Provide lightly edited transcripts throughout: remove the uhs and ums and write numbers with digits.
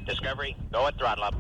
Discovery, go at throttle up.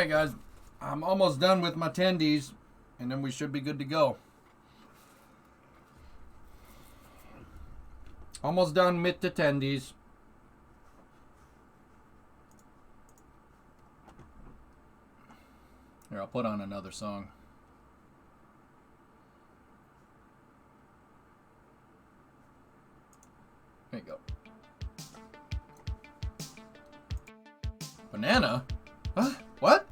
Alright, guys. I'm almost done with my tendies, and then we should be good to go. Almost done with the tendies. Here, I'll put on another song. There you go. Banana? Huh? What?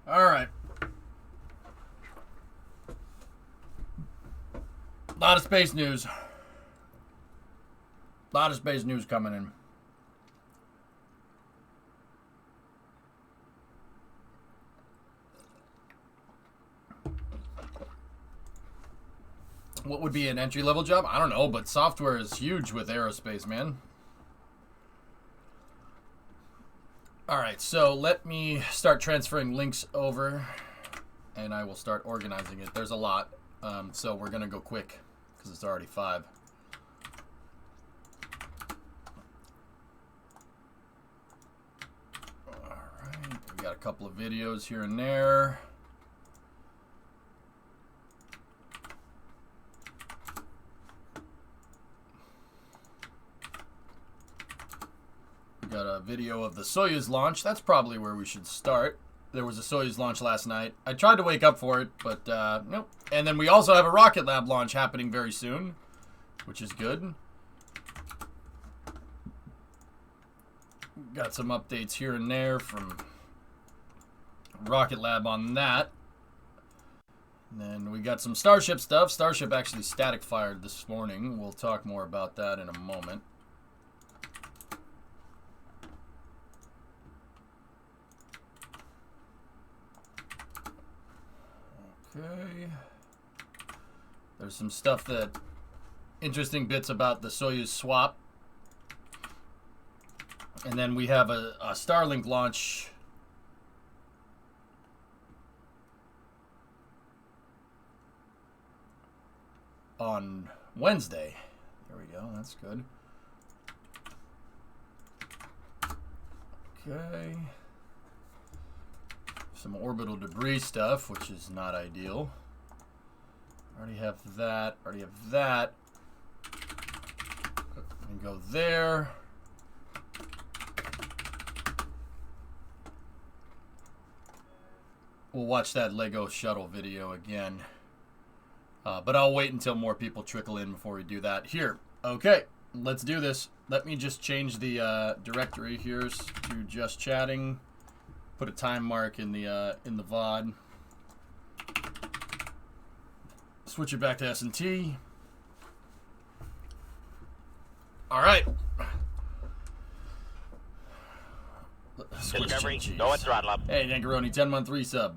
All right. A lot of space news. A lot of space news coming in. What would be an entry-level job? I don't know, but software is huge with aerospace, man. All right, so let me start transferring links over, and I will start organizing it. There's a lot, so we're going to go quick because it's already 5. All right, we got a couple of videos here and there. Got a video of the Soyuz launch. That's probably where we should start. There was a Soyuz launch last night. I tried to wake up for it, but nope. And then we also have a Rocket Lab launch happening very soon, which is good. Got some updates here and there from Rocket Lab on that. And then we got some Starship stuff. Starship actually static fired this morning. We'll talk more about that in a moment. Okay. There's some stuff that interesting bits about the Soyuz swap. And then we have a Starlink launch on Wednesday. There we go. That's good. Okay. Some orbital debris stuff, which is not ideal. Already have that. Already have that. And go there. We'll watch that Lego shuttle video again. But I'll wait until more people trickle in before we do that. Here. Okay. Let's do this. Let me just change the directory here to just chatting. Put a time mark in the VOD. Switch it back to S&T. All right. Discovery, go and throttle up. Hey, Yankaroni, 10-month resub.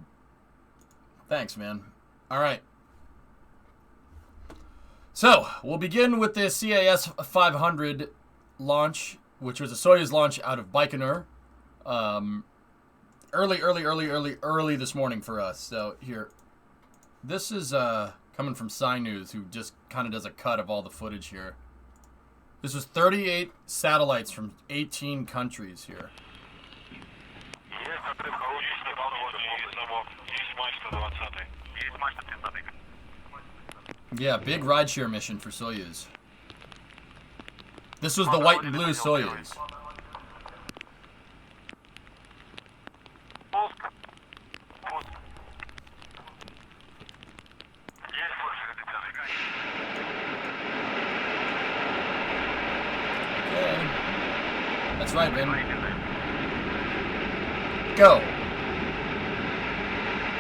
Thanks, man. All right. So, we'll begin with the CAS 500 launch, which was a Soyuz launch out of Baikonur. Early this morning for us. So here, this is coming from Sci News, who just kind of does a cut of all the footage here. This was 38 satellites from 18 countries here. Yeah, big rideshare mission for Soyuz. This was the white and blue Soyuz. That's right, man. Go.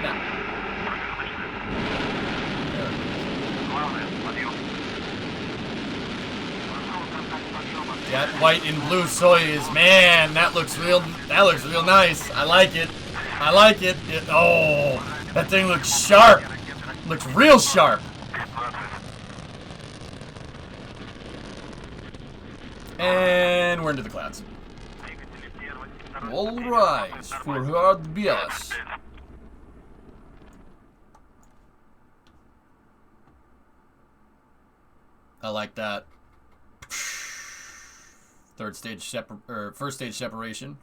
Now. That white and blue Soyuz, man, that looks real nice. I like it. Oh, that thing looks sharp. Looks real sharp. And we're into the clouds. All rise for hard BS. I like that. First stage separation.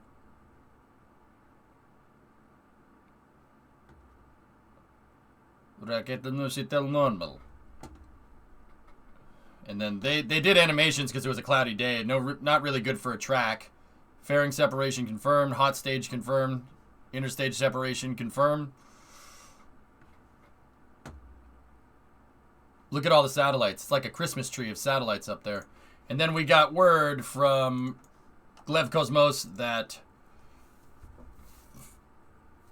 Racket normal. And then they did animations because it was a cloudy day. Not really good for a track. Fairing separation confirmed. Hot stage confirmed. Interstage separation confirmed. Look at all the satellites. It's like a Christmas tree of satellites up there. And then we got word from Glev Cosmos that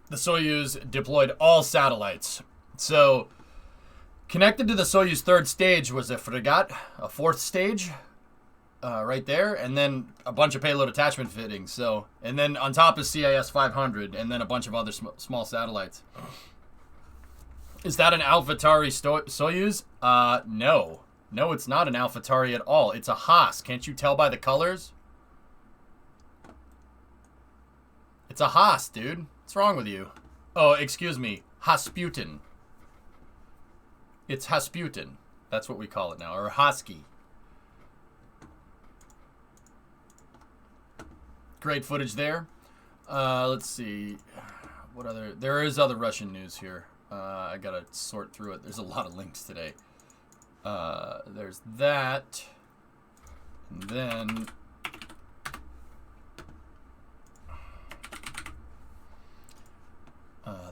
the Soyuz deployed all satellites. So, connected to the Soyuz third stage was a frigate, a fourth stage, right there, and then a bunch of payload attachment fittings. So, and then on top is CIS 500, and then a bunch of other small satellites. Is that an AlphaTauri Soyuz? No. No, it's not an AlphaTauri at all. It's a Haas. Can't you tell by the colors? It's a Haas, dude. What's wrong with you? Oh, excuse me. Hasputin. It's Hasputin. That's what we call it now. Or Husky. Great footage there. Let's see. What other... There is other Russian news here. I gotta sort through it. There's a lot of links today. There's that. And then...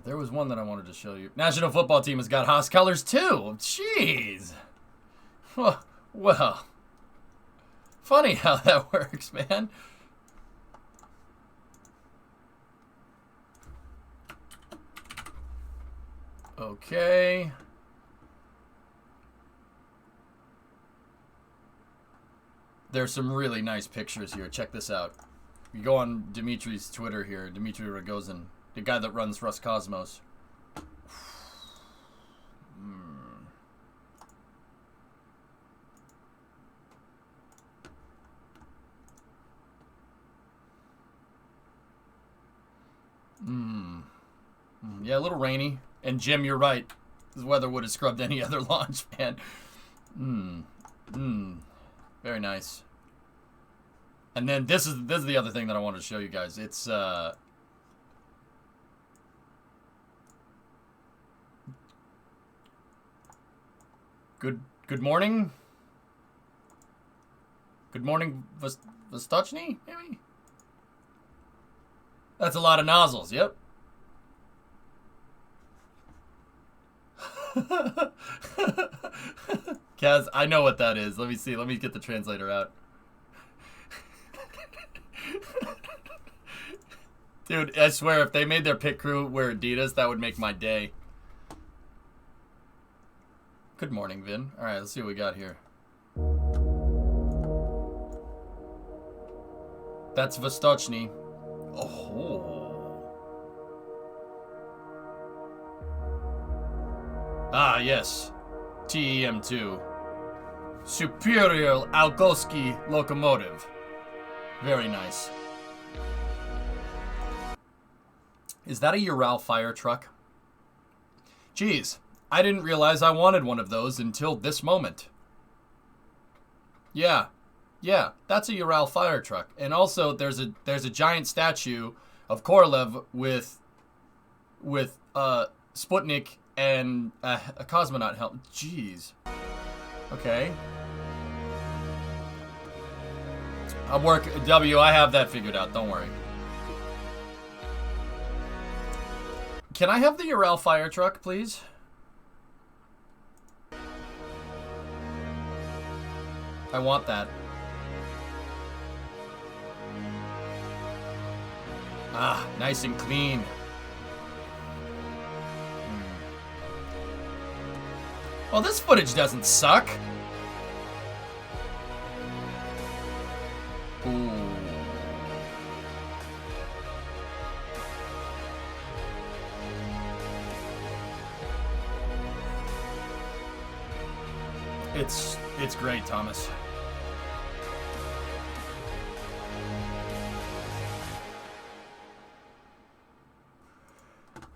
there was one that I wanted to show you. National football team has got Haas colors too. Jeez. Well. Funny how that works, man. Okay. There's some really nice pictures here. Check this out. You go on Dimitri's Twitter here, Dmitry Rogozin, the guy that runs Russ Cosmos. Yeah, a little rainy. And Jim, you're right. This weather would have scrubbed any other launch, man. Very nice. And then this is the other thing that I wanted to show you guys. It's good morning. Good morning, Vostochny, maybe? That's a lot of nozzles, yep. Kaz, I know what that is. Let me see. Let me get the translator out. Dude, I swear, if they made their pit crew wear Adidas, that would make my day. Good morning, Vin. Alright, let's see what we got here. That's Vostochny. Oh. Ah, yes. TEM2. Superior Algoski locomotive. Very nice. Is that a Ural fire truck? Geez, I didn't realize I wanted one of those until this moment. Yeah, that's a Ural fire truck. And also, there's a giant statue of Korolev with Sputnik and a cosmonaut helmet. Jeez. Okay. I have that figured out. Don't worry. Can I have the Ural fire truck, please? I want that. Ah, nice and clean. Well, this footage doesn't suck. Ooh. It's great, Thomas.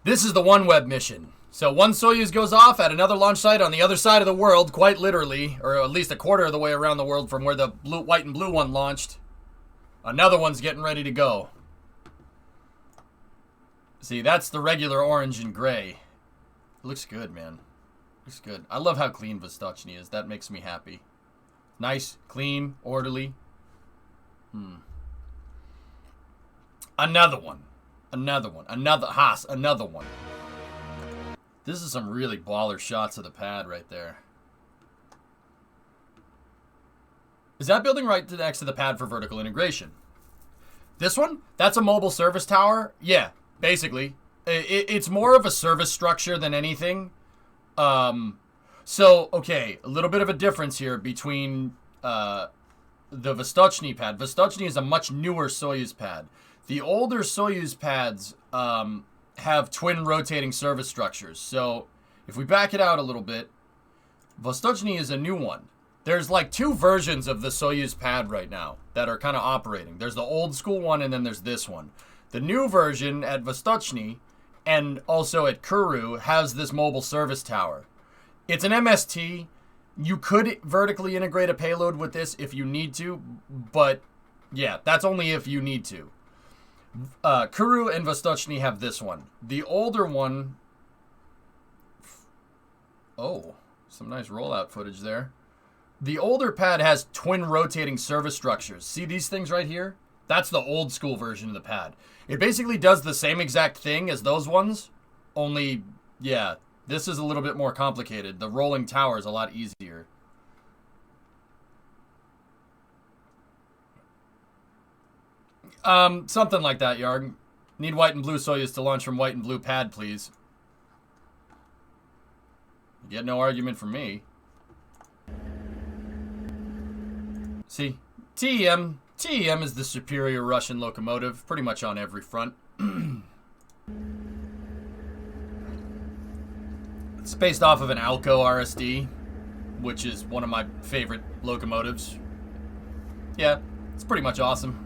This is the OneWeb mission. So one Soyuz goes off at another launch site on the other side of the world, quite literally, or at least a quarter of the way around the world from where the white and blue one launched. Another one's getting ready to go. See, that's the regular orange and gray. It looks good, man. Looks good. I love how clean Vostochny is. That makes me happy. Nice, clean, orderly. Another one. Another one. Another Haas. Another one. This is some really baller shots of the pad right there. Is that building right next to the pad for vertical integration? This one? That's a mobile service tower? Yeah, basically. It's more of a service structure than anything. So, okay, a little bit of a difference here between the Vostochny pad. Vostochny is a much newer Soyuz pad. The older Soyuz pads have twin rotating service structures. So, if we back it out a little bit, Vostochny is a new one. There's like 2 versions of the Soyuz pad right now that are kind of operating. There's the old school one, and then there's this one. The new version at Vostochny and also at Kourou has this mobile service tower. It's an MST. You could vertically integrate a payload with this if you need to, but yeah, that's only if you need to. Kourou and Vostochny have this one. The older one... Oh, some nice rollout footage there. The older pad has twin rotating service structures. See these things right here? That's the old school version of the pad. It basically does the same exact thing as those ones, only, yeah, this is a little bit more complicated. The rolling tower is a lot easier. Something like that, Yarg. Need white and blue Soyuz to launch from white and blue pad, please. You get no argument from me. See, TEM is the superior Russian locomotive, pretty much on every front. It's based off of an Alco RSD, which is one of my favorite locomotives. Yeah, it's pretty much awesome.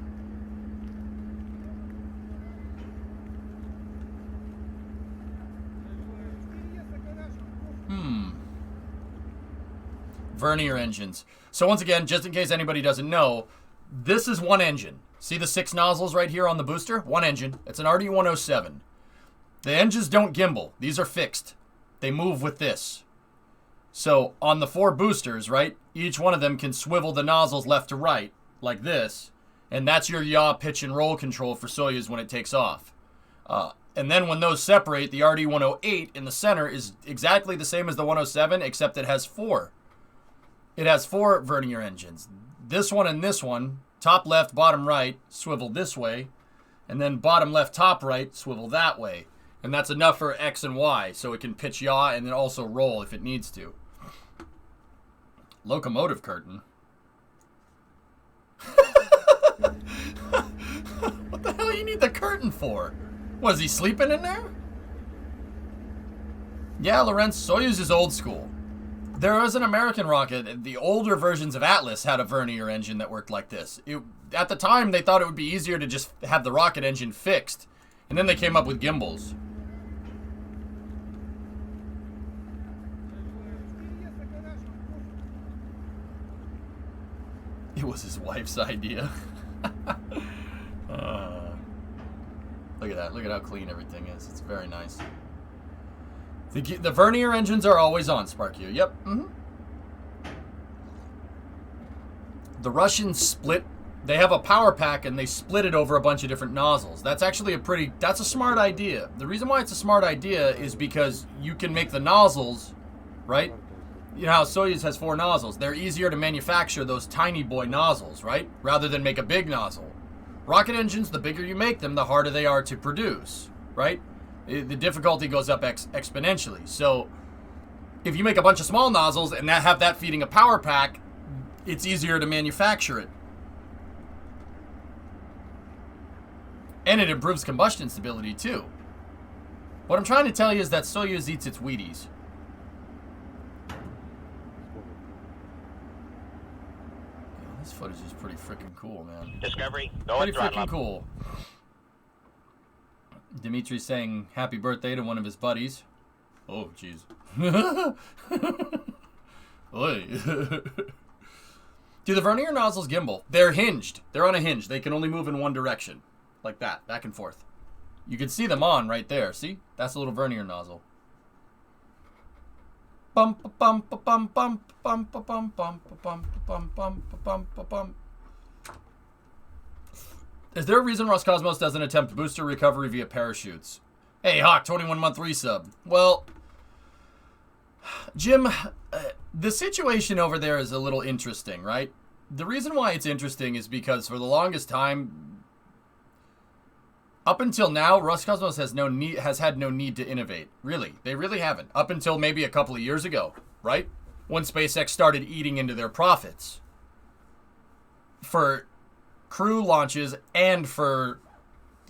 Vernier engines. So once again, just in case anybody doesn't know, this is one engine. See the 6 nozzles right here on the booster? One engine. It's an RD-107. The engines don't gimbal. These are fixed. They move with this. So on the 4 boosters, right, each one of them can swivel the nozzles left to right, like this, and that's your yaw, pitch, and roll control for Soyuz when it takes off. And then when those separate, the RD-108 in the center is exactly the same as the 107, except it has 4. It has 4 Vernier engines. This one and this one, top left, bottom right, swivel this way, and then bottom left, top right, swivel that way. And that's enough for X and Y, so it can pitch yaw and then also roll if it needs to. Locomotive curtain. What the hell you need the curtain for? Was he sleeping in there? Yeah, Lorenz, Soyuz is old school. There was an American rocket. The older versions of Atlas had a Vernier engine that worked like this. At the time, they thought it would be easier to just have the rocket engine fixed. And then they came up with gimbals. It was his wife's idea. Look at that. Look at how clean everything is. It's very nice. The Vernier engines are always on, Sparky. Yep. The Russians split. They have a power pack and they split it over a bunch of different nozzles. That's actually that's a smart idea. The reason why it's a smart idea is because you can make the nozzles, right? You know how Soyuz has 4 nozzles. They're easier to manufacture those tiny boy nozzles, right? Rather than make a big nozzle. Rocket engines, the bigger you make them, the harder they are to produce, right? The difficulty goes up exponentially. So if you make a bunch of small nozzles and have that feeding a power pack, it's easier to manufacture it. And it improves combustion stability too. What I'm trying to tell you is that Soyuz eats its Wheaties. Yeah, this footage is pretty freaking cool, man. Discovery, go pretty freaking cool. Dimitri's saying happy birthday to one of his buddies. Oh, jeez. Oy. Do the Vernier nozzles gimbal? They're hinged. They're on a hinge. They can only move in one direction. Like that. Back and forth. You can see them on right there. See? That's a little Vernier nozzle. Bum bum bum bum bum bum bum bum bum bum bum bum bum bum. Is there a reason Roscosmos doesn't attempt booster recovery via parachutes? Hey, Hawk, 21-month resub. Well, Jim, the situation over there is a little interesting, right? The reason why it's interesting is because for the longest time, Up until now, Roscosmos has had no need to innovate. Really, they really haven't. Up until maybe a couple of years ago, right? When SpaceX started eating into their profits for crew launches and for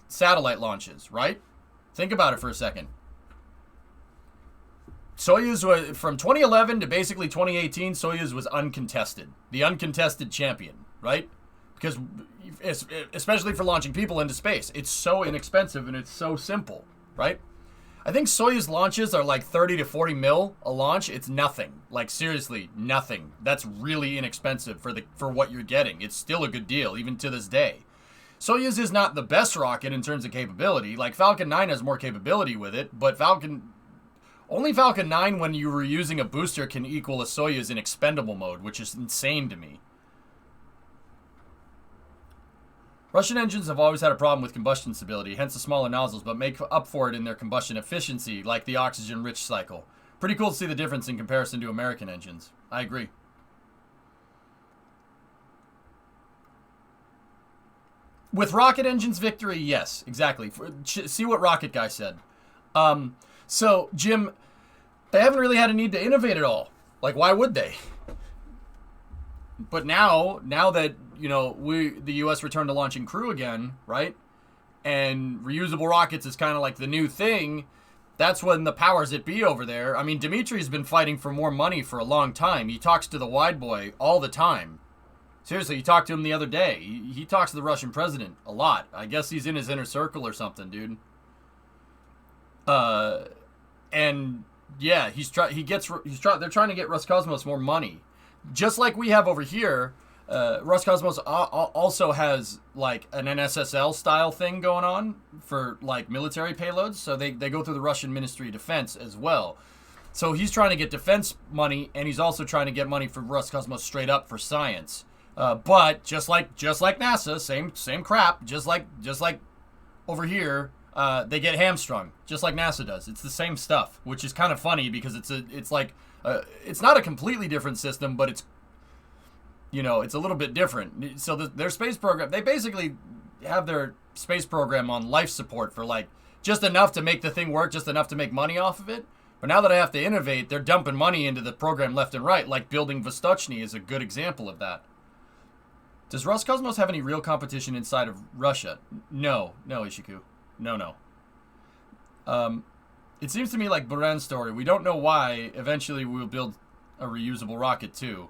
satellite launches, right? Think about it for a second. Soyuz was, from 2011 to basically 2018, Soyuz was uncontested. The uncontested champion, right? Because, especially for launching people into space, it's so inexpensive and it's so simple, right? I think Soyuz launches are like 30 to 40 mil a launch. It's nothing. Like, seriously, nothing. That's really inexpensive for what you're getting. It's still a good deal, even to this day. Soyuz is not the best rocket in terms of capability. Like, Falcon 9 has more capability with it, but only Falcon 9, when you were using a booster, can equal a Soyuz in expendable mode, which is insane to me. Russian engines have always had a problem with combustion stability, hence the smaller nozzles, but make up for it in their combustion efficiency, like the oxygen-rich cycle. Pretty cool to see the difference in comparison to American engines. I agree. With rocket engines victory, yes, exactly. See what Rocket Guy said. So, Jim, they haven't really had a need to innovate at all. Like, why would they? But now that, you know, the U.S. returned to launching crew again, right? And reusable rockets is kind of like the new thing. That's when the powers that be over there. I mean, Dmitri's been fighting for more money for a long time. He talks to the wide boy all the time. Seriously, you talked to him the other day. He talks to the Russian president a lot. I guess he's in his inner circle or something, dude. And yeah, they're trying to get Roscosmos more money. Just like we have over here, Roscosmos also has like an NSSL style thing going on for like military payloads. So they go through the Russian Ministry of Defense as well. So he's trying to get defense money, and he's also trying to get money from Roscosmos straight up for science. But just like NASA, same crap. Just like over here, they get hamstrung, just like NASA does. It's the same stuff, which is kind of funny because it's not a completely different system, but it's, you know, it's a little bit different. So their space program, they basically have their space program on life support for like just enough to make the thing work, just enough to make money off of it. But now that I have to innovate, they're dumping money into the program left and right, like building Vostochny is a good example of that. Does Roscosmos have any real competition inside of Russia? No, Ishiku. No. It seems to me like Buran's story. We don't know why. Eventually, we'll build a reusable rocket too.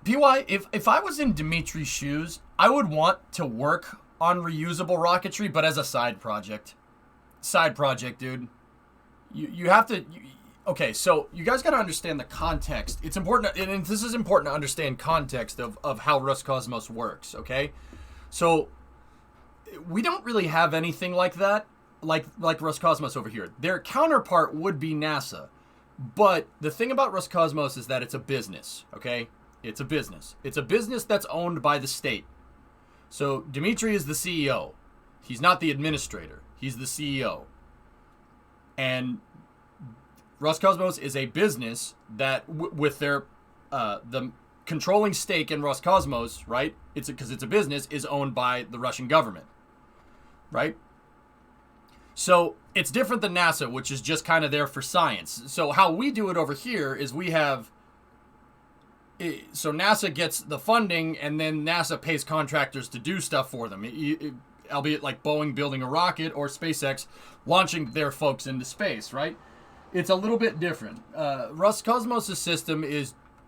PY, if I was in Dmitri's shoes, I would want to work on reusable rocketry, but as a side project. Side project, dude. You have to... Okay, so you guys got to understand the context. It's important, and this is important to understand context of how Roscosmos works, okay? So, we don't really have anything like that, like Roscosmos over here. Their counterpart would be NASA. But the thing about Roscosmos is that it's a business, okay? It's a business. It's a business that's owned by the state. So, Dmitri is the CEO. He's not the administrator. He's the CEO. And Roscosmos is a business that, with their the controlling stake in Roscosmos, right? Because it's a business, is owned by the Russian government, right? So it's different than NASA, which is just kind of there for science. So how we do it over here is we have. So NASA gets the funding, and then NASA pays contractors to do stuff for them. Albeit like Boeing building a rocket or SpaceX launching their folks into space, right? It's a little bit different. Roscosmos' system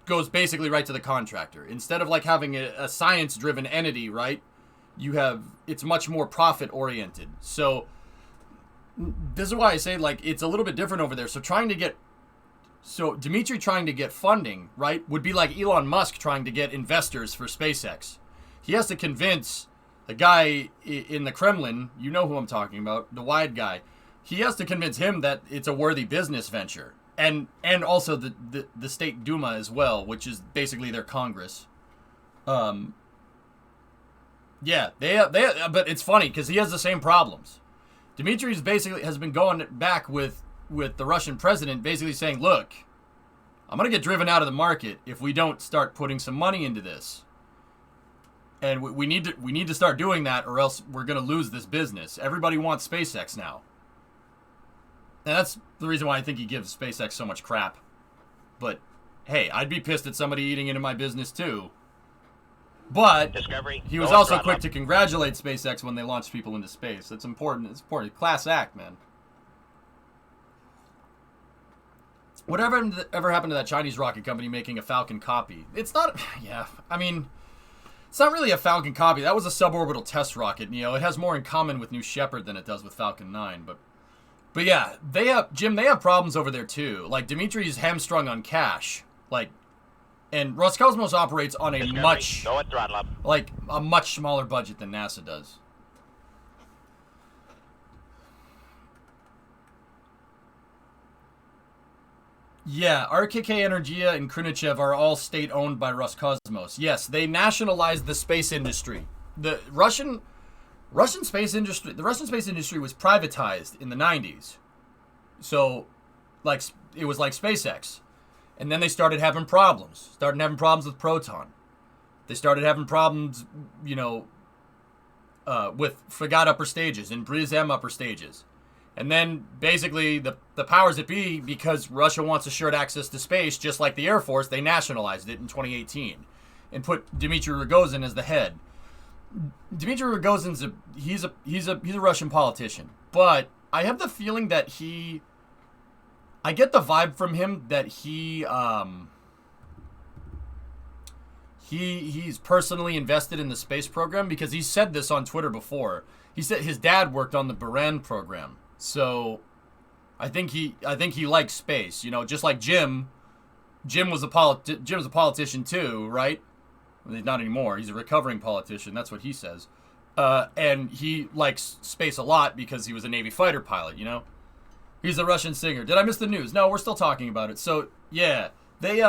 goes basically right to the contractor. Instead of like having a science-driven entity, right? It's much more profit-oriented. So this is why I say like it's a little bit different over there. So Dmitri trying to get funding, right, would be like Elon Musk trying to get investors for SpaceX. He has to convince the guy in the Kremlin, you know who I'm talking about, the wide guy. He has to convince him that it's a worthy business venture. And also the State Duma as well, which is basically their Congress. Yeah, but it's funny because he has the same problems. Dmitri's basically has been going back with the Russian president, basically saying, look, I'm going to get driven out of the market if we don't start putting some money into this. And we need to start doing that, or else we're going to lose this business. Everybody wants SpaceX now. And that's the reason why I think he gives SpaceX so much crap. But, hey, I'd be pissed at somebody eating into my business, too. But Discovery, he was also quick to congratulate SpaceX when they launched people into space. That's important. It's important. Class act, man. Whatever ever happened to that Chinese rocket company making a Falcon copy? It's not... Yeah, I mean... It's not really a Falcon copy. That was a suborbital test rocket. You know, it has more in common with New Shepard than it does with Falcon 9. But yeah, they have... Jim, they have problems over there, too. Like, Dimitri's hamstrung on cash. Like... And Roscosmos operates on a much smaller budget than NASA does. Yeah, RKK Energia and Krunichev are all state-owned by Roscosmos. Yes, they nationalized the space industry. The Russian space industry was privatized in the 90s. So, like, it was like SpaceX. And then they started having problems. Started having problems with Photon. They started having problems, you know, with Fregat upper stages and Briz M upper stages. And then, basically, the powers that be, because Russia wants assured access to space, just like the Air Force, they nationalized it in 2018 and put Dmitry Rogozin as the head. Dmitry Rogozin's he's a Russian politician, but I have the feeling that I get the vibe from him that he's personally invested in the space program, because he said this on Twitter before. He said his dad worked on the Buran program. So I think he likes space, you know, just like Jim. Jim was a politician too, right? Not anymore. He's a recovering politician. That's what he says. And he likes space a lot because he was a Navy fighter pilot, you know? He's a Russian singer. Did I miss the news? No, we're still talking about it. So, yeah. They,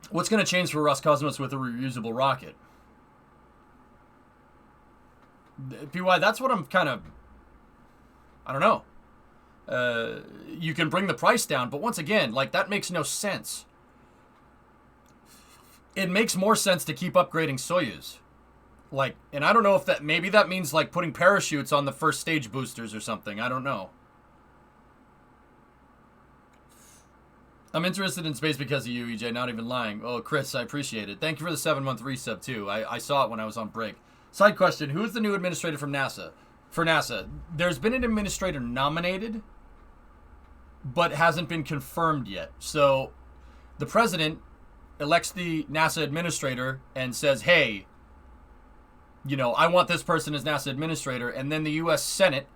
what's going to change for Roscosmos with a reusable rocket? PY, that's what I'm kind of... I don't know. You can bring the price down, but once again, like, that makes no sense. It makes more sense to keep upgrading Soyuz. Like, and I don't know if that... Maybe that means, like, putting parachutes on the first stage boosters or something. I don't know. I'm interested in space because of you, EJ. Not even lying. Oh, Chris, I appreciate it. Thank you for the 7-month resub, too. I saw it when I was on break. Side question. Who is the new administrator from NASA? For NASA, there's been an administrator nominated, but hasn't been confirmed yet. So, the president elects the NASA administrator and says, hey, you know, I want this person as NASA administrator, and then the U.S. Senate,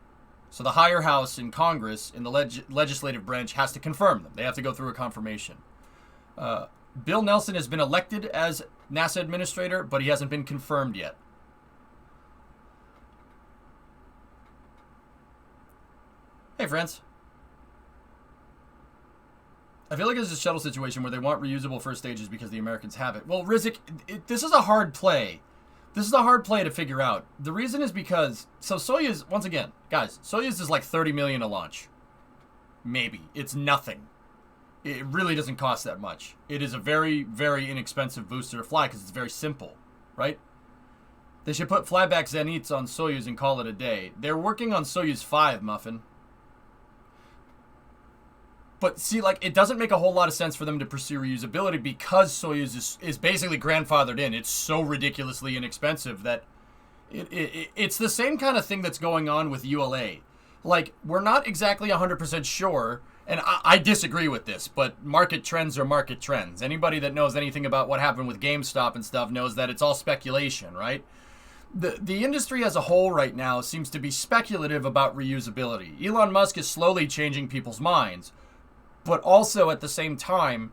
so the higher house in Congress, in the legislative branch, has to confirm them. They have to go through a confirmation. Bill Nelson has been elected as NASA administrator, but he hasn't been confirmed yet. Hey, friends. I feel like it's a shuttle situation where they want reusable first stages because the Americans have it. Well, Rizik, this is a hard play. This is a hard play to figure out. The reason is because... So Soyuz, once again, guys, Soyuz is like $30 million a launch. Maybe. It's nothing. It really doesn't cost that much. It is a very, very inexpensive booster to fly because it's very simple, right? They should put flyback Zeniths on Soyuz and call it a day. They're working on Soyuz 5, Muffin. But see, like, it doesn't make a whole lot of sense for them to pursue reusability because Soyuz is basically grandfathered in. It's so ridiculously inexpensive that it's the same kind of thing that's going on with ULA. Like, we're not exactly 100% sure, and I disagree with this, but market trends are market trends. Anybody that knows anything about what happened with GameStop and stuff knows that it's all speculation, right? The industry as a whole right now seems to be speculative about reusability. Elon Musk is slowly changing people's minds. But also, at the same time,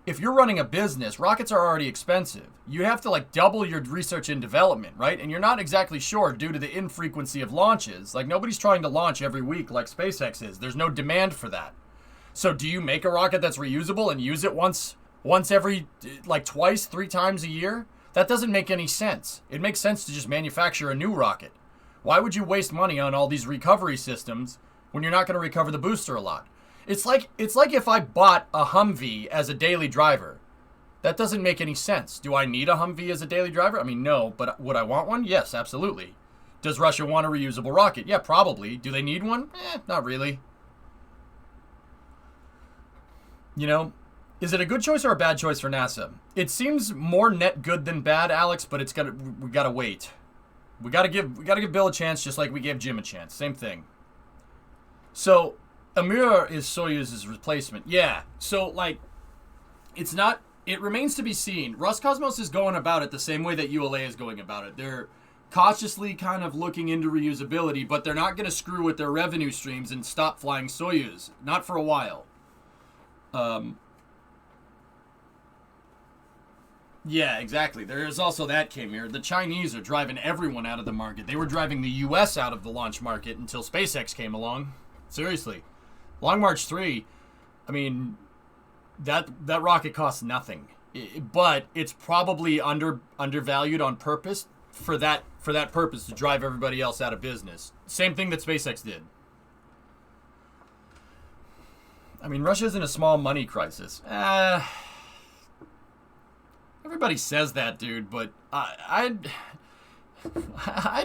if you're running a business, rockets are already expensive. You have to, like, double your research and development, right? And you're not exactly sure due to the infrequency of launches. Like, nobody's trying to launch every week like SpaceX is. There's no demand for that. So do you make a rocket that's reusable and use it once every, like, twice, 3 times a year? That doesn't make any sense. It makes sense to just manufacture a new rocket. Why would you waste money on all these recovery systems when you're not going to recover the booster a lot? It's like if I bought a Humvee as a daily driver. That doesn't make any sense. Do I need a Humvee as a daily driver? I mean, no, but would I want one? Yes, absolutely. Does Russia want a reusable rocket? Yeah, probably. Do they need one? Not really. You know, is it a good choice or a bad choice for NASA? It seems more net good than bad, Alex, but we gotta wait. We gotta give Bill a chance, just like we gave Jim a chance. Same thing. So, Amir is Soyuz's replacement. Yeah. So, like, it's not. It remains to be seen. Roscosmos is going about it the same way that ULA is going about it. They're cautiously kind of looking into reusability, but they're not going to screw with their revenue streams and stop flying Soyuz. Not for a while. Yeah, exactly. There is also that, Kamir. The Chinese are driving everyone out of the market. They were driving the U.S. out of the launch market until SpaceX came along. Seriously. Long March 3, I mean, that rocket costs nothing. But it's probably undervalued on purpose for that purpose, to drive everybody else out of business. Same thing that SpaceX did. I mean, Russia's in a small money crisis. Everybody says that, dude, but I'd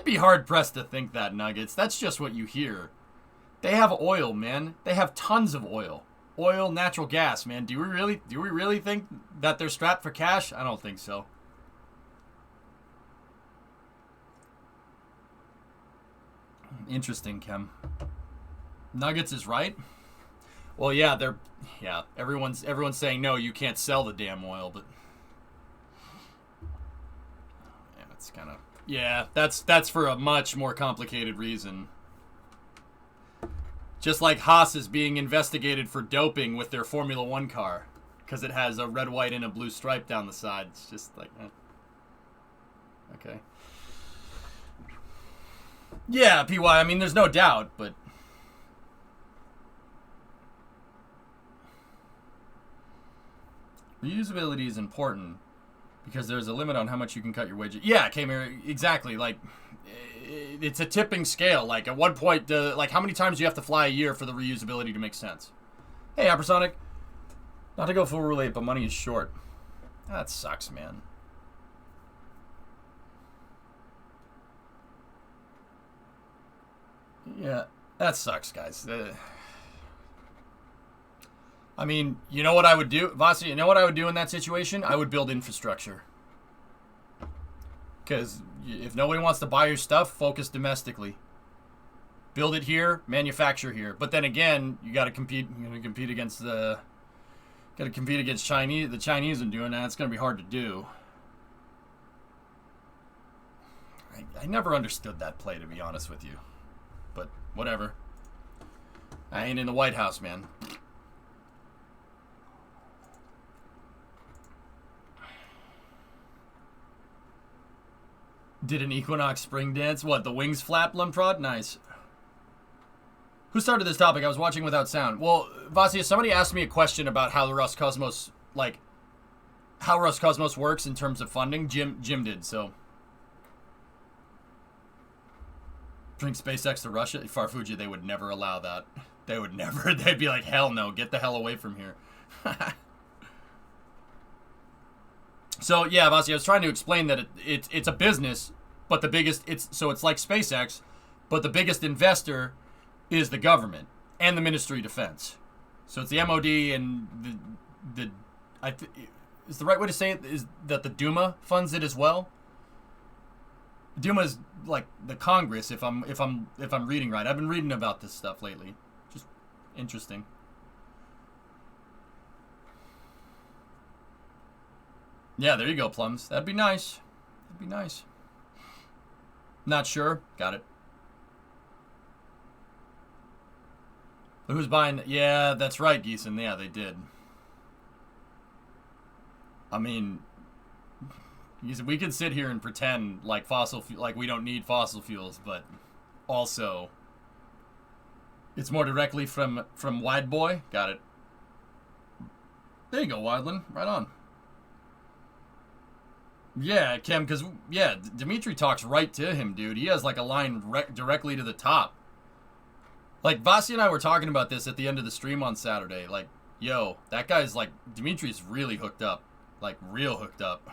be hard-pressed to think that, Nuggets. That's just what you hear. They have oil, man. They have tons of oil. Oil, natural gas, man. Do we really think that they're strapped for cash? I don't think so. Interesting, Kem. Nuggets is right. Well, yeah, everyone's saying no, you can't sell the damn oil, but yeah, it's kind of that's for a much more complicated reason. Just like Haas is being investigated for doping with their Formula 1 car because it has a red, white, and a blue stripe down the side. It's just like, okay. Yeah, PY, I mean, there's no doubt, but reusability is important because there's a limit on how much you can cut your wages. Yeah, Kamir, exactly. Like, it's a tipping scale. Like, at one point, like, how many times do you have to fly a year for the reusability to make sense? Hey, Hypersonic. Not to go full relate, but money is short. That sucks, man. Yeah, that sucks, guys. I mean, you know what I would do? Vasi, you know what I would do in that situation? I would build infrastructure. Because if nobody wants to buy your stuff, focus domestically. Build it here, manufacture here. But then again, you got to compete. You're going to compete against the Chinese. The Chinese are doing that. It's going to be hard to do. I never understood that play, to be honest with you. But whatever. I ain't in the White House, man. Did an Equinox spring dance? What, the wings flap, Lumprod? Nice. Who started this topic? I was watching without sound. Well, Vasia, somebody asked me a question about how the Roscosmos, like, how Roscosmos works in terms of funding. Jim did, so. Bring SpaceX to Russia? Farfuji, they would never allow that. They would never. They'd be like, hell no, get the hell away from here. So, yeah, Vasi, I was trying to explain that it's a business, but the biggest, it's like SpaceX, but the biggest investor is the government and the Ministry of Defense. So it's the MOD and is the right way to say it is that the Duma funds it as well? Duma is like the Congress, if I'm reading right. I've been reading about this stuff lately. Just interesting. Yeah, there you go, Plums. That'd be nice. That'd be nice. Not sure. Got it. But who's buying? Yeah, that's right, Geeson. Yeah, they did. I mean, we could sit here and pretend like we don't need fossil fuels, but also it's more directly from Wide Boy. Got it. There you go, Wideland. Right on. Yeah, Kim, because, yeah, Dimitri talks right to him, dude. He has, like, a line directly to the top. Like, Vasi and I were talking about this at the end of the stream on Saturday. Like, yo, that guy's, like, Dimitri's really hooked up. Like, real hooked up.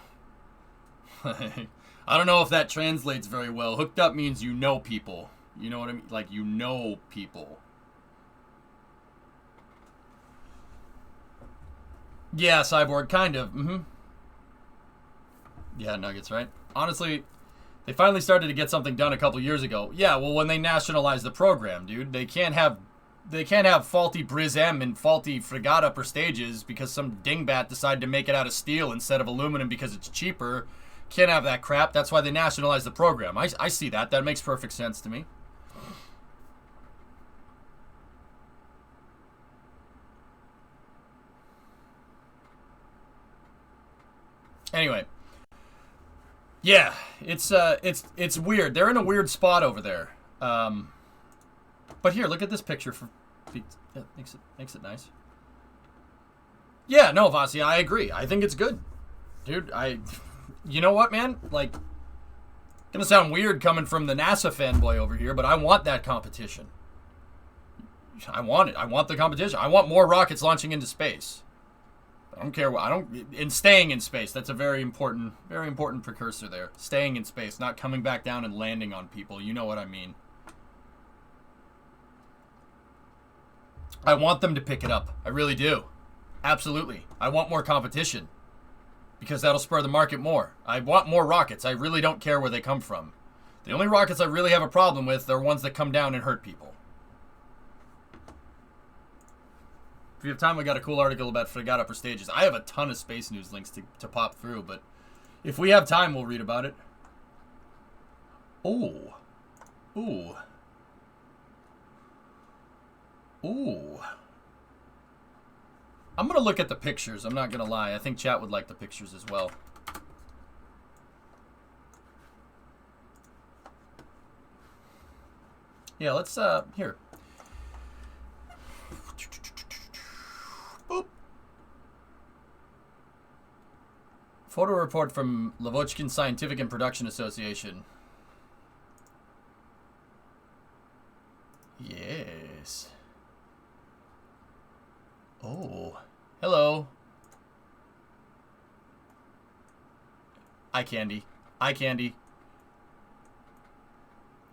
I don't know if that translates very well. Hooked up means you know people. You know what I mean? Like, you know people. Yeah, Cyborg, kind of. Mm-hmm. Yeah, Nuggets, right? Honestly, they finally started to get something done a couple years ago. Yeah, well, when they nationalized the program, dude, they can't have faulty Briz-M and faulty Frigate upper stages because some dingbat decided to make it out of steel instead of aluminum because it's cheaper. Can't have that crap. That's why they nationalized the program. I see that. That makes perfect sense to me. Anyway. Yeah, it's weird. They're in a weird spot over there. But here, look at this picture. Yeah, makes it nice. Yeah, no, Vasi, I agree. I think it's good, dude. You know what, man? Like, gonna sound weird coming from the NASA fanboy over here, but I want that competition. I want it. I want the competition. I want more rockets launching into space. I don't care what, and staying in space. That's a very important precursor there. Staying in space, not coming back down and landing on people. You know what I mean. I want them to pick it up. I really do. Absolutely. I want more competition because that'll spur the market more. I want more rockets. I really don't care where they come from. The only rockets I really have a problem with are ones that come down and hurt people. If we have time, we got a cool article about Frigate upper stages. I have a ton of space news links to pop through, but if we have time, we'll read about it. Ooh. Ooh. Ooh. I'm going to look at the pictures. I'm not going to lie. I think chat would like the pictures as well. Yeah, let's, here. Boop. Photo report from Lavochkin Scientific and Production Association. Yes. Oh. Hello. Eye candy. Eye candy.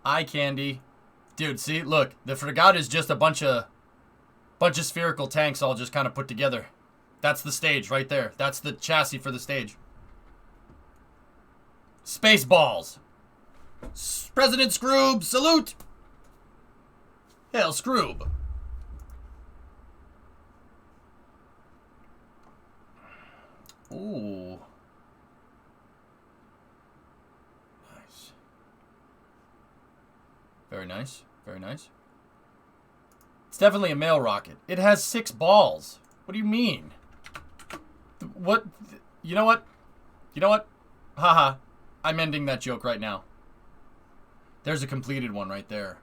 Eye candy. Dude, see? Look. The Frigate is just a bunch of spherical tanks all just kind of put together. That's the stage right there. That's the chassis for the stage. Spaceballs. President Scroob, salute. Hail Scroob. Ooh. Nice. Very nice. Very nice. It's definitely a male rocket. It has 6 balls. What do you mean? What? You know what? You know what? Haha. I'm ending that joke right now. There's a completed one right there.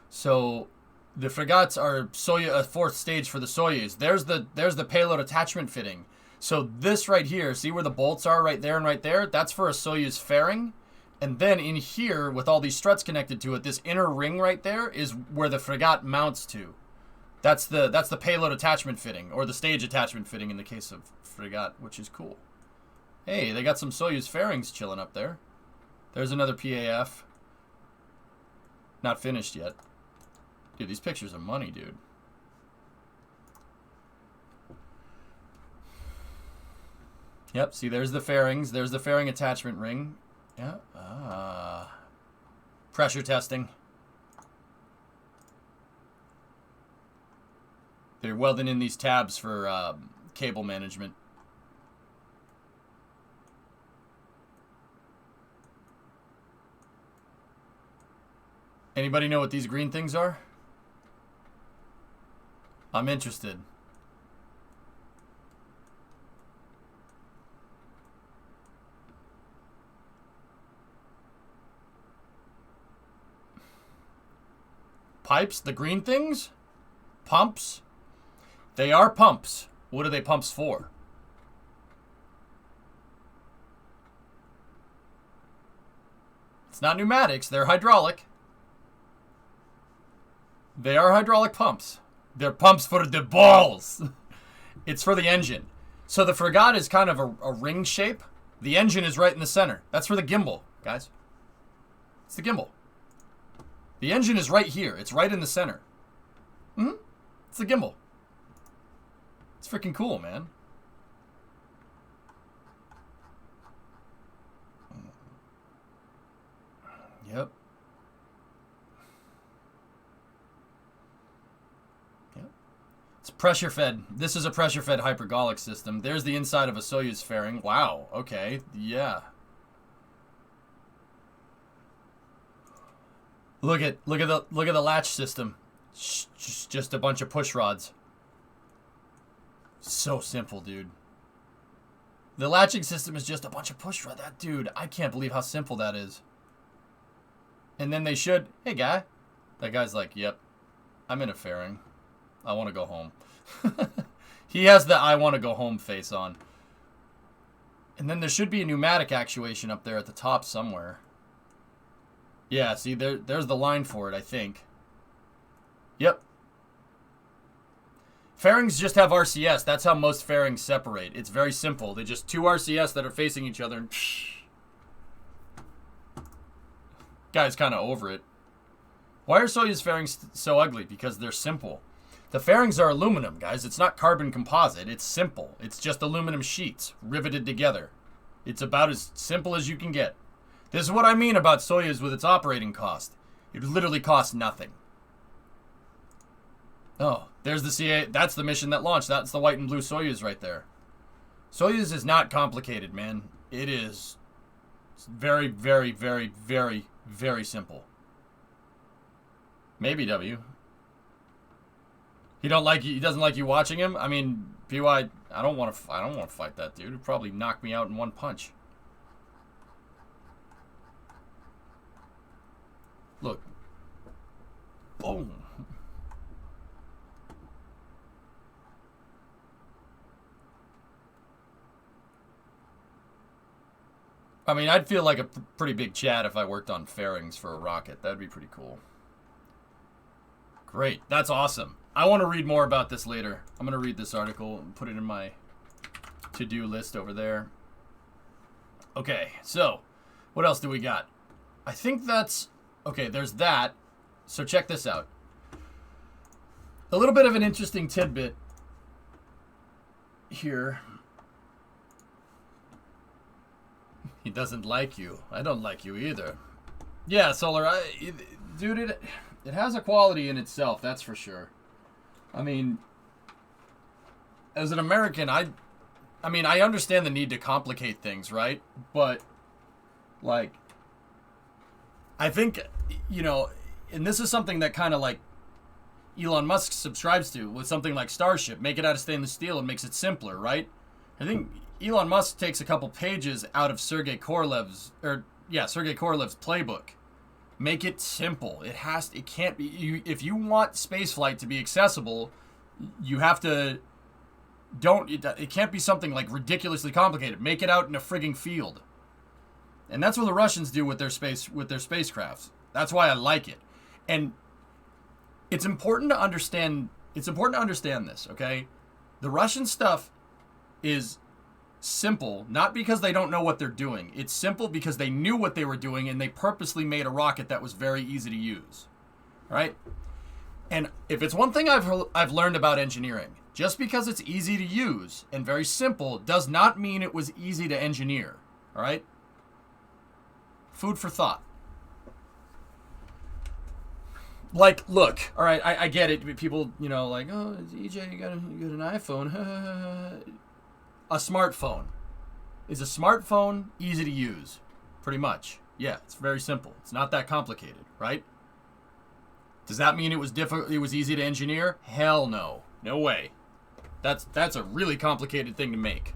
So, the frigates are Soyuz, a 4th stage for the Soyuz. There's the payload attachment fitting. So this right here, see where the bolts are right there and right there? That's for a Soyuz fairing. And then in here, with all these struts connected to it, this inner ring right there is where the frigate mounts to. That's the payload attachment fitting, or the stage attachment fitting in the case of frigate, which is cool. Hey, they got some Soyuz fairings chilling up there. There's another PAF. Not finished yet. Dude, these pictures are money, dude. Yep, see, there's the fairings. There's the fairing attachment ring. Yeah. Ah. Pressure testing. They're welding in these tabs for cable management. Anybody know what these green things are? I'm interested. Pipes? The green things? Pumps? They are pumps. What are they pumps for? It's not pneumatics. They're hydraulic. They are hydraulic pumps. They're pumps for the balls. It's for the engine. So the frigate is kind of a ring shape. The engine is right in the center. That's for the gimbal, guys. It's the gimbal. The engine is right here. It's right in the center. It's the gimbal. It's freaking cool, man. Yep. It's pressure fed. This is a pressure fed hypergolic system. There's the inside of a Soyuz fairing. Wow. Okay. Yeah. Look at the latch system. Just a bunch of push rods. So simple, dude. The latching system is just a bunch of push rods. That dude, I can't believe how simple that is. And then they should, hey guy. That guy's like, yep, I'm in a fairing. I want to go home. He has the I want to go home face on. And then there should be a pneumatic actuation up there at the top somewhere. Yeah, see, there's the line for it, I think. Yep. Fairings just have RCS. That's how most fairings separate. It's very simple. They're just two RCS that are facing each other. And guy's kind of over it. Why are Soyuz fairings so ugly? Because they're simple. The fairings are aluminum, guys. It's not carbon composite. It's simple. It's just aluminum sheets riveted together. It's about as simple as you can get. This is what I mean about Soyuz with its operating cost. It literally costs nothing. Oh, there's the CA. That's the mission that launched. That's the white and blue Soyuz right there. Soyuz is not complicated, man. It is very, very, very, very, very simple. Maybe W. He doesn't like you watching him? I mean, PY, I don't want to fight that dude. He'd probably knock me out in one punch. Look. Boom. I mean, I'd feel like a pretty big Chad if I worked on fairings for a rocket. That'd be pretty cool. Great. That's awesome. I want to read more about this later. I'm going to read this article and put it in my to-do list over there. Okay, so what else do we got? I think that's... Okay, there's that. So check this out. A little bit of an interesting tidbit here. He doesn't like you. I don't like you either. Yeah, Solar, dude, it has a quality in itself, that's for sure. I mean, as an American, I understand the need to complicate things, right? But, like, I think, you know, and this is something that kind of, like, Elon Musk subscribes to with something like Starship. Make it out of stainless steel and makes it simpler, right? I think Elon Musk takes a couple pages out of Sergei Korolev's playbook. Make it simple. It can't be, if you want spaceflight to be accessible, you have to, it can't be something like ridiculously complicated. Make it out in a frigging field. And that's what the Russians do with their spacecrafts. That's why I like it. And it's important to understand this, okay? The Russian stuff is simple, not because they don't know what they're doing. It's simple because they knew what they were doing and they purposely made a rocket that was very easy to use. Right? And if it's one thing I've learned about engineering, just because it's easy to use and very simple does not mean it was easy to engineer. All right? Food for thought. Like, look, all right, I get it. People, you know, like, oh, EJ, you got an iPhone. A smartphone. Is a smartphone easy to use? Pretty much. Yeah, it's very simple. It's not that complicated, right? Does that mean it was difficult? It was easy to engineer? Hell no. No way. That's a really complicated thing to make.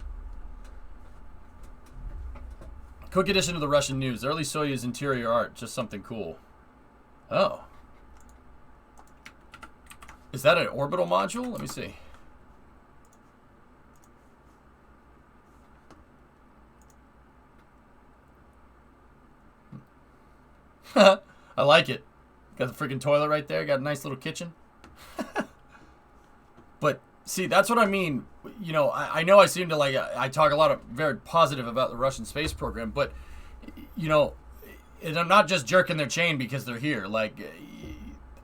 Quick addition to the Russian news. Early Soyuz interior art, just something cool. Oh. Is that an orbital module? Let me see. I like it. Got the freaking toilet right there. Got a nice little kitchen. But See, that's what I mean. You know, I know I seem to like, I talk a lot of very positive about the Russian space program, but, you know, and I'm not just jerking their chain because they're here. Like,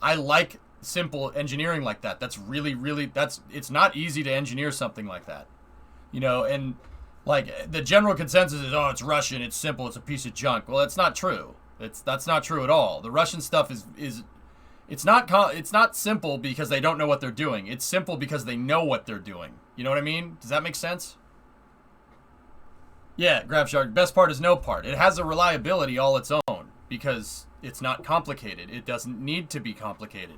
I like simple engineering like that. That's really, really, it's not easy to engineer something like that. You know, and like the general consensus is, oh, it's Russian, it's simple, it's a piece of junk. Well, that's not true. That's not true at all. The Russian stuff is it's not simple because they don't know what they're doing. It's simple because they know what they're doing. You know what I mean? Does that make sense? Yeah, GrabShark. Best part is no part. It has a reliability all its own because it's not complicated. It doesn't need to be complicated.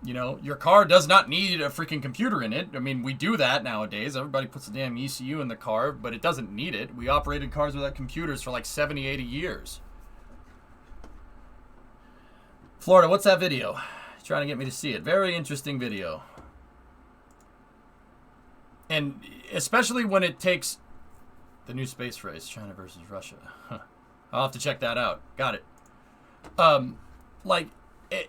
You know, your car does not need a freaking computer in it. I mean, we do that nowadays. Everybody puts a damn ECU in the car, but it doesn't need it. We operated cars without computers for like 70, 80 years. Florida, what's that video? He's trying to get me to see it. Very interesting video. And especially when it takes the new space race, China versus Russia. Huh. I'll have to check that out. Got it. Like,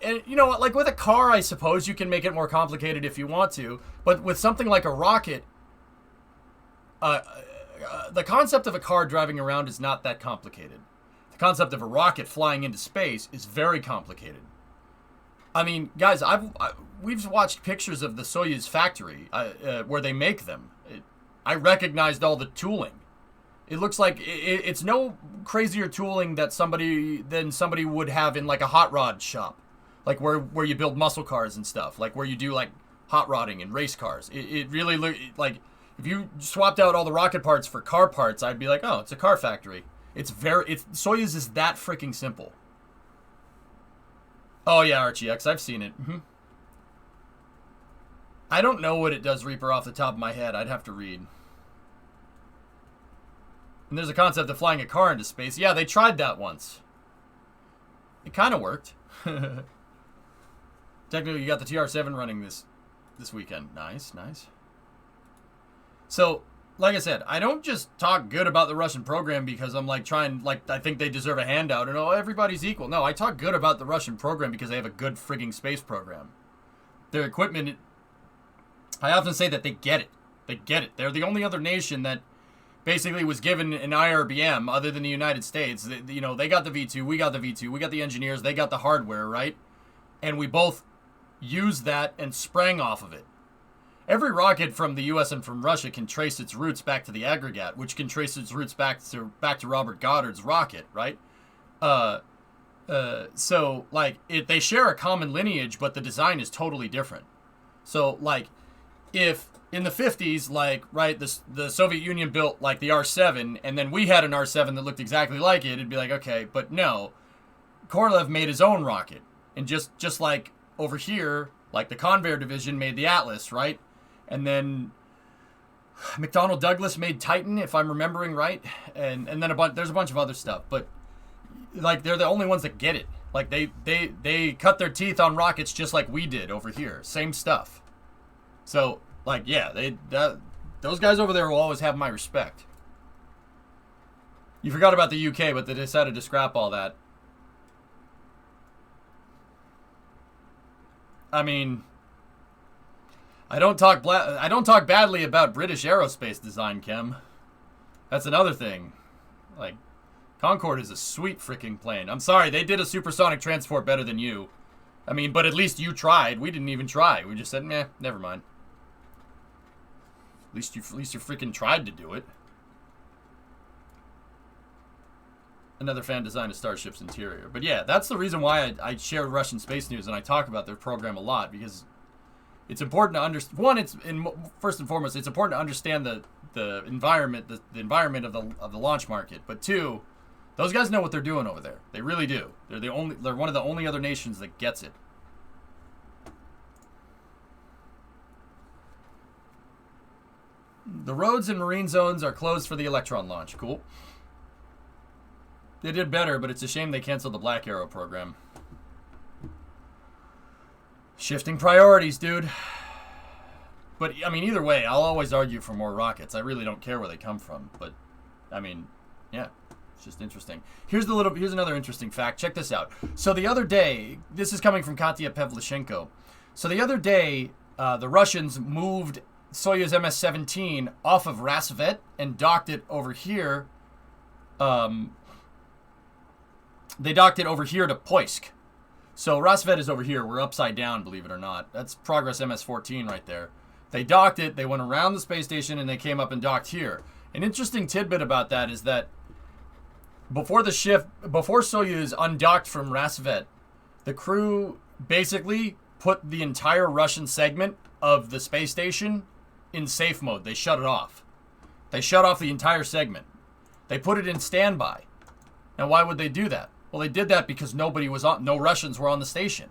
and you know what? Like with a car, I suppose you can make it more complicated if you want to. But with something like a rocket, the concept of a car driving around is not that complicated. The concept of a rocket flying into space is very complicated. I mean, guys, we've watched pictures of the Soyuz factory where they make them. I recognized all the tooling. It looks like it's no crazier tooling that somebody would have in like a hot rod shop, like where you build muscle cars and stuff, like where you do like hot rodding and race cars. It really like if you swapped out all the rocket parts for car parts, I'd be like, oh, it's a car factory. Soyuz is that freaking simple. Oh yeah, RGX, I've seen it. I don't know what it does, Reaper, off the top of my head. I'd have to read. And there's a concept of flying a car into space. Yeah, they tried that once. It kind of worked. Technically, you got the TR-7 running this weekend. Nice, nice. So, like I said, I don't just talk good about the Russian program because I'm like I think they deserve a handout and everybody's equal. No, I talk good about the Russian program because they have a good frigging space program. Their equipment, I often say that they get it. They get it. They're the only other nation that basically was given an IRBM other than the United States. They got the V2, we got the V2, we got the engineers, they got the hardware, right? And we both used that and sprang off of it. Every rocket from the U.S. and from Russia can trace its roots back to the aggregate, which can trace its roots back to Robert Goddard's rocket, right? So, like, they share a common lineage, but the design is totally different. So, like, if in the 50s, like, right, the Soviet Union built, like, the R-7, and then we had an R-7 that looked exactly like it, it'd be like, okay, but no. Korolev made his own rocket. And just like over here, like, the Convair division made the Atlas, right? And then McDonnell Douglas made Titan, if I'm remembering right. And then there's a bunch of other stuff. But, like, they're the only ones that get it. Like, they cut their teeth on rockets just like we did over here. Same stuff. So, like, yeah, those guys over there will always have my respect. You forgot about the UK, but they decided to scrap all that. I mean, I don't talk badly about British aerospace design, Kim. That's another thing. Like, Concorde is a sweet freaking plane. I'm sorry, they did a supersonic transport better than you. I mean, but at least you tried. We didn't even try. We just said, meh, never mind. At least you freaking tried to do it. Another fan designed a Starship's interior. But yeah, that's the reason why I share Russian space news and I talk about their program a lot, because it's important to understand. One, first and foremost, it's important to understand the environment, the environment of the launch market. But two, those guys know what they're doing over there. They really do. They're one of the only other nations that gets it. The roads and marine zones are closed for the Electron launch. Cool. They did better, but it's a shame they canceled the Black Arrow program. Shifting priorities, dude. But, I mean, either way, I'll always argue for more rockets. I really don't care where they come from. But, I mean, yeah, it's just interesting. Here's another interesting fact. Check this out. So the other day, this is coming from Katya Pavlichenko. So the other day, the Russians moved Soyuz MS-17 off of Rassvet and docked it over here. They docked it over here to Poisk. So Rassvet is over here. We're upside down, believe it or not. That's Progress MS-14 right there. They docked it, they went around the space station, and they came up and docked here. An interesting tidbit about that is that before Soyuz undocked from Rassvet, the crew basically put the entire Russian segment of the space station in safe mode. They shut it off. They shut off the entire segment. They put it in standby. Now, why would they do that? Well, they did that because no Russians were on the station.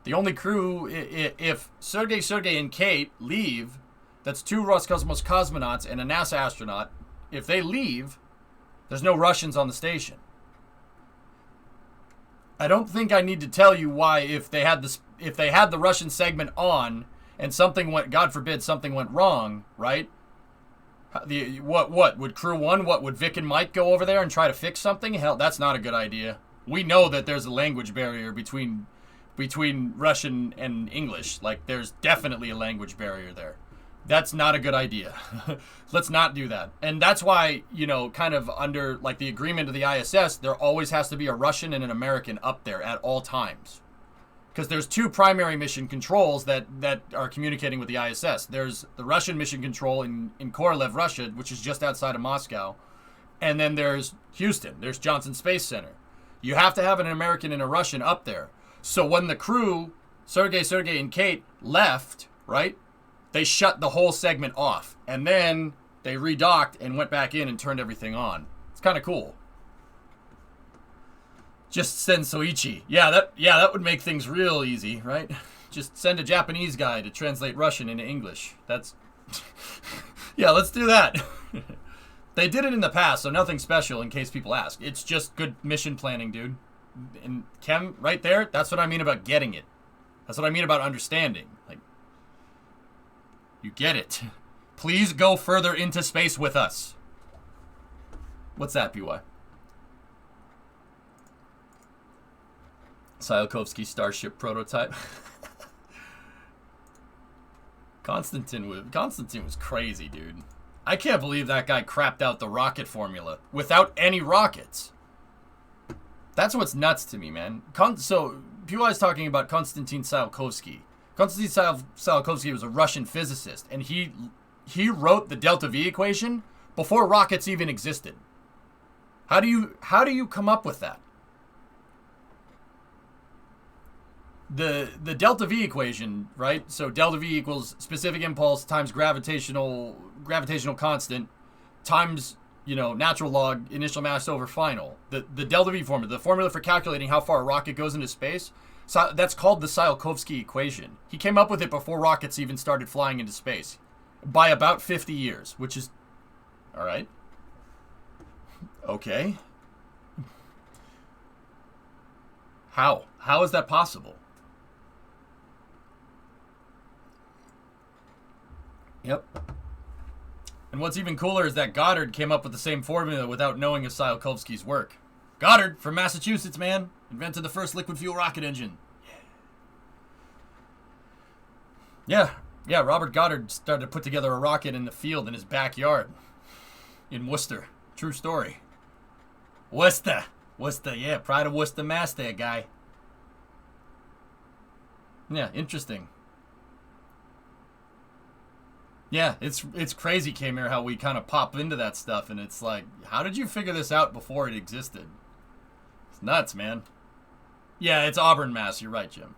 The only crew, if Sergei and Kate leave, that's 2 Roscosmos cosmonauts and a NASA astronaut. If they leave, there's no Russians on the station. I don't think I need to tell you why, if they had the Russian segment on and something went, God forbid, something went wrong, right? What would Crew 1? What would Vic and Mike go over there and try to fix something? Hell, that's not a good idea. We know that there's a language barrier between Russian and English. Like, there's definitely a language barrier there. That's not a good idea. Let's not do that. And that's why, kind of under, like, the agreement of the ISS, there always has to be a Russian and an American up there at all times. Because there's 2 primary mission controls that are communicating with the ISS. There's the Russian mission control in Korolev, Russia, which is just outside of Moscow. And then there's Houston. There's Johnson Space Center. You have to have an American and a Russian up there. So when the crew, Sergei, and Kate, left, right, they shut the whole segment off. And then they redocked and went back in and turned everything on. It's kind of cool. Just send Soichi. Yeah, that would make things real easy, right? Just send a Japanese guy to translate Russian into English. That's... yeah, let's do that. They did it in the past, so nothing special in case people ask. It's just good mission planning, dude. And Chem, right there, that's what I mean about getting it. That's what I mean about understanding. Like, you get it. Please go further into space with us. What's that, PY? Tsiolkovsky Starship prototype. Konstantin was crazy, dude. I can't believe that guy crapped out the rocket formula without any rockets. That's what's nuts to me, man. So, PY's talking about Konstantin Tsiolkovsky. Konstantin Tsiolkovsky was a Russian physicist, and he wrote the delta V equation before rockets even existed. How do you come up with that? The delta V equation, right? So delta V equals specific impulse times gravitational constant times, natural log initial mass over final. The delta V formula, the formula for calculating how far a rocket goes into space, so that's called the Tsiolkovsky equation. He came up with it before rockets even started flying into space by about 50 years, which is all right. Okay. How is that possible? Yep. And what's even cooler is that Goddard came up with the same formula without knowing of Tsiolkovsky's work. Goddard, from Massachusetts, man. Invented the first liquid fuel rocket engine. Yeah, Robert Goddard started to put together a rocket in the field in his backyard. In Worcester. True story. Worcester, yeah. Pride of Worcester, Mass there, guy. Yeah, interesting. Yeah, it's crazy, K-Mir, how we kind of pop into that stuff, and it's like, how did you figure this out before it existed? It's nuts, man. Yeah, it's Auburn, Mass. You're right, Jim.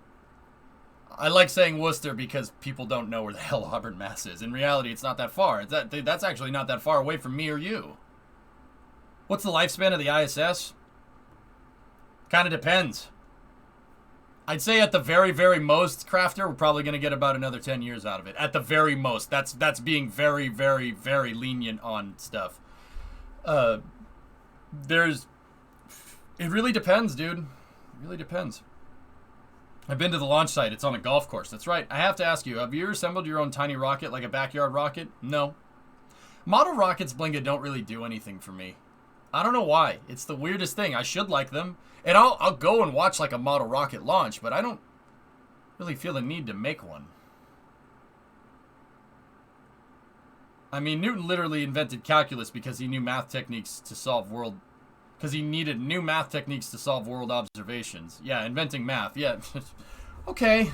I like saying Worcester because people don't know where the hell Auburn, Mass is. In reality, it's not that far. That's actually not that far away from me or you. What's the lifespan of the ISS? Kind of depends. I'd say at the very, very most, Crafter, we're probably going to get about another 10 years out of it. At the very most. That's being very, very, very lenient on stuff. It really depends, dude. It really depends. I've been to the launch site. It's on a golf course. That's right. I have to ask you, have you assembled your own tiny rocket, like a backyard rocket? No. Model rockets, Blinga, don't really do anything for me. I don't know why. It's the weirdest thing. I should like them. And I'll go and watch like a model rocket launch, but I don't really feel the need to make one. I mean, Newton literally invented calculus because he knew math techniques to solve world... Because he needed new math techniques to solve world observations. Yeah, inventing math. Yeah. Okay.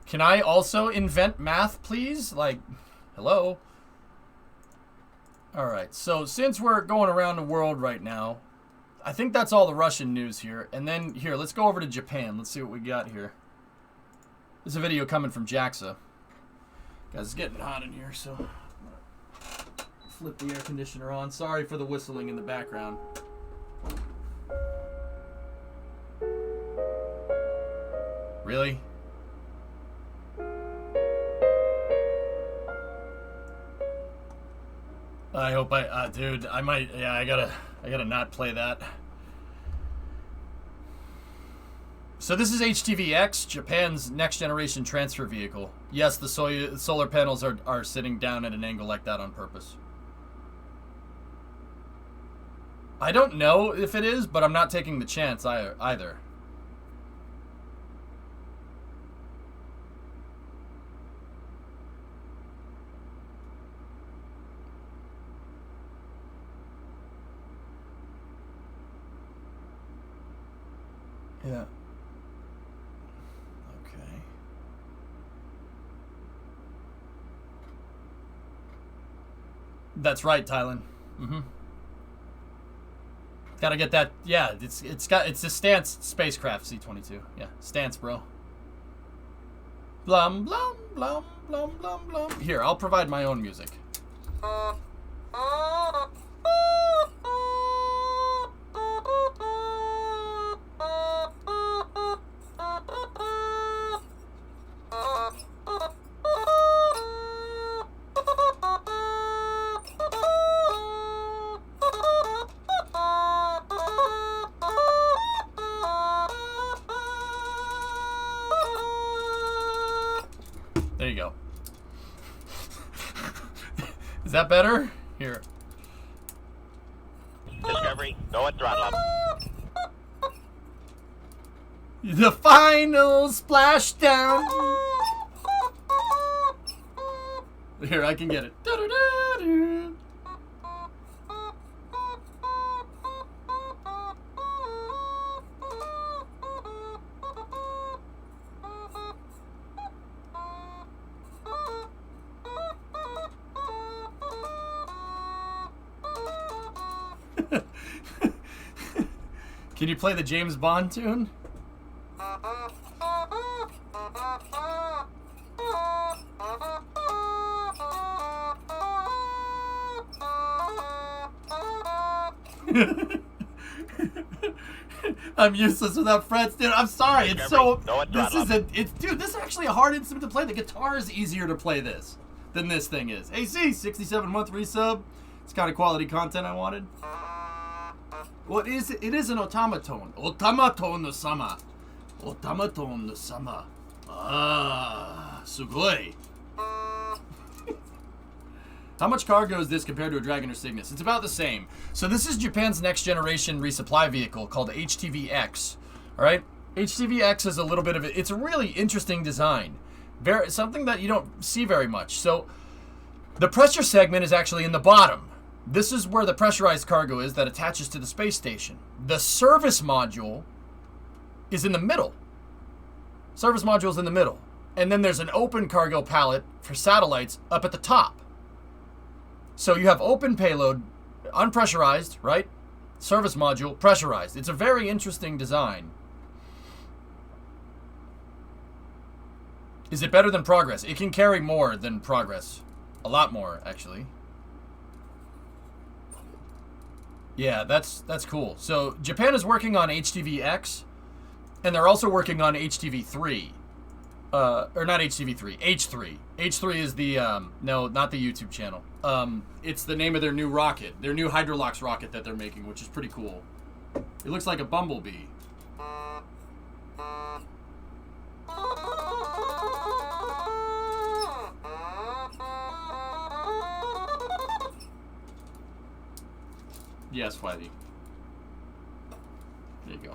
Can I also invent math, please? Like, hello? Alright, so since we're going around the world right now, I think that's all the Russian news here. And then, here, let's go over to Japan. Let's see what we got here. There's a video coming from JAXA. Guys, it's getting hot in here, so... flip the air conditioner on. Sorry for the whistling in the background. Really? I hope dude, I might, yeah, I gotta not play that. So this is HTV-X, Japan's next generation transfer vehicle. Yes, the solar panels are sitting down at an angle like that on purpose. I don't know if it is, but I'm not taking the chance either. Yeah. Okay. That's right, Tylen. Mm-hmm. Gotta get that. Yeah, it's a stance spacecraft C-22. Yeah, stance, bro. Blum blum blum blum blum blum. Here, I'll provide my own music. There you go. Is that better? Here. Discovery, go at throttle up. The final splashdown. Here, I can get it. Da-da-da-da. Can you play the James Bond tune? I'm useless without frets, dude. I'm sorry. It's so. This is a. It's dude. This is actually a hard instrument to play. The guitar is easier to play this than this thing is. AC 67-month resub. It's kind of quality content I wanted. Well, it is an automaton. Automaton no sama. Automaton no sama. Ah, sugoi. How much cargo is this compared to a Dragon or Cygnus? It's about the same. So this is Japan's next generation resupply vehicle called HTV-X. All right, HTV-X is a little bit of it. It's a really interesting design. Something that you don't see very much. So the pressure segment is actually in the bottom. This is where the pressurized cargo is that attaches to the space station. The service module is in the middle. Service module is in the middle. And then there's an open cargo pallet for satellites up at the top. So you have open payload, unpressurized, right? Service module, pressurized. It's a very interesting design. Is it better than Progress? It can carry more than Progress. A lot more, actually. Yeah, that's cool. So Japan is working on HTV-X, and they're also working on HTV-3. Or not HTV-3, H3. H3 is the, no, not the YouTube channel. It's the name of their new rocket, their new Hydrolox rocket that they're making, which is pretty cool. It looks like a bumblebee. Yes, Whitey. There you go.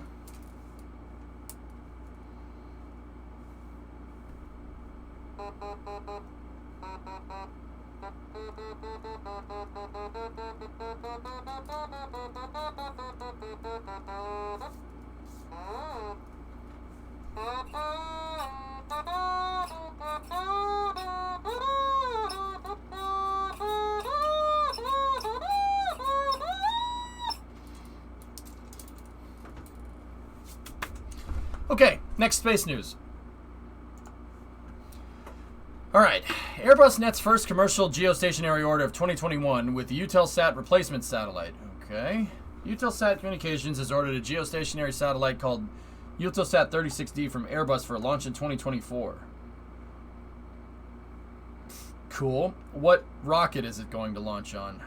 Okay, next space news. Alright, Airbus nets first commercial geostationary order of 2021 with the Eutelsat replacement satellite. Okay. Eutelsat Communications has ordered a geostationary satellite called Eutelsat 36D from Airbus for launch in 2024. Cool. What rocket is it going to launch on?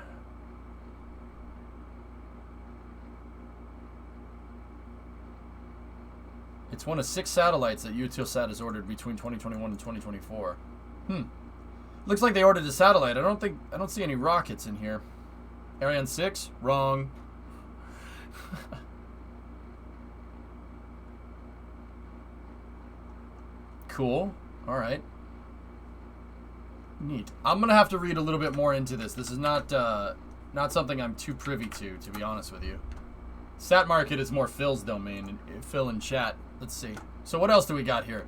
It's one of 6 satellites that Eutelsat has ordered between 2021 and 2024. Looks like they ordered a satellite. I don't see any rockets in here. Ariane 6? Wrong. Cool. All right. Neat. I'm gonna have to read a little bit more into this. This is not something I'm too privy to be honest with you. Sat market is more Phil's domain. Phil in chat. Let's see. So what else do we got here?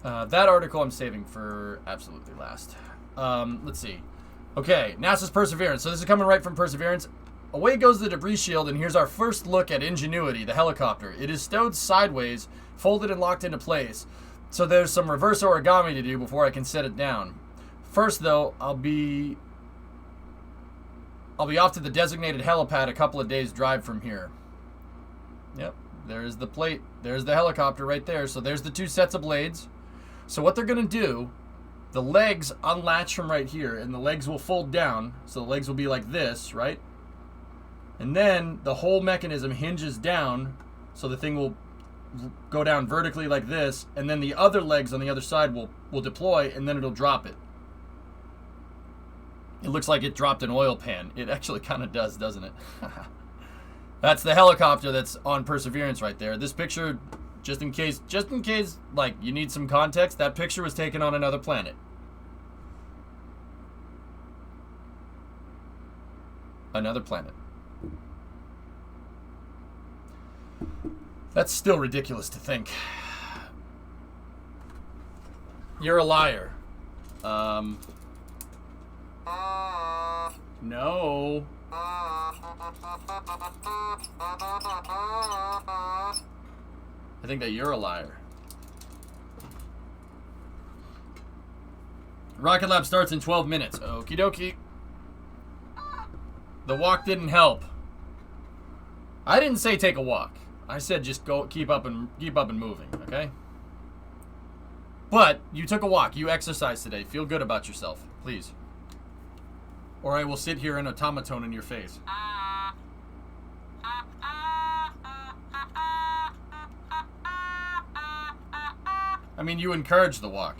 That article I'm saving for absolutely last. Let's see. Okay, NASA's Perseverance. So this is coming right from Perseverance. Away goes the debris shield, and here's our first look at Ingenuity, the helicopter. It is stowed sideways, folded and locked into place. So there's some reverse origami to do before I can set it down. First, though, I'll be off to the designated helipad a couple of days' drive from here. Yep, there's the plate. There's the helicopter right there. So there's the 2 sets of blades. So what they're going to do, the legs unlatch from right here, and the legs will fold down. So the legs will be like this, right? And then the whole mechanism hinges down, so the thing will go down vertically like this, and then the other legs on the other side will deploy, and then it'll drop it. It looks like it dropped an oil pan. It actually kind of does, doesn't it? That's the helicopter that's on Perseverance right there. This picture, just in case, like, you need some context, that picture was taken on another planet. Another planet. That's still ridiculous to think. You're a liar. No. I think that you're a liar. Rocket Lab starts in 12 minutes. Okie dokie. The walk didn't help. I didn't say take a walk. I said just go, keep up and moving, okay? But you took a walk. You exercised today. Feel good about yourself, please. Or I will sit here in automaton in your face. I mean, you encouraged the walk.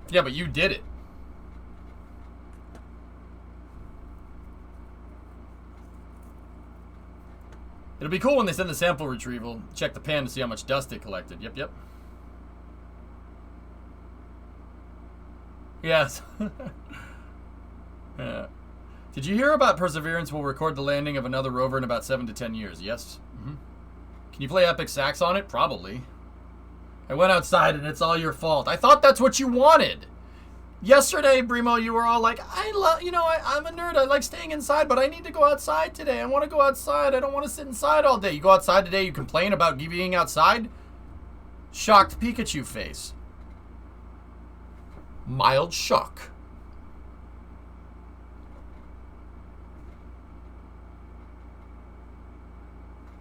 Yeah, but you did it. It'll be cool when they send the sample retrieval. Check the pan to see how much dust it collected. Yep, yep. Yes. Yeah. Did you hear about Perseverance will record the landing of another rover in about 7 to 10 years? Yes. Mm-hmm. Can you play epic sax on it? Probably. I went outside and it's all your fault. I thought that's what you wanted. Yesterday, Brimo, you were all like, I'm a nerd. I like staying inside, but I need to go outside today. I want to go outside. I don't want to sit inside all day. You go outside today, you complain about being outside? Shocked Pikachu face. Mild shock.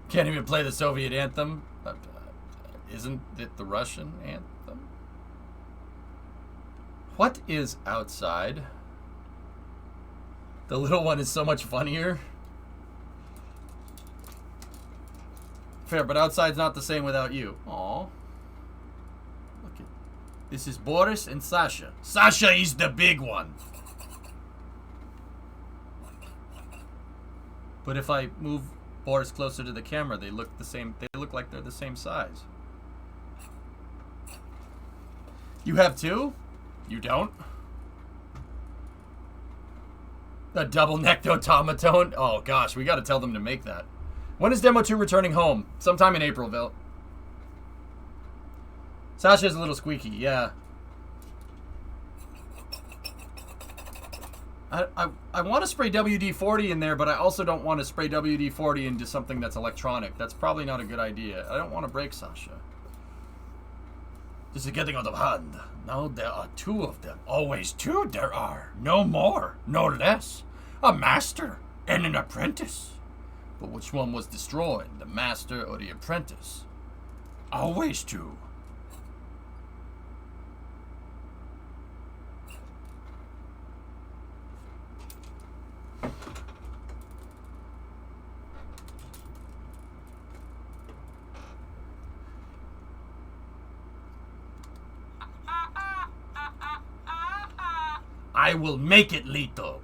Can't even play the Soviet anthem. Isn't it the Russian anthem? What is outside? The little one is so much funnier. Fair, but outside's not the same without you. Aw. Look at this is Boris and Sasha. Sasha is the big one. But if I move Boris closer to the camera, they look the same. They look like they're the same size. You have 2? You don't? A double-necked automaton? Oh, gosh, we got to tell them to make that. When is Demo 2 returning home? Sometime in April, Bill. Sasha's a little squeaky, yeah. I want to spray WD-40 in there, but I also don't want to spray WD-40 into something that's electronic. That's probably not a good idea. I don't want to break Sasha. This is getting out of hand. Now there are 2 of them. Always 2 there are. No more, no less. A master and an apprentice. But which one was destroyed, the master or the apprentice? Always 2. I will make it lethal.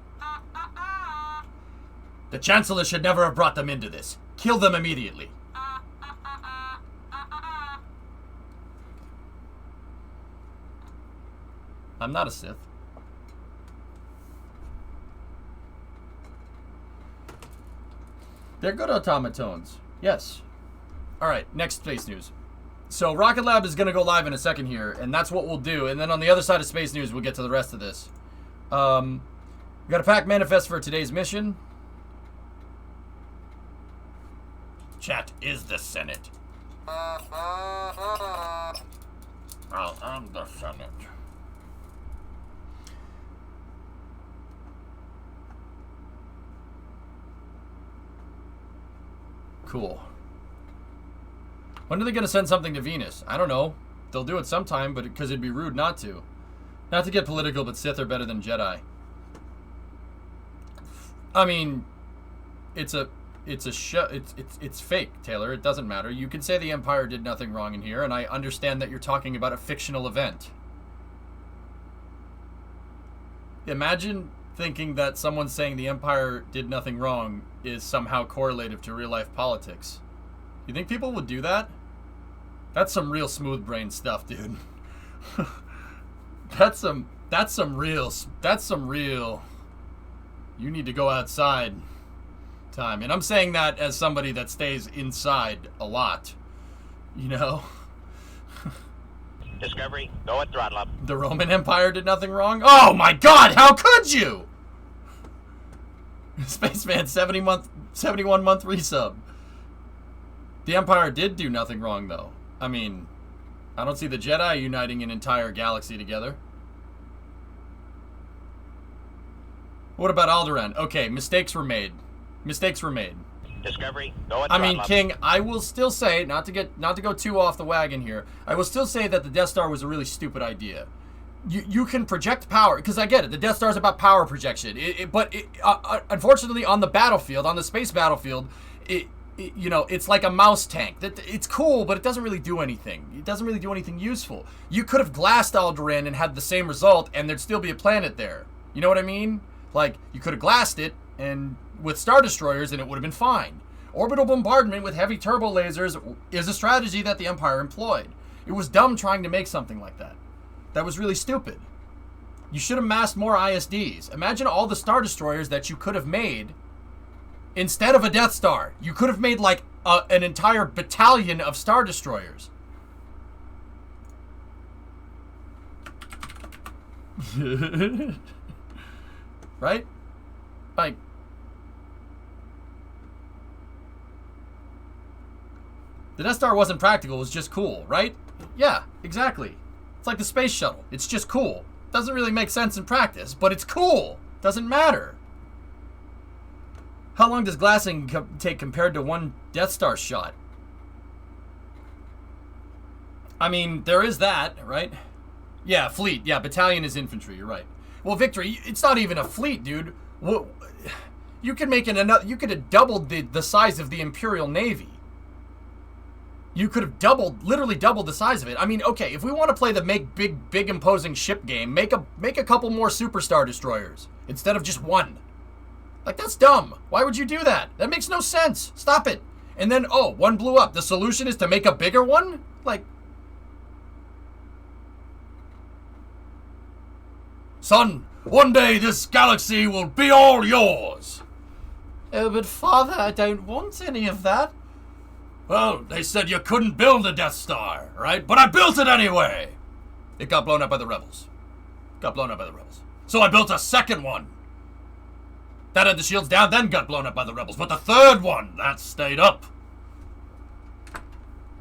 The Chancellor should never have brought them into this. Kill them immediately. I'm not a Sith. They're good automatons. Yes. Alright, next space news. So Rocket Lab is going to go live in a second here, and that's what we'll do. And then on the other side of space news, we'll get to the rest of this. We got a pack manifest for today's mission. Chat is the Senate. I am the Senate. Cool. When are they going to send something to Venus? I don't know. They'll do it sometime, but because it'd be rude not to. Not to get political, but Sith are better than Jedi. I mean, it's fake, Taylor. It doesn't matter. You can say the Empire did nothing wrong in here, and I understand that you're talking about a fictional event. Imagine thinking that someone saying the Empire did nothing wrong is somehow correlative to real-life politics. You think people would do that? That's some real smooth brain stuff, dude. That's some real, you need to go outside time. And I'm saying that as somebody that stays inside a lot, you know? Discovery, go at throttle up. The Roman Empire did nothing wrong? Oh my God, how could you? Spaceman 71-month resub. The Empire did do nothing wrong, though. I mean, I don't see the Jedi uniting an entire galaxy together. What about Alderaan? Okay, mistakes were made. Mistakes were made. Discovery, go at I throttle mean, up. King, I will still say, not to go too off the wagon here, I will still say that the Death Star was a really stupid idea. You can project power, because I get it, the Death Star is about power projection. But unfortunately, on the battlefield, on the space battlefield, you know, it's like a mouse tank. It's cool, but it doesn't really do anything. It doesn't really do anything useful. You could have glassed Alderaan and had the same result, and there'd still be a planet there. You know what I mean? Like, you could have glassed it, and with Star Destroyers, and it would have been fine. Orbital bombardment with heavy turbo lasers is a strategy that the Empire employed. It was dumb trying to make something like that. That was really stupid. You should have massed more ISDs. Imagine all the Star Destroyers that you could have made instead of a Death Star. You could have made like an entire battalion of Star Destroyers. Right? Like, the Death Star wasn't practical, it was just cool, right? Yeah, exactly. It's like the space shuttle. It's just cool. Doesn't really make sense in practice, but it's cool. Doesn't matter. How long does glassing take compared to one Death Star shot? I mean, there is that, right? Yeah, fleet. Yeah, battalion is infantry. You're right. Well, Victory, it's not even a fleet, dude. You could make you could have doubled the size of the Imperial Navy. You could have literally doubled the size of it. I mean, okay, if we want to play the make big imposing ship game, make a couple more Superstar Destroyers instead of just one. Like, that's dumb. Why would you do that? That makes no sense. Stop it. And then, oh, one blew up. The solution is to make a bigger one? Like, son, One day this galaxy will be all yours. Oh, but Father, I don't want any of that. Well, they said you couldn't build a Death Star, right? But I built it anyway. It got blown up by the rebels. So I built a second one. That had the shields down, then got blown up by the rebels. But the third one, that stayed up.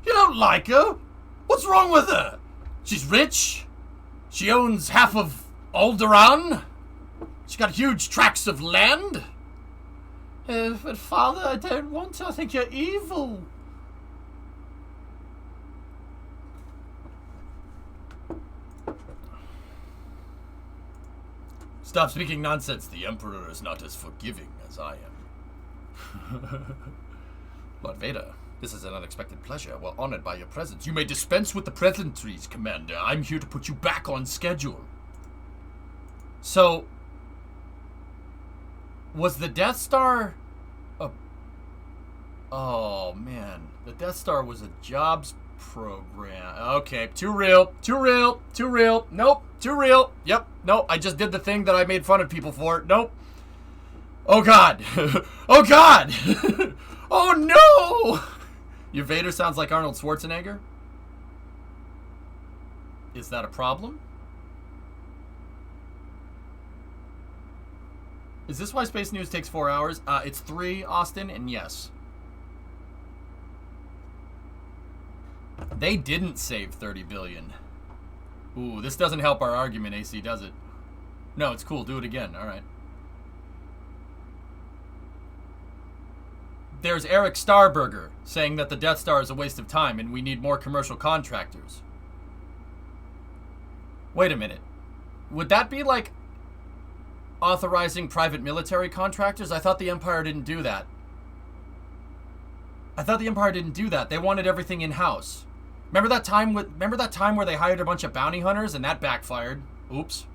You don't like her? What's wrong with her? She's rich. She owns half of Alderaan. She's got huge tracts of land. But Father, I don't want to. I think you're evil. Stop speaking nonsense. The Emperor is not as forgiving as I am. Lord Vader, this is an unexpected pleasure. We're honored by your presence. You may dispense with the pleasantries, Commander. I'm here to put you back on schedule. So, was the Death Star a... Oh, man. The Death Star was a jobs program. Okay, too real. Nope, too real. Yep, nope, I just did the thing that I made fun of people for. Nope. Oh, God. Oh, God. Oh, no. Your Vader sounds like Arnold Schwarzenegger? Is that a problem? Is this why Space News takes 4 hours? It's 3, Austin, and yes. They didn't save 30 billion. Ooh, this doesn't help our argument, AC, does it? No, it's cool. Do it again. All right. There's Eric Starberger saying that the Death Star is a waste of time and we need more commercial contractors. Wait a minute. Would that be like authorizing private military contractors? I thought the Empire didn't do that. They wanted everything in-house. Remember that time where they hired a bunch of bounty hunters and that backfired? Oops.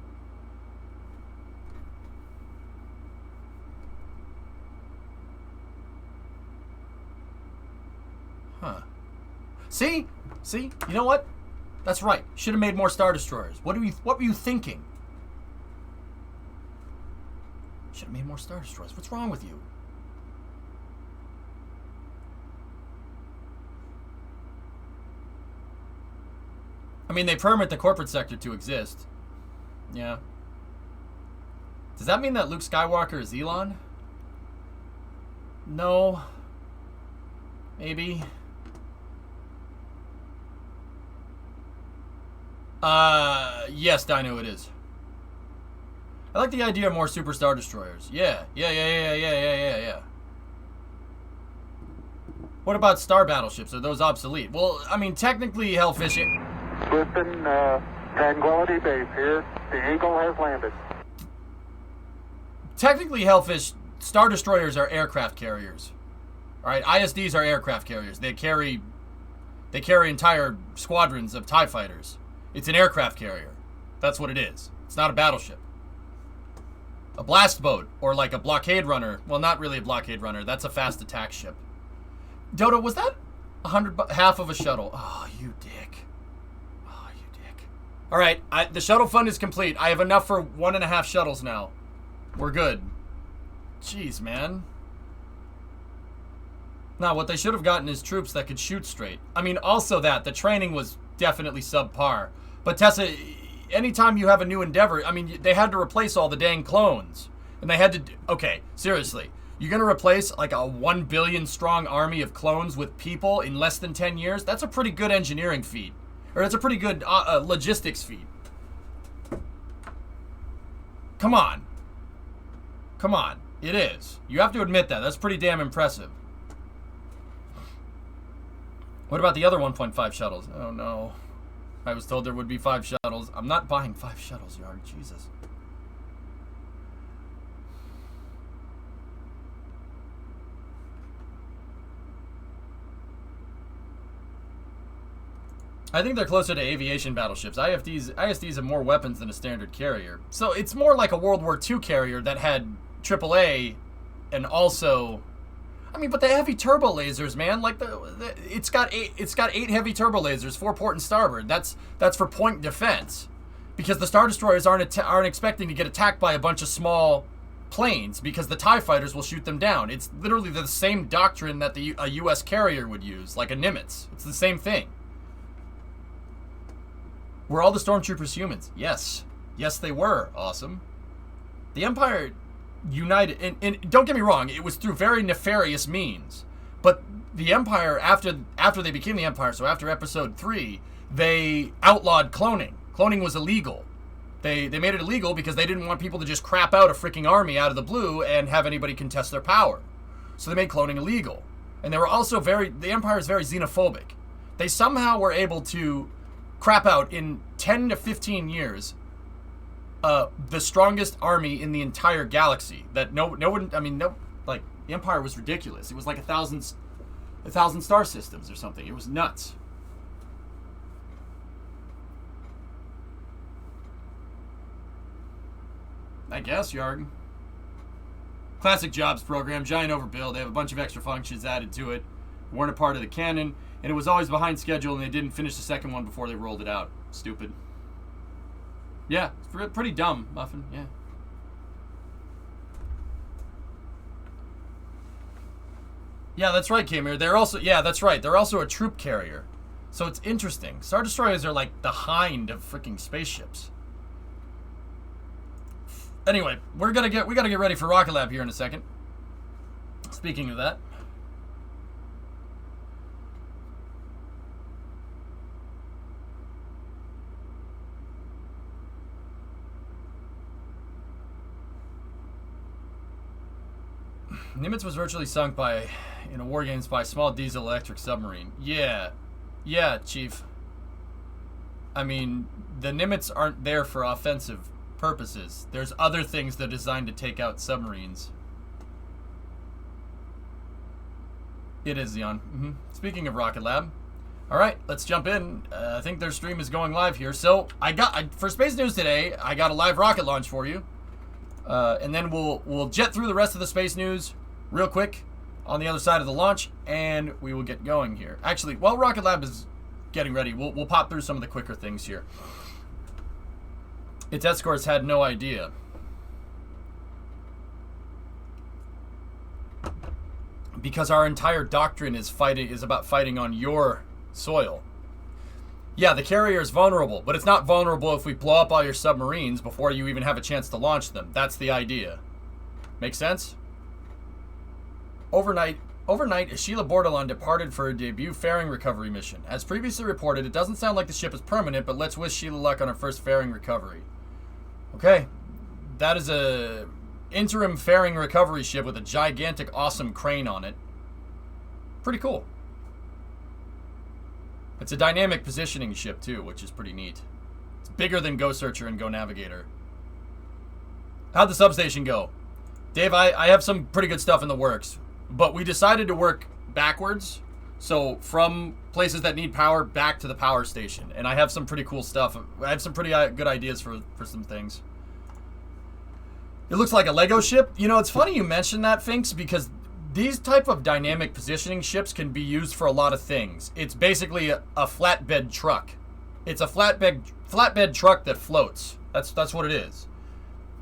Huh. See? You know what? That's right. Should have made more Star Destroyers. What were you thinking? Should have made more Star Destroyers. What's wrong with you? I mean, they permit the corporate sector to exist. Yeah. Does that mean that Luke Skywalker is Elon? No. Maybe. Yes, Dino, it is. I like the idea of more Super Star Destroyers. Yeah. What about Star Battleships? Are those obsolete? Well, I mean, technically, Hellfish... Listen, Tranquility Base here. The Eagle has landed. Technically, Hellfish, Star Destroyers are aircraft carriers. Alright, ISDs are aircraft carriers. They carry entire squadrons of TIE fighters. It's an aircraft carrier. That's what it is. It's not a battleship. A blast boat, or like a blockade runner. Well, not really a blockade runner. That's a fast attack ship. Dodo, was that half of a shuttle? Oh, you dick. All right, the shuttle fund is complete. I have enough for 1.5 shuttles now. We're good. Jeez, man. Now, what they should have gotten is troops that could shoot straight. I mean, also that. The training was definitely subpar. But Tessa, anytime you have a new endeavor, I mean, they had to replace all the dang clones. And they had to... Okay, seriously. You're going to replace like a 1 billion strong army of clones with people in less than 10 years? That's a pretty good engineering feat. Or it's a pretty good logistics feat. Come on. It is. You have to admit that. That's pretty damn impressive. What about the other 1.5 shuttles? Oh, no. I was told there would be 5 shuttles. I'm not buying 5 shuttles, Yard. Jesus. I think they're closer to aviation battleships. ISDs have more weapons than a standard carrier. So it's more like a World War II carrier that had AAA and also... I mean, but the heavy turbo lasers, man, like it's got 8 heavy turbo lasers, 4 port and starboard. That's for point defense. Because the Star Destroyers aren't expecting to get attacked by a bunch of small planes, because the TIE fighters will shoot them down. It's literally the same doctrine that a U.S. carrier would use, like a Nimitz. It's the same thing. Were all the Stormtroopers humans? Yes. Yes, they were. Awesome. The Empire united, and don't get me wrong, it was through very nefarious means. But the Empire, after they became the Empire, so after Episode 3, they outlawed cloning. Cloning was illegal. They made it illegal because they didn't want people to just crap out a freaking army out of the blue and have anybody contest their power. So they made cloning illegal. And they were also the Empire is very xenophobic. They somehow were able to crap out in 10 to 15 years the strongest army in the entire galaxy. That no one, like, the Empire was ridiculous. It was like 1,000 star systems or something. It was nuts. I guess, Yarg. Classic Jobs program, giant overbuild. They have a bunch of extra functions added to it. Weren't a part of the canon, and it was always behind schedule, and they didn't finish the second one before they rolled it out. Stupid. Yeah, it's pretty dumb, Muffin. Yeah. Yeah, that's right, Kamir. They're also, yeah, that's right. They're also a troop carrier. So it's interesting. Star Destroyers are like the hind of freaking spaceships. Anyway, we gotta get ready for Rocket Lab here in a second. Speaking of that. Nimitz was virtually sunk in a war games by a small diesel electric submarine. Yeah, Chief. I mean, the Nimitz aren't there for offensive purposes. There's other things that are designed to take out submarines. It is, Zion. Speaking of Rocket Lab. Alright, let's jump in. I think their stream is going live here. So, for Space News today, I got a live rocket launch for you. And then we'll jet through the rest of the Space News real quick on the other side of the launch, and we will get going here. Actually, while Rocket Lab is getting ready, we'll pop through some of the quicker things here. Its escorts had no idea. Because our entire doctrine is about fighting on your soil. Yeah, the carrier is vulnerable, but it's not vulnerable if we blow up all your submarines before you even have a chance to launch them. That's the idea. Make sense? Overnight, Sheila Bordelon departed for her debut fairing recovery mission. As previously reported, it doesn't sound like the ship is permanent, but let's wish Sheila luck on her first fairing recovery. Okay, that is a interim fairing recovery ship with a gigantic, awesome crane on it. Pretty cool. It's a dynamic positioning ship, too, which is pretty neat. It's bigger than Go Searcher and Go Navigator. How'd the substation go? Dave, I have some pretty good stuff in the works, but we decided to work backwards. So, from places that need power back to the power station. And I have some pretty cool stuff. I have some pretty good ideas for some things. It looks like a Lego ship. You know, it's funny you mentioned that, Finks, because these type of dynamic positioning ships can be used for a lot of things. It's basically a flatbed truck. It's a flatbed truck that floats. That's what it is.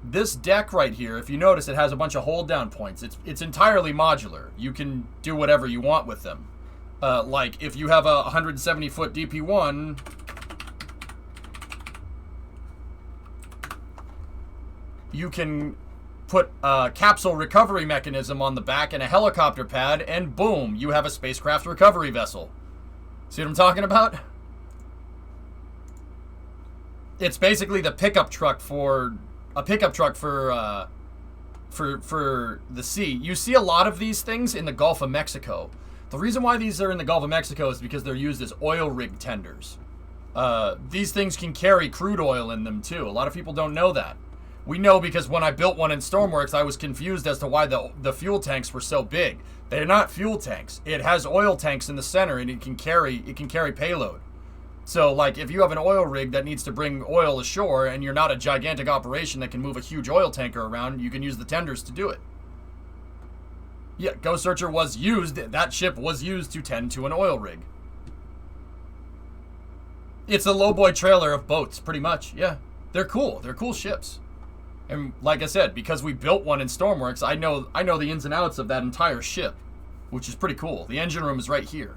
This deck right here, if you notice, it has a bunch of hold down points. It's entirely modular. You can do whatever you want with them. Like if you have a 170-foot DP1, you can put a capsule recovery mechanism on the back and a helicopter pad, and boom, you have a spacecraft recovery vessel. See what I'm talking about? It's basically the pickup truck for the sea. You see a lot of these things in the Gulf of Mexico. The reason why these are in the Gulf of Mexico is because they're used as oil rig tenders. These things can carry crude oil in them too. A lot of people don't know that. We know because when I built one in Stormworks, I was confused as to why the fuel tanks were so big. They're not fuel tanks. It has oil tanks in the center, and it can carry payload. So, like, if you have an oil rig that needs to bring oil ashore, and you're not a gigantic operation that can move a huge oil tanker around, you can use the tenders to do it. Yeah, Ghost Searcher was used. That ship was used to tend to an oil rig. It's a lowboy trailer of boats, pretty much. Yeah. They're cool. They're cool ships. And like I said, because we built one in Stormworks, I know the ins and outs of that entire ship, which is pretty cool. The engine room is right here.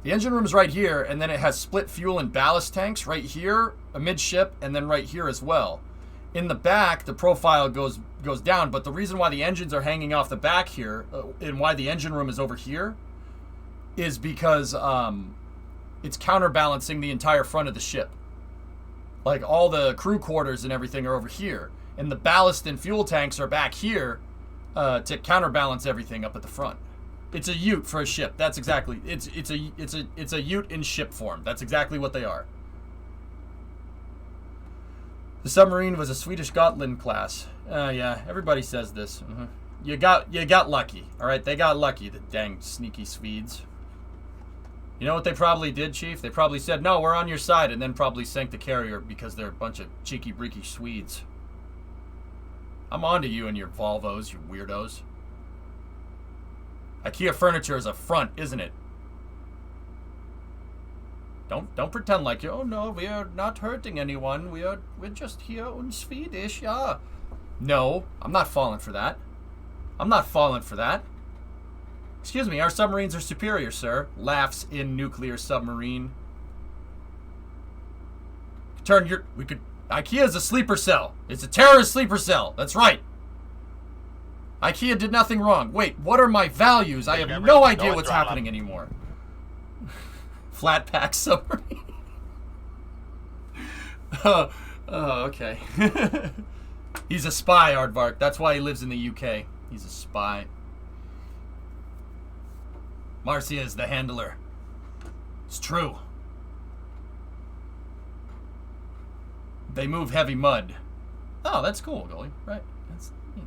The engine room is right here, and then it has split fuel and ballast tanks right here, amidship, and then right here as well. In the back, the profile goes down, but the reason why the engines are hanging off the back here, and why the engine room is over here, is because it's counterbalancing the entire front of the ship. Like, all the crew quarters and everything are over here, and the ballast and fuel tanks are back here to counterbalance everything up at the front. It's a ute for a ship. That's exactly. It's a ute in ship form. That's exactly what they are. The submarine was a Swedish Gotland class. Yeah, everybody says this. You got lucky. All right, they got lucky. The dang sneaky Swedes. You know what they probably did, Chief? They probably said, "No, we're on your side," and then probably sank the carrier because they're a bunch of cheeky, breaky Swedes. I'm on to you and your Volvos, you weirdos. IKEA furniture is a front, isn't it? Don't pretend like you. Oh no, we are not hurting anyone. We're just here in Swedish, yeah. No, I'm not falling for that. I'm not falling for that. Excuse me, our submarines are superior, sir. Laughs in nuclear submarine. IKEA is a sleeper cell. It's a terrorist sleeper cell. That's right. IKEA did nothing wrong. Wait, what are my values? I have no idea what's happening anymore. Flat pack submarine. Oh, okay. He's a spy, Aardvark. That's why he lives in the UK. He's a spy. Marcia is the handler. It's true. They move heavy mud. Oh, that's cool, Goalie. Right. That's neat.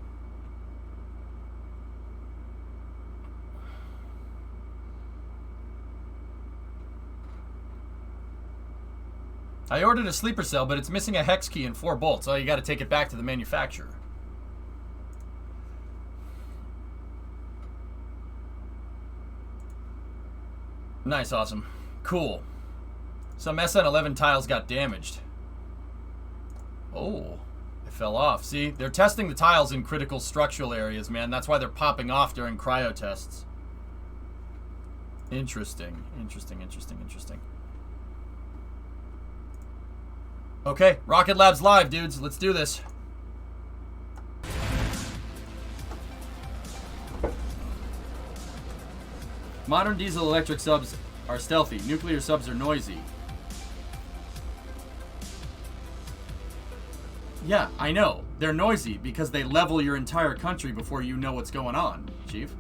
I ordered a sleeper cell, but it's missing a hex key and 4 bolts. Oh, you got to take it back to the manufacturer. Nice, awesome. Cool. Some SN11 tiles got damaged. Oh, they fell off. See, they're testing the tiles in critical structural areas, man. That's why they're popping off during cryo tests. Interesting. Interesting. Okay, Rocket Lab's live, dudes. Let's do this. Modern diesel-electric subs are stealthy. Nuclear subs are noisy. Yeah, I know. They're noisy because they level your entire country before you know what's going on, Chief.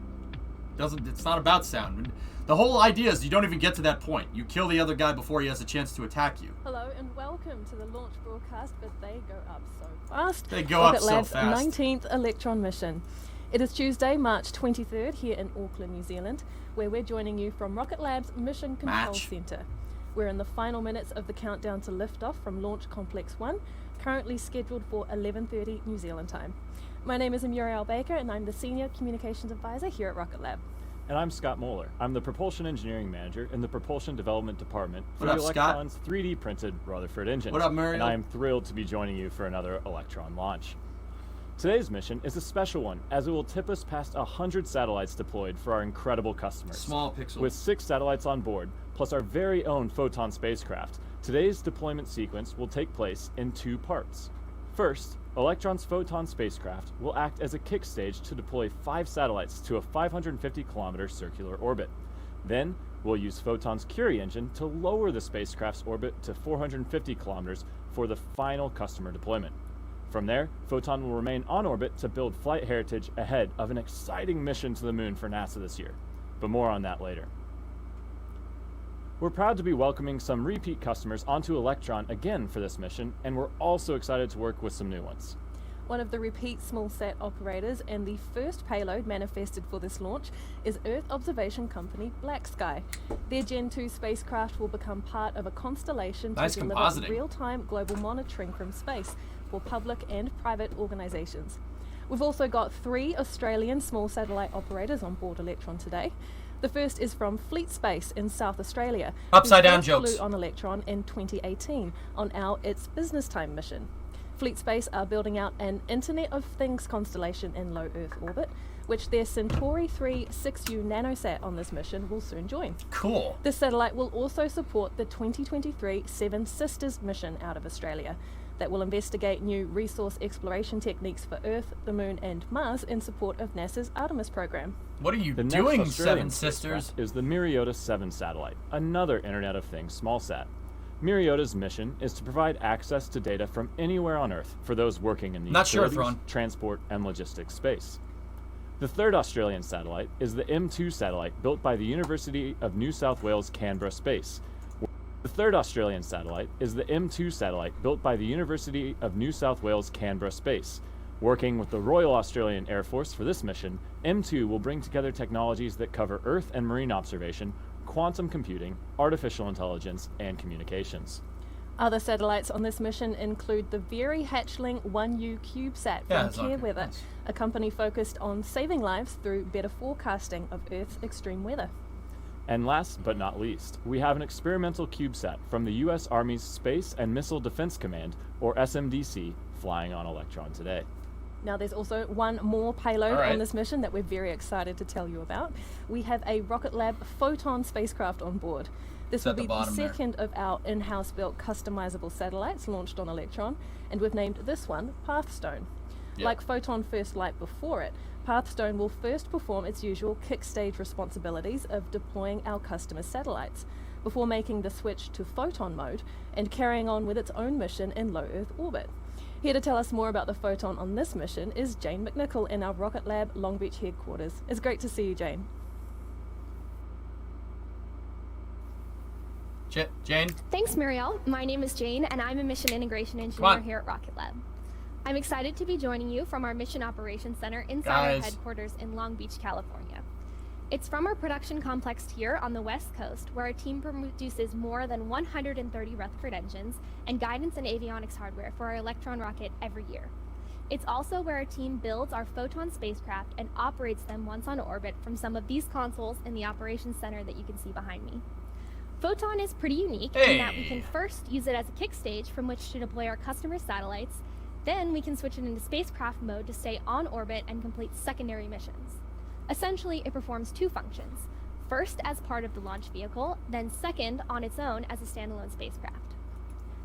It's not about sound. The whole idea is you don't even get to that point. You kill the other guy before he has a chance to attack you. Hello and welcome to the launch broadcast, but they go up so fast. They go up so Lab's fast. 19th Electron mission. It is Tuesday, March 23rd here in Auckland, New Zealand, where we're joining you from Rocket Lab's Mission Control Center. We're in the final minutes of the countdown to liftoff from Launch Complex 1, currently scheduled for 11:30 New Zealand time. My name is Muriel Baker and I'm the Senior Communications Advisor here at Rocket Lab. And I'm Scott Moeller. I'm the Propulsion Engineering Manager in the Propulsion Development Department for What the up, Scott? Electron's 3D printed Rutherford engines. What up, Muriel? And I am thrilled to be joining you for another Electron launch. Today's mission is a special one, as it will tip us past 100 satellites deployed for our incredible customers. Small pixels. With 6 satellites on board, plus our very own Photon spacecraft, today's deployment sequence will take place in 2 parts. First, Electron's Photon spacecraft will act as a kick stage to deploy 5 satellites to a 550-kilometer circular orbit. Then, we'll use Photon's Curie engine to lower the spacecraft's orbit to 450 kilometers for the final customer deployment. From there, Photon will remain on orbit to build flight heritage ahead of an exciting mission to the moon for NASA this year. But more on that later. We're proud to be welcoming some repeat customers onto Electron again for this mission, and we're also excited to work with some new ones. One of the repeat small-sat operators and the first payload manifested for this launch is Earth observation company Black Sky. Their Gen 2 spacecraft will become part of a constellation to deliver real-time global monitoring from space for public and private organizations. We've also got 3 Australian small satellite operators on board Electron today. The first is from Fleet Space in South Australia. Upside who down first jokes. flew on Electron in 2018 on our It's Business Time mission. Fleet Space are building out an Internet of Things constellation in low Earth orbit, which their Centauri 3 6U nanosat on this mission will soon join. Cool. This satellite will also support the 2023 Seven Sisters mission out of Australia that will investigate new resource exploration techniques for Earth, the Moon and Mars in support of NASA's Artemis program. What are you The doing, next Australian Seven Sisters? spacecraft is the Myriota 7 satellite, another Internet of Things smallsat. Myriota's mission is to provide access to data from anywhere on Earth for those working in the Not sure, utilities, Thrawn. transport, and logistics space. The third Australian satellite is the M2 satellite built by the University of New South Wales Canberra Space. The third Australian satellite is the M2 satellite built by the University of New South Wales Canberra Space. Working with the Royal Australian Air Force for this mission, M2 will bring together technologies that cover Earth and marine observation, quantum computing, artificial intelligence, and communications. Other satellites on this mission include the very hatchling 1U CubeSat Yeah, from it's okay. CareWeather, Nice. a company focused on saving lives through better forecasting of Earth's extreme weather. And last but not least, we have an experimental CubeSat from the U.S. Army's Space and Missile Defense Command, or SMDC, flying on Electron today. Now there's also one more payload All right. on this mission that we're very excited to tell you about. We have a Rocket Lab Photon spacecraft on board. This It's will at the be the bottom there. second of our in-house built customizable satellites launched on Electron, and we've named this one Pathstone. Yeah. Like Photon First Light before it, Pathstone will first perform its usual kick stage responsibilities of deploying our customer satellites, before making the switch to Photon mode and carrying on with its own mission in low Earth orbit. Here to tell us more about the Photon on this mission is Jane McNichol in our Rocket Lab Long Beach headquarters. It's great to see you, Jane. Jane? Thanks, Muriel. My name is Jane, and I'm a mission integration engineer here at Rocket Lab. I'm excited to be joining you from our Mission Operations Center inside our Guys. headquarters in Long Beach, California. It's from our production complex here on the West Coast, where our team produces more than 130 Rutherford engines and guidance and avionics hardware for our Electron rocket every year. It's also where our team builds our Photon spacecraft and operates them once on orbit from some of these consoles in the Operations Center that you can see behind me. Photon is pretty unique in that we can first use it as a kick stage from which to deploy our customer satellites, then we can switch it into spacecraft mode to stay on orbit and complete secondary missions. Essentially, it performs 2 functions, first as part of the launch vehicle, then second on its own as a standalone spacecraft.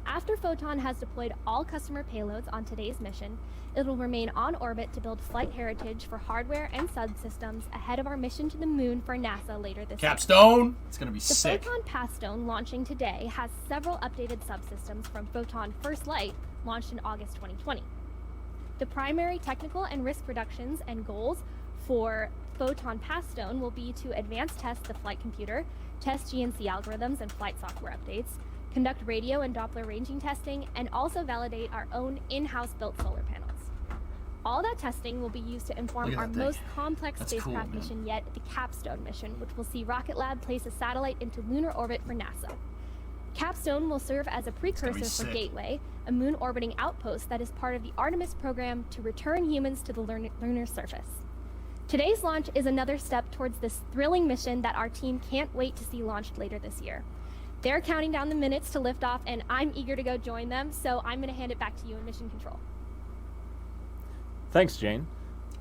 After Photon has deployed all customer payloads on today's mission, it will remain on orbit to build flight heritage for hardware and subsystems ahead of our mission to the moon for NASA later this year. Capstone? It's gonna be The sick. Photon Pathstone launching today has several updated subsystems from Photon First Light, launched in August 2020. The primary technical and risk reductions and goals for Photon Pathstone will be to advance test the flight computer, test GNC algorithms and flight software updates, conduct radio and Doppler ranging testing, and also validate our own in-house built solar panels. All that testing will be used to inform Look at our that thing. most complex That's cool, spacecraft man. mission yet, the Capstone mission, which will see Rocket Lab place a satellite into lunar orbit for NASA. Capstone will serve as a precursor for sick. Gateway, a moon orbiting outpost that is part of the Artemis program to return humans to the lunar surface. Today's launch is another step towards this thrilling mission that our team can't wait to see launched later this year. They're counting down the minutes to lift off, and I'm eager to go join them, so I'm going to hand it back to you in mission control. Thanks, Jane.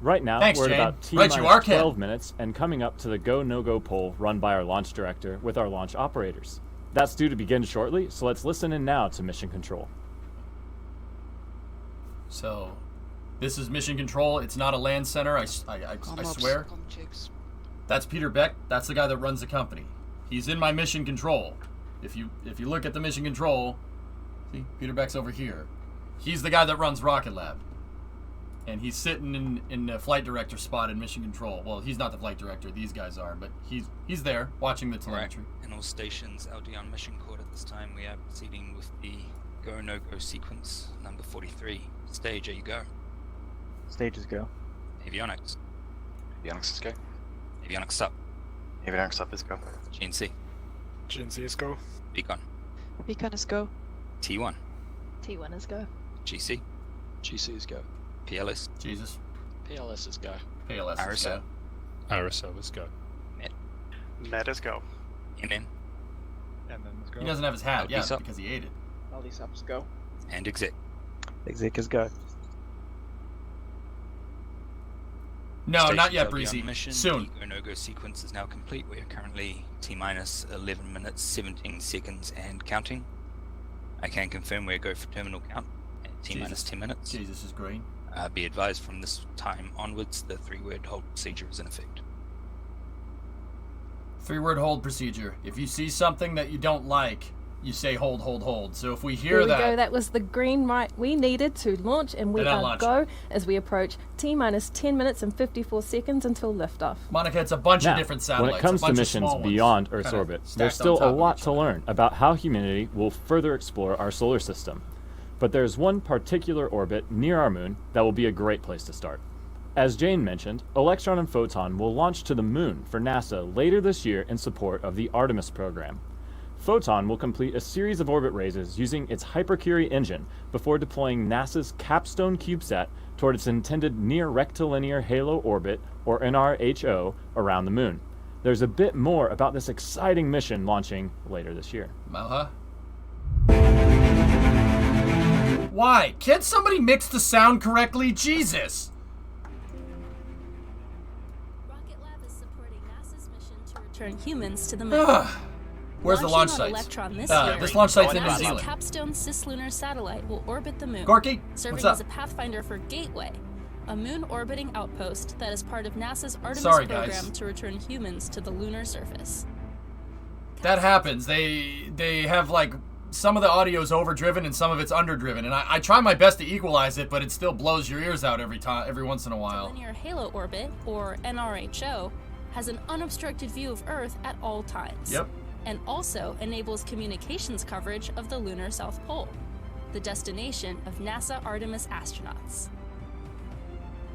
Right now, Thanks, we're at Jane. about Right, you are, Ken. 12 minutes and coming up to the go-no-go poll run by our launch director with our launch operators. That's due to begin shortly, so let's listen in now to Mission Control. So, this is Mission Control. It's not a land center, I swear. That's Peter Beck. That's the guy that runs the company. He's in my Mission Control. If you look at the Mission Control, see, Peter Beck's over here. He's the guy that runs Rocket Lab. And he's sitting in the flight director spot in Mission Control. Well, he's not the flight director, these guys are, but he's there watching the telemetry. In all stations, LD on mission court at this time. We are proceeding with the go no go sequence number 43. Stage, there you go. Stages go. Avionics. Avionics is go. Avionics up. Avionics up is go. GNC. GNC is go. Beacon. Beacon is go. T1. T1 is go. GC. GC is go. PLS. Jesus. PLS is go. PLS is RSO. go. RSO is go. Net is go. MM. And then let's go. He doesn't have his hat, yeah, LD-SUP. because he ate it. LD-SUP is go. And exec. Exec is go. No, Station not yet, LD on Breezy. mission. Soon. The go-no-go sequence is now complete. We are currently T-minus 11 minutes, 17 seconds, and counting. I can confirm we're go for terminal count at T-minus 10 minutes. Jesus is green. Be advised from this time onwards, the 3-word hold procedure is in effect. 3-word hold procedure. If you see something that you don't like, you say hold, hold, hold. So if we hear There we that... go. That was the green light we needed to launch, and we Then are launch. go as we approach T-minus 10 minutes and 54 seconds until liftoff. Monica, it's a bunch Now, of different satellites. when it comes a to bunch of missions small ones, beyond Earth's kinda orbit, stacked there's on still top a of lot each to other. learn about how humanity will further explore our solar system. But there's one particular orbit near our moon that will be a great place to start. As Jane mentioned, Electron and Photon will launch to the moon for NASA later this year in support of the Artemis program. Photon will complete a series of orbit raises using its Hypercurie engine before deploying NASA's Capstone CubeSat toward its intended near rectilinear halo orbit, or NRHO, around the moon. There's a bit more about this exciting mission launching later this year. Uh-huh. Why? Can't somebody mix the sound correctly? Jesus! Rocket Lab is supporting NASA's mission to return humans to the moon. Ugh. Where's the launch Launching on sites? Electron this year, This launch site's in New NASA's Zealand. Capstone cislunar satellite will orbit the moon, Gorky, serving what's up? as a pathfinder for Gateway, a moon-orbiting outpost that is part of NASA's Artemis Sorry, program guys. to return humans to the lunar surface. That happens. They have, like, some of the audio's overdriven and some of it's underdriven, and I try my best to equalize it, but it still blows your ears out every once in a while. Linear halo orbit, or NRHO, has an unobstructed view of Earth at all times. Yep. And also enables communications coverage of the lunar South Pole, the destination of NASA Artemis astronauts.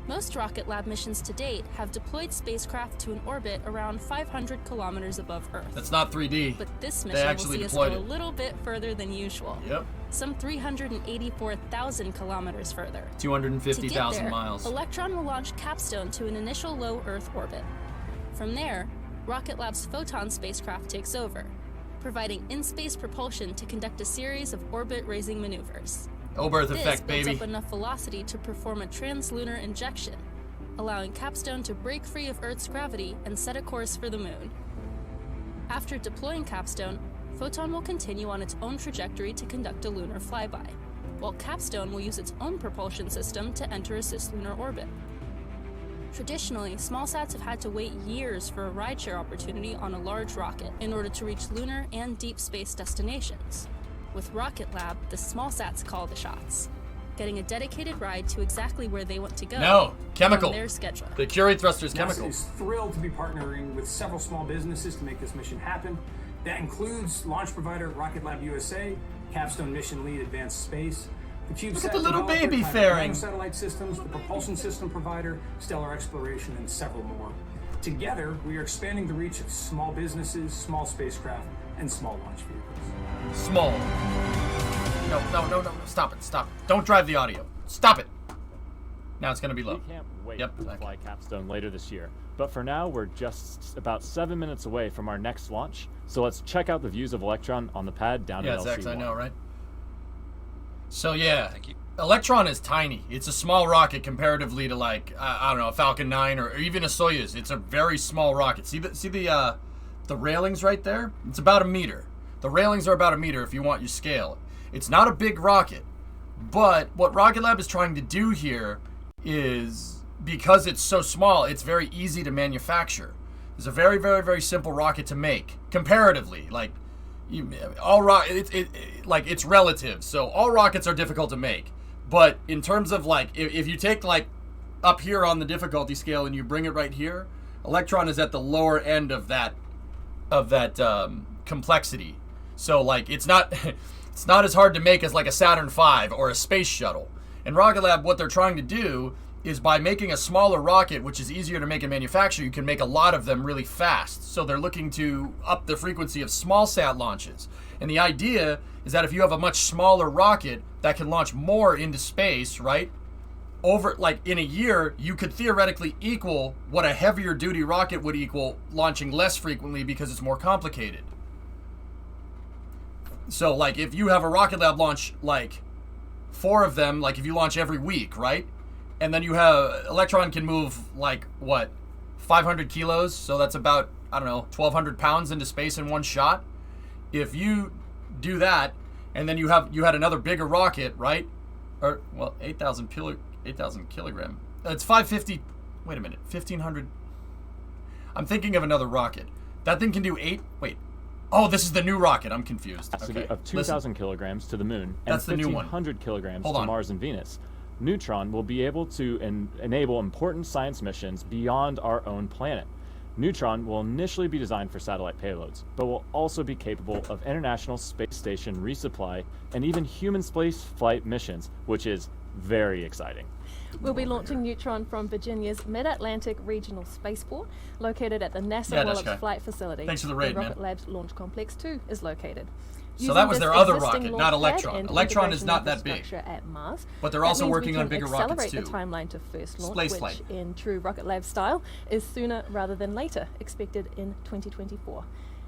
Most Rocket Lab missions to date have deployed spacecraft to an orbit around 500 kilometers above Earth. That's not 3D. But this They mission will actually see us deployed go a it. little bit further than usual. Yep. Some 384,000 kilometers further. 250,000 To get there, miles. Electron will launch Capstone to an initial low Earth orbit. From there, Rocket Lab's Photon spacecraft takes over, providing in-space propulsion to conduct a series of orbit-raising maneuvers. Oberth This effect, builds baby. up enough velocity to perform a translunar injection, allowing Capstone to break free of Earth's gravity and set a course for the moon. After deploying Capstone, Photon will continue on its own trajectory to conduct a lunar flyby, while Capstone will use its own propulsion system to enter a cislunar orbit. Traditionally, smallsats have had to wait years for a rideshare opportunity on a large rocket in order to reach lunar and deep space destinations. With Rocket Lab, the smallsats call the shots, getting a dedicated ride to exactly where they want to go. No, chemical. On their schedule. The Curie thruster is NASA chemical. is thrilled to be partnering with several small businesses to make this mission happen. That includes launch provider Rocket Lab USA, Capstone Mission lead Advanced Space, the CubeSat Look at the little developer, baby Type fairing. Satellite Systems, the propulsion system provider, Stellar Exploration, and several more. Together, we are expanding the reach of small businesses, small spacecraft, and small launch vehicles. Small. No. Stop it. Don't drive the audio. Stop it. Now it's going to be low. We can't wait Yep, to okay. fly Capstone later this year. But for now, we're just about 7 minutes away from our next launch. So let's check out the views of Electron on the pad down Yeah, at LC1. Zax, I know, right? So yeah, Thank you. Electron is tiny. It's a small rocket comparatively to, like, I don't know, a Falcon 9 or even a Soyuz. It's a very small rocket. See the railings right there? It's about 1 meter. The railings are about 1 meter if you want you scale. It's not a big rocket, but what Rocket Lab is trying to do here is, because it's so small, it's very easy to manufacture. It's a very, very, very simple rocket to make, comparatively. Like, it's relative. So all rockets are difficult to make. But in terms of, like, if you take, like, up here on the difficulty scale and you bring it right here, Electron is at the lower end of that complexity. So, like, it's not as hard to make as, like, a Saturn V or a space shuttle. And Rocket Lab, what they're trying to do is, by making a smaller rocket, which is easier to make and manufacture, you can make a lot of them really fast. So they're looking to up the frequency of small sat launches. And the idea is that if you have a much smaller rocket that can launch more into space, right? over, like, in a year, you could theoretically equal what a heavier duty rocket would equal launching less frequently because it's more complicated. So, like, if you have a Rocket Lab launch, like, 4 of them, like, if you launch every week, right? And then you have, Electron can move, like, what, 500 kilos? So that's about, I don't know, 1,200 pounds into space in one shot. If you do that, and then you had another bigger rocket, right? Or, well, 8,000 kilogram. It's 550, wait a minute, 1,500. I'm thinking of another rocket. That thing can do 8, wait. Oh, this is the new rocket. I'm confused. Capacity of 2,000 kilograms to the moon and That's the new one. 1,500 kilograms Hold to on. Mars and Venus. Neutron will be able to enable important science missions beyond our own planet. Neutron will initially be designed for satellite payloads, but will also be capable of International Space Station resupply and even human space flight missions, which is very exciting. We'll be launching Neutron from Virginia's Mid-Atlantic Regional Spaceport, located at the NASA Wallops Flight Facility. Thanks for the raid, where Rocket man. Labs Launch Complex 2 is located. So that was their other rocket, not Electron. Electron is not that big. At Mars, But they're also working on bigger rockets accelerate too. the timeline to first launch, Space which, flight. in true Rocket Lab style, is sooner rather than later, expected in 2024.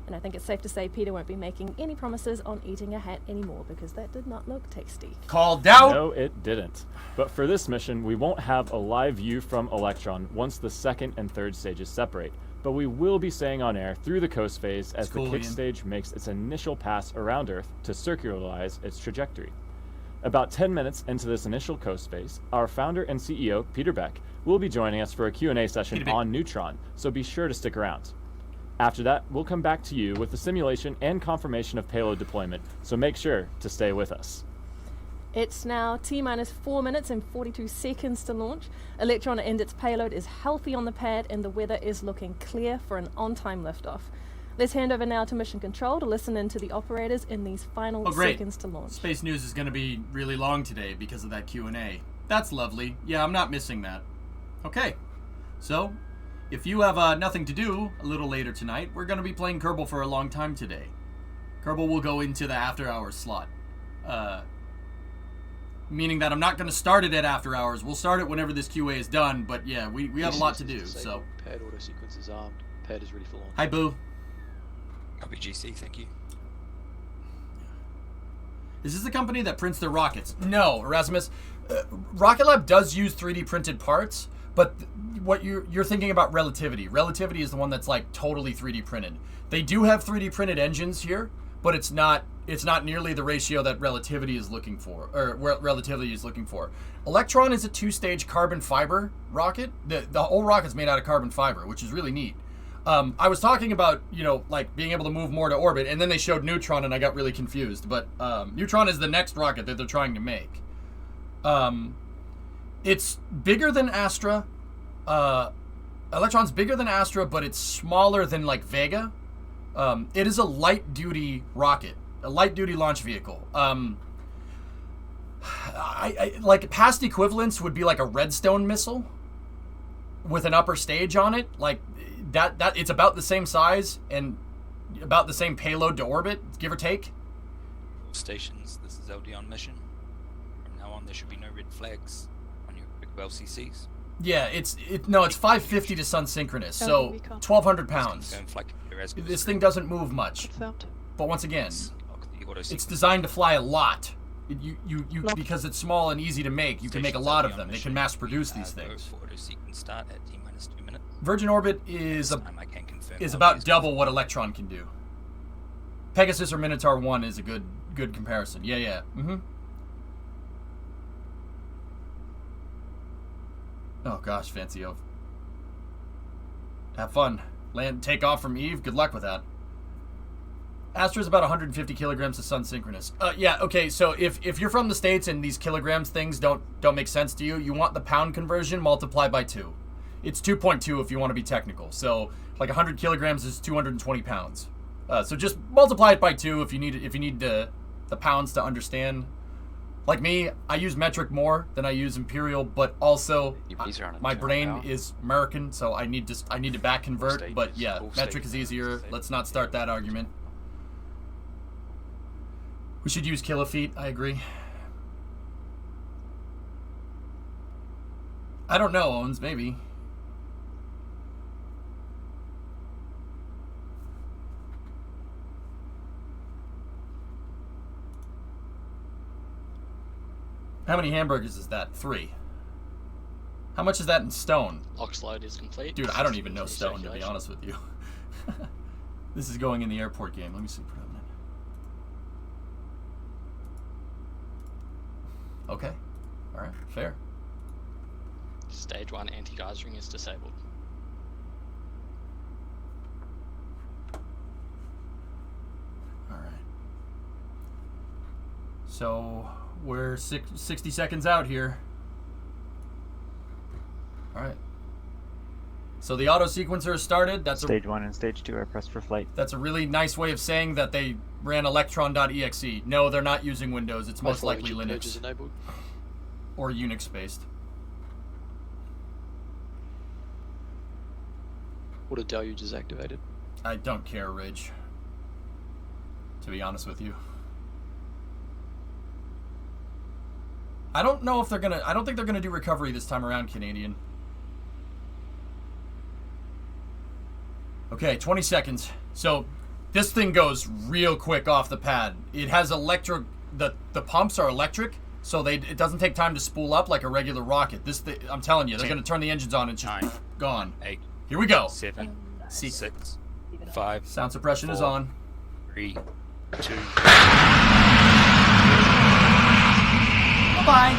And I think it's safe to say Peter won't be making any promises on eating a hat anymore, because that did not look tasty. Called out! No, it didn't. But for this mission, we won't have a live view from Electron once the second and third stages separate. But we will be staying on air through the coast phase as the kick stage makes its initial pass around Earth to circularize its trajectory. About 10 minutes into this initial coast phase, our founder and CEO, Peter Beck, will be joining us for a Q&A session on Neutron, so be sure to stick around. After that, we'll come back to you with the simulation and confirmation of payload deployment, so make sure to stay with us. It's now T-minus 4 minutes and 42 seconds to launch. Electron and its payload is healthy on the pad, and the weather is looking clear for an on-time liftoff. Let's hand over now to Mission Control to listen in to the operators in these final seconds to launch. Space News is going to be really long today because of that Q&A. That's lovely. Yeah, I'm not missing that. Okay, so if you have nothing to do a little later tonight, we're going to be playing Kerbal for a long time today. Kerbal will go into the after-hours slot. Meaning that I'm not going to start it at after hours. We'll start it whenever this QA is done, but yeah, we have a lot to do, so. Paired auto sequence is armed. Paired is ready for launch. Hi, Boo. Copy GC, thank you. Is this the company that prints their rockets? No, Erasmus. Rocket Lab does use 3D printed parts, but what you're thinking about Relativity. Relativity is the one that's like totally 3D printed. They do have 3D printed engines here, but it's not nearly the ratio that Relativity is looking for, or Relativity is looking for. Electron is a 2-stage carbon fiber rocket. The whole rocket's made out of carbon fiber, which is really neat. I was talking about, like being able to move more to orbit, and then they showed Neutron, and I got really confused. But Neutron is the next rocket that they're trying to make. It's bigger than Astra. Electron's bigger than Astra, but it's smaller than like Vega. It is a light-duty rocket, a light-duty launch vehicle. I like past equivalents would be like a Redstone missile with an upper stage on it, like that it's about the same size and about the same payload to orbit, give or take. Stations, this is LD on mission. From now on, there should be no red flags on your quick LCCs. Yeah, it's 550 to sun synchronous, so 1,200 pounds. This thing doesn't move much. But once again, it's designed to fly a lot. Because it's small and easy to make, you can make a lot of them. They can mass produce these things. Start at T-minus 2 minutes. Virgin orbit is about double what Electron can do. Pegasus or Minotaur 1 is a good comparison. Yeah. Oh gosh, Fancy Ove. Have fun. Take off from Eve. Good luck with that. Astra's about 150 kilograms to sun synchronous. Yeah, okay, so if you're from the States and these kilograms things don't make sense to you, you want the pound conversion multiplied by 2. It's 2.2 if you want to be technical. So like 100 kilograms is 220 pounds. So just multiply it by 2 if you need the pounds to understand. Like me, I use metric more than I use imperial, but also my brain is American, so I need to back convert. But yeah, metric is easier. Let's not start that argument. We should use kilofeet, I agree. I don't know, Owens. Maybe. How many hamburgers is that? 3. How much is that in stone? Ox load is complete. Dude, I don't even know stone, to be honest with you. This is going in the airport game. Let me see. Okay. Alright, fair. Stage 1 anti-geysering is disabled. Alright. So, we're 60 seconds out here. Alright. So the auto sequencer is started. That's Stage 1 and Stage 2 are pressed for flight. That's a really nice way of saying that they ran electron.exe. No, they're not using Windows. It's most likely Linux. Or Unix-based. Water deluge is activated. I don't care, Ridge. To be honest with you. I don't know if they're gonna... I don't think they're gonna do recovery this time around, Canadian. Okay, 20 seconds. So, this thing goes real quick off the pad. It has electric... The pumps are electric, so it doesn't take time to spool up like a regular rocket. This thing, I'm telling you, they're going to turn the engines on and just 9, gone. 8. Here we go. 7, See. 6, 5. Sound suppression 4, is on. 3, 2. Bye-bye.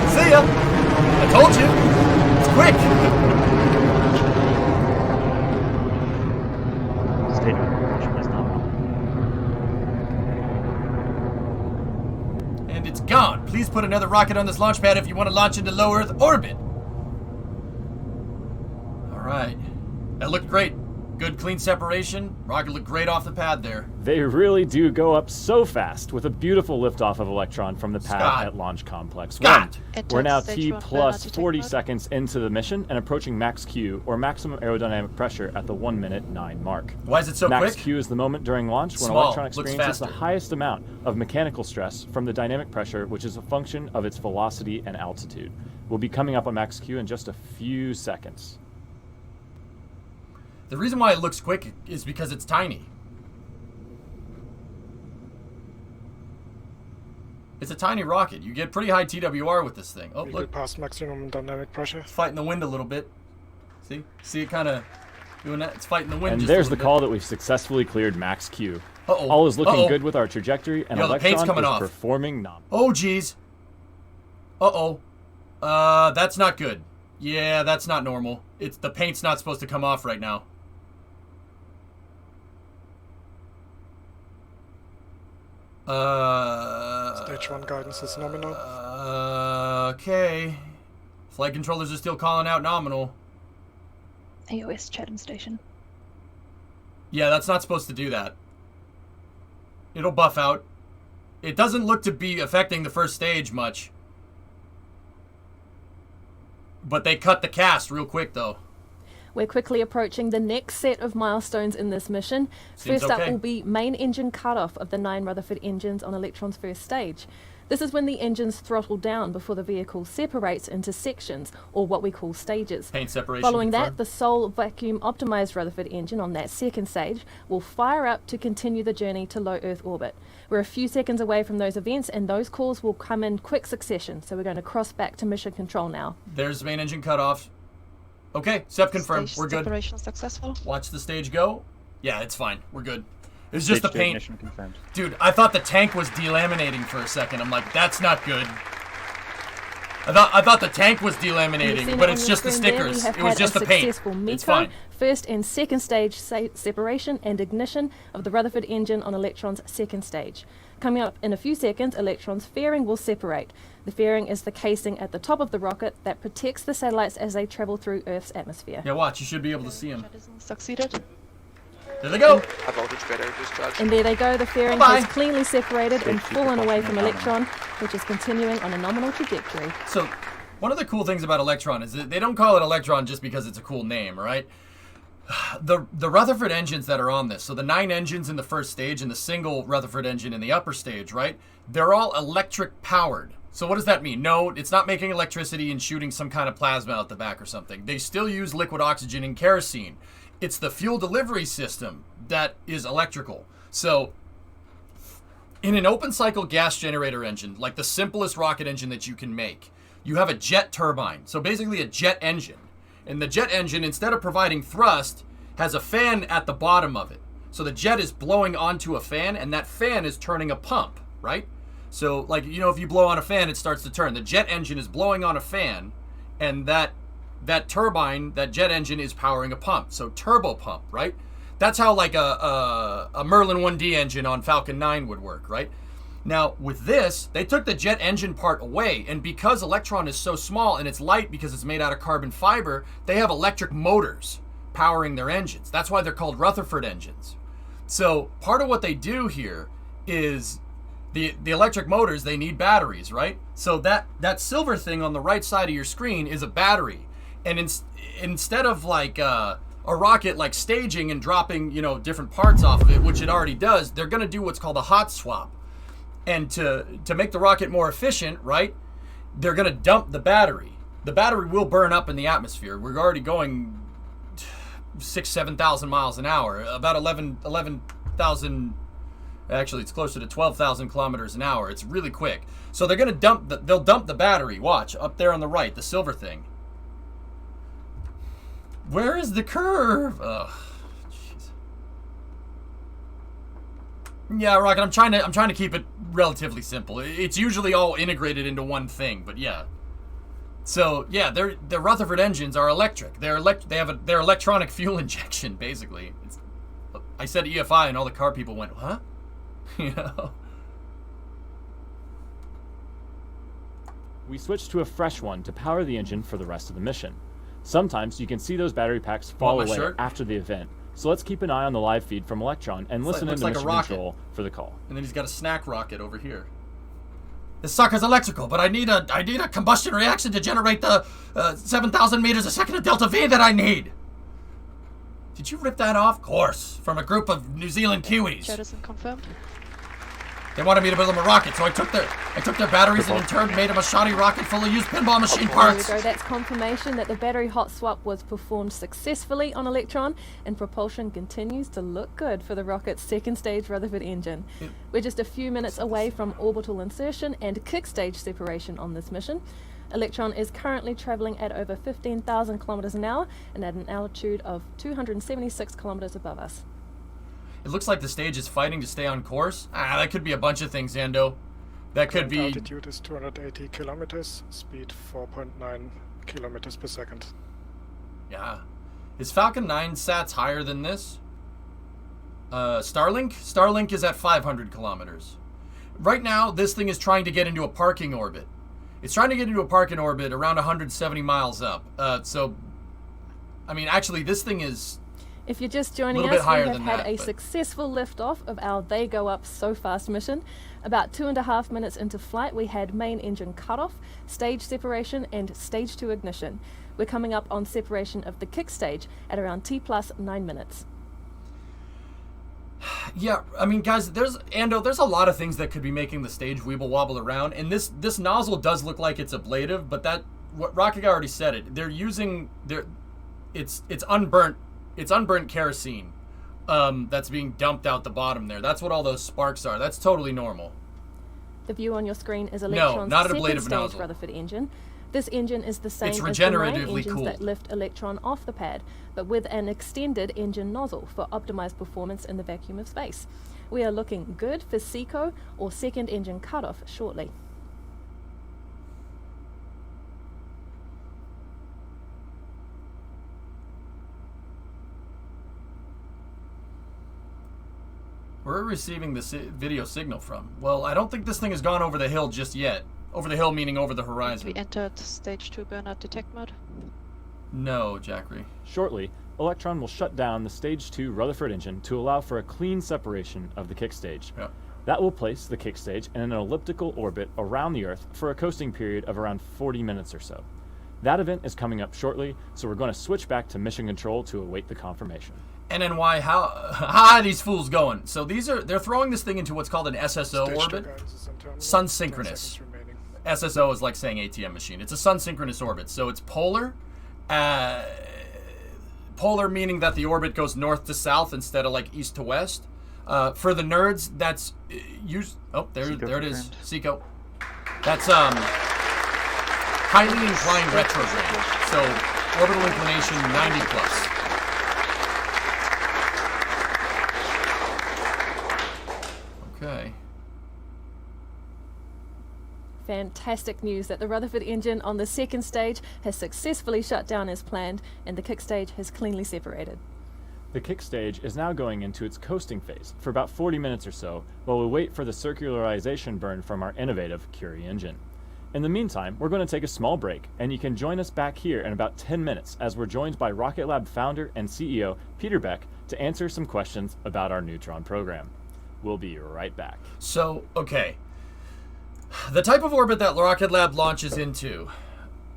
See ya. I told you. It's quick. Stage 1 propulsion is nominal. And it's gone. Please put another rocket on this launch pad if you want to launch into low Earth orbit. Alright. That looked great. Good clean separation. Rocket looked great off the pad there. They really do go up so fast with a beautiful liftoff of Electron from the pad at Launch Complex 1. We're now T plus 40 seconds into the mission and approaching max Q, or maximum aerodynamic pressure, at the 1:09 mark. Why is it so quick? Max Q is the moment during launch when Electron experiences the highest amount of mechanical stress from the dynamic pressure, which is a function of its velocity and altitude. We'll be coming up on max Q in just a few seconds. The reason why it looks quick is because it's tiny. It's a tiny rocket. You get pretty high TWR with this thing. Oh, look. Past maximum dynamic pressure. It's fighting the wind a little bit. See? See it kind of doing that? It's fighting the wind and just there's a the little call bit. that we've successfully cleared max Q. Uh-oh. All is looking Uh-oh. good with our trajectory, and Yo, the paint's Electron coming is off. performing nominally. Oh, geez. Uh-oh. That's not good. Yeah, that's not normal. It's the paint's not supposed to come off right now. Stage 1 guidance is nominal. Okay. Flight controllers are still calling out nominal. AOS Chatham Station. Yeah, that's not supposed to do that. It'll buff out. It doesn't look to be affecting the first stage much. But they cut the cast real quick, though. We're quickly approaching the next set of milestones in this mission. Seems First up okay. will be main engine cutoff of the 9 Rutherford engines on Electron's first stage. This is when the engines throttle down before the vehicle separates into sections, or what we call stages. Paint separation. Following that, confirmed. the sole vacuum-optimized Rutherford engine on that second stage will fire up to continue the journey to low Earth orbit. We're a few seconds away from those events, and those calls will come in quick succession, so we're going to cross back to mission control now. There's main engine cutoff. Okay, SEP confirmed. Stage We're good. separation successful. Watch the stage go. Yeah, it's fine. We're good. It's just the Stage 2 paint. ignition confirmed. Dude, I thought the tank was delaminating for a second. I'm like, that's not good. I thought the tank was delaminating, but it's just the stickers. It was just the paint. It's fine. First and second stage separation and ignition of the Rutherford engine on Electron's second stage. Coming up in a few seconds, Electron's fairing will separate. The fairing is the casing at the top of the rocket that protects the satellites as they travel through Earth's atmosphere. Yeah, watch. You should be able to see them. Succeeded. There they go. High voltage battery discharge. And there they go, the fairing Bye-bye. has cleanly separated and Stage 2 fallen away from propulsion Electron, which is continuing on a nominal trajectory. So, one of the cool things about Electron is that they don't call it Electron just because it's a cool name, right? The Rutherford engines that are on this, so the 9 engines in the first stage and the single Rutherford engine in the upper stage, right? They're all electric powered. So what does that mean? No, it's not making electricity and shooting some kind of plasma out the back or something. They still use liquid oxygen and kerosene. It's the fuel delivery system that is electrical. So in an open cycle gas generator engine, like the simplest rocket engine that you can make, you have a jet turbine. So basically a jet engine. And the jet engine, instead of providing thrust, has a fan at the bottom of it. So the jet is blowing onto a fan, and that fan is turning a pump, right? So, like, you know, if you blow on a fan, it starts to turn. The jet engine is blowing on a fan, and that turbine, that jet engine, is powering a pump. So turbo pump, right? That's how, like, a Merlin 1D engine on Falcon 9 would work, right? Now, with this, they took the jet engine part away, and because Electron is so small and it's light because it's made out of carbon fiber, they have electric motors powering their engines. That's why they're called Rutherford engines. So part of what they do here is the electric motors, they need batteries, right? So that silver thing on the right side of your screen is a battery. And instead of like a rocket like staging and dropping, you know, different parts off of it, which it already does, they're going to do what's called a hot swap. And to make the rocket more efficient, right, they're going to dump the battery. The battery will burn up in the atmosphere. We're already going 7,000 miles an hour, about 11,000, actually it's closer to 12,000 kilometers an hour. It's really quick. So they're going to they'll dump the battery. Watch, up there on the right, the silver thing. Where is the curve? Ugh. Yeah, Rocket, I'm trying to keep it relatively simple. It's usually all integrated into one thing, but yeah. So, yeah, the Rutherford engines are electric. They're electronic fuel injection, basically. I said EFI and all the car people went, "Huh?" You know. We switch to a fresh one to power the engine for the rest of the mission. Sometimes you can see those battery packs fall away after the event. So let's keep an eye on the live feed from Electron and listen into mission control for the call. And then he's got a snack rocket over here. This sucker's electrical, but I need a combustion reaction to generate the 7,000 meters a second of delta V that I need. Did you rip that off? Of course, from a group of New Zealand Kiwis. That isn't confirmed. They wanted me to build them a rocket, so I took their batteries and in turn made them a shoddy rocket full of used pinball machine parts. There we go. That's confirmation that the battery hot swap was performed successfully on Electron, and propulsion continues to look good for the rocket's second stage Rutherford engine. We're just a few minutes away from orbital insertion and kick stage separation on this mission. Electron is currently traveling at over 15,000 kilometers an hour and at an altitude of 276 kilometers above us. It looks like the stage is fighting to stay on course. That could be a bunch of things, Ando. That could be... Altitude is 280 kilometers, speed 4.9 kilometers per second. Yeah. Is Falcon 9 sats higher than this? Starlink? Starlink is at 500 kilometers. Right now, this thing is trying to get into a parking orbit. It's trying to get into a parking orbit around 170 miles up. So, I mean, actually, this thing is... If you're just joining us, we have had a successful liftoff of our They Go Up So Fast mission. About 2.5 minutes into flight, we had main engine cutoff, stage separation, and stage 2 ignition. We're coming up on separation of the kick stage at around T+9 minutes. Yeah, I mean, guys, there's a lot of things that could be making the stage weeble wobble around, and this nozzle does look like it's ablative, but what Rocket Guy already said it. They're using it's unburnt. It's unburnt kerosene that's being dumped out the bottom there. That's what all those sparks are. That's totally normal. The view on your screen is Electron's second stage nozzle. Rutherford engine. This engine is the same as the main engines that lift Electron off the pad, but with an extended engine nozzle for optimized performance in the vacuum of space. We are looking good for SECO or second engine cutoff shortly. Where are we receiving this video signal from? Well, I don't think this thing has gone over the hill just yet. Over the hill meaning over the horizon. We entered stage 2 burnout detect mode. No, Jackery. Shortly, Electron will shut down the stage 2 Rutherford engine to allow for a clean separation of the kick stage. Yep. That will place the kick stage in an elliptical orbit around the Earth for a coasting period of around 40 minutes or so. That event is coming up shortly, so we're going to switch back to mission control to await the confirmation. NNY, how are these fools going? So they're throwing this thing into what's called an SSO orbit. Sun synchronous. SSO is like saying ATM machine. It's a sun synchronous orbit. So it's polar. Polar meaning that the orbit goes north to south instead of like east to west. For the nerds, that's there it is. Seco. That's highly inclined retrograde. So orbital inclination 90 plus. Okay. Fantastic news that the Rutherford engine on the second stage has successfully shut down as planned, and the kick stage has cleanly separated. The kick stage is now going into its coasting phase for about 40 minutes or so while we wait for the circularization burn from our innovative Curie engine. In the meantime, we're going to take a small break, and you can join us back here in about 10 minutes as we're joined by Rocket Lab founder and CEO Peter Beck to answer some questions about our Neutron program. We'll be right back. So, okay. The type of orbit that Rocket Lab launches into,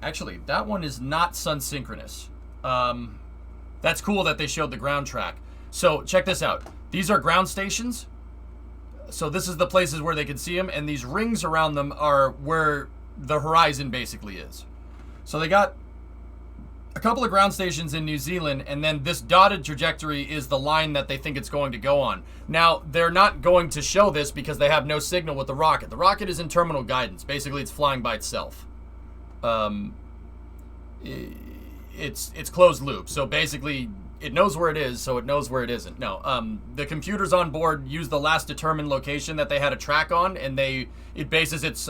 actually, that one is not sun synchronous. That's cool that they showed the ground track. So, check this out. These are ground stations. So, this is the places where they can see them, and these rings around them are where the horizon basically is. So, they got a couple of ground stations in New Zealand, and then this dotted trajectory is the line that they think it's going to go on. Now, they're not going to show this because they have no signal with the rocket. The rocket is in terminal guidance. Basically, it's flying by itself. It's closed loop. So basically, it knows where it is, so it knows where it isn't. No, the computers on board use the last determined location that they had a track on, and it bases its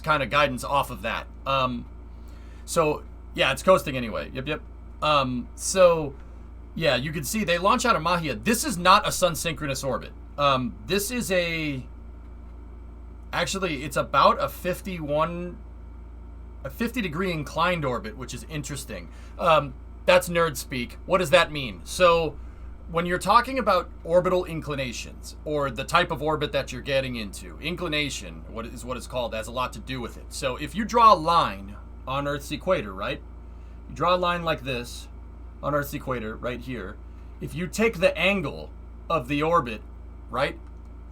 kind of guidance off of that. So yeah, it's coasting anyway. Yep. So yeah, you can see they launch out of Mahia. This is not a sun synchronous orbit. This is actually it's about a 50 degree inclined orbit, which is interesting. That's nerd speak. What does that mean? So when you're talking about orbital inclinations, or the type of orbit that you're getting into, inclination, what it's called, has a lot to do with it. So if you draw a line on Earth's equator, right? You draw a line like this on Earth's equator, right here. If you take the angle of the orbit, right,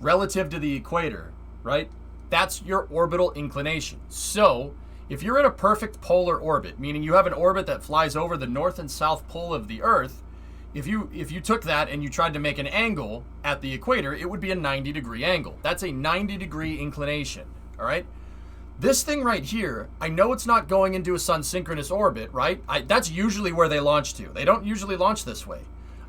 relative to the equator, right, that's your orbital inclination. So if you're in a perfect polar orbit, meaning you have an orbit that flies over the north and south pole of the Earth, if you took that and you tried to make an angle at the equator, it would be a 90-degree angle. That's a 90-degree inclination, all right? This thing right here, I know it's not going into a sun synchronous orbit, right? That's usually where they launch to. They don't usually launch this way.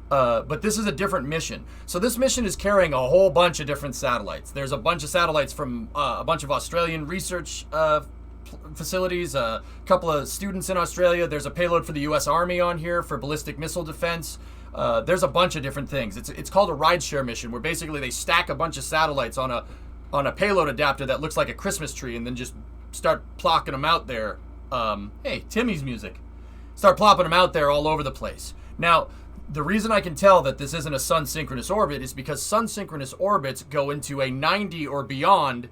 But this is a different mission. So this mission is carrying a whole bunch of different satellites. There's a bunch of satellites from a bunch of Australian research facilities, a couple of students in Australia. There's a payload for the U.S. Army on here for ballistic missile defense. There's a bunch of different things. It's called a rideshare mission, where basically they stack a bunch of satellites on a payload adapter that looks like a Christmas tree, and then just start plocking them out there. Hey, Timmy's music. Start plopping them out there all over the place. Now, the reason I can tell that this isn't a sun synchronous orbit is because sun synchronous orbits go into a 90 or beyond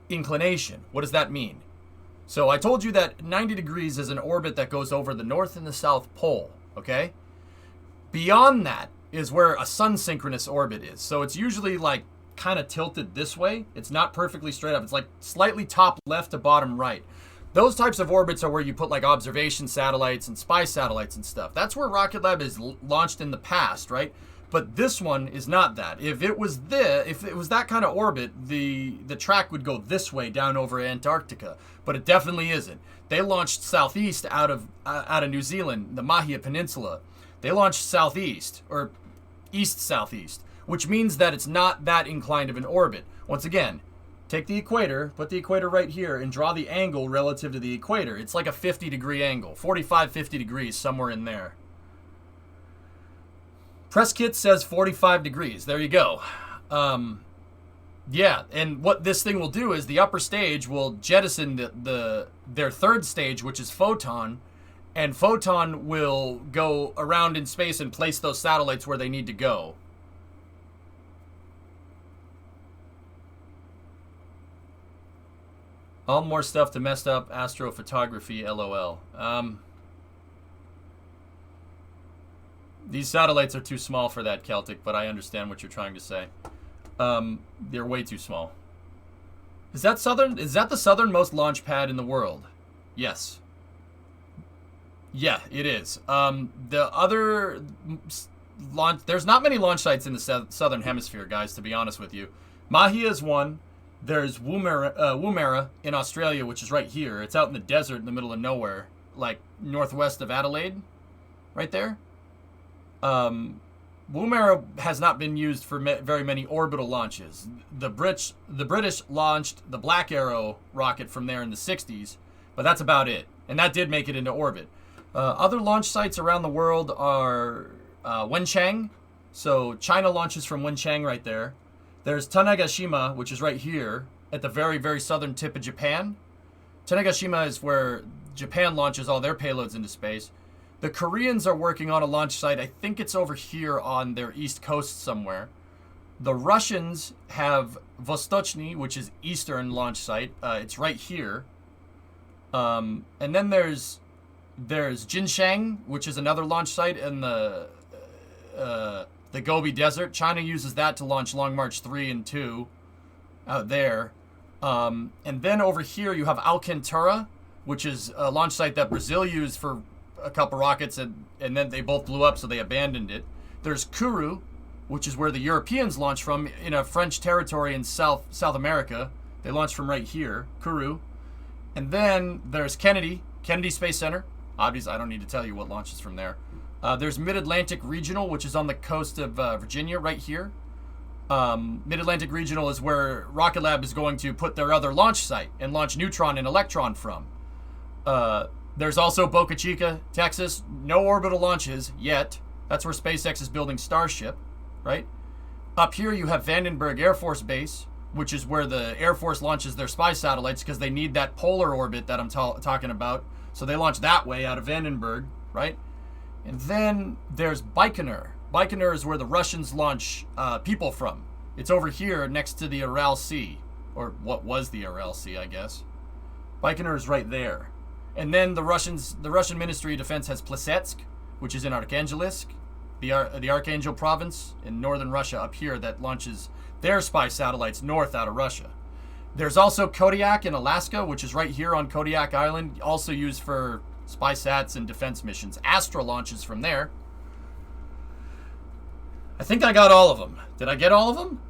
inclination. What does that mean? So I told you that 90 degrees is an orbit that goes over the north and the south pole, okay? Beyond that is where a sun synchronous orbit is. So it's usually like kind of tilted this way. It's not perfectly straight up. It's like slightly top left to bottom right. Those types of orbits are where you put like observation satellites and spy satellites and stuff. That's where Rocket Lab is launched in the past, right? But this one is not that. If it was that kind of orbit, the track would go this way down over Antarctica. But it definitely isn't. They launched southeast out of New Zealand, the Mahia Peninsula. They launched southeast, or east-southeast, which means that it's not that inclined of an orbit. Once again, take the equator, put the equator right here, and draw the angle relative to the equator. It's like a 50-degree angle, 45, 50 degrees, somewhere in there. Press kit says 45 degrees. There you go. Yeah, and what this thing will do is the upper stage will jettison their third stage, which is Photon, and Photon will go around in space and place those satellites where they need to go. All more stuff to mess up astrophotography, LOL. These satellites are too small for that, Celtic, but I understand what you're trying to say. They're way too small. Is that the southernmost launch pad in the world? Yes. Yeah, it is. The other launch, there's not many launch sites in the southern hemisphere, guys, to be honest with you. Mahia is one. There's Woomera in Australia, which is right here. It's out in the desert in the middle of nowhere, like northwest of Adelaide, right there. Woomera has not been used for very many orbital launches. The British launched the Black Arrow rocket from there in the 60s, but that's about it. And that did make it into orbit. Other launch sites around the world are Wenchang. So China launches from Wenchang right there. There's Tanegashima, which is right here at the very, very southern tip of Japan. Tanegashima is where Japan launches all their payloads into space. The Koreans are working on a launch site. I think it's over here on their east coast somewhere. The Russians have Vostochny, which is eastern launch site. It's right here. And then there's Jinshan, which is another launch site in the Gobi Desert. China uses that to launch Long March 3 and 2 out there. And then over here you have Alcantara, which is a launch site that Brazil used for a couple rockets, and then they both blew up, so they abandoned it. There's Kourou, which is where the Europeans launched from in a French territory in South America. They launched from right here, Kourou. And then there's Kennedy Space Center. Obviously, I don't need to tell you what launches from there. There's Mid-Atlantic Regional, which is on the coast of Virginia, right here. Mid-Atlantic Regional is where Rocket Lab is going to put their other launch site and launch Neutron and Electron from. There's also Boca Chica, Texas. No orbital launches yet. That's where SpaceX is building Starship, right? Up here you have Vandenberg Air Force Base, which is where the Air Force launches their spy satellites because they need that polar orbit that I'm talking about. So they launch that way out of Vandenberg, right? And then there's Baikonur. Baikonur is where the Russians launch people from. It's over here next to the Aral Sea, or what was the Aral Sea, I guess. Baikonur is right there. And then the Russian Ministry of Defense has Plesetsk, which is in Arkhangelsk, the Archangel province in northern Russia up here that launches their spy satellites north out of Russia. There's also Kodiak in Alaska, which is right here on Kodiak Island, also used for spy sats and defense missions. Astra launches from there. I think I got all of them. Did I get all of them?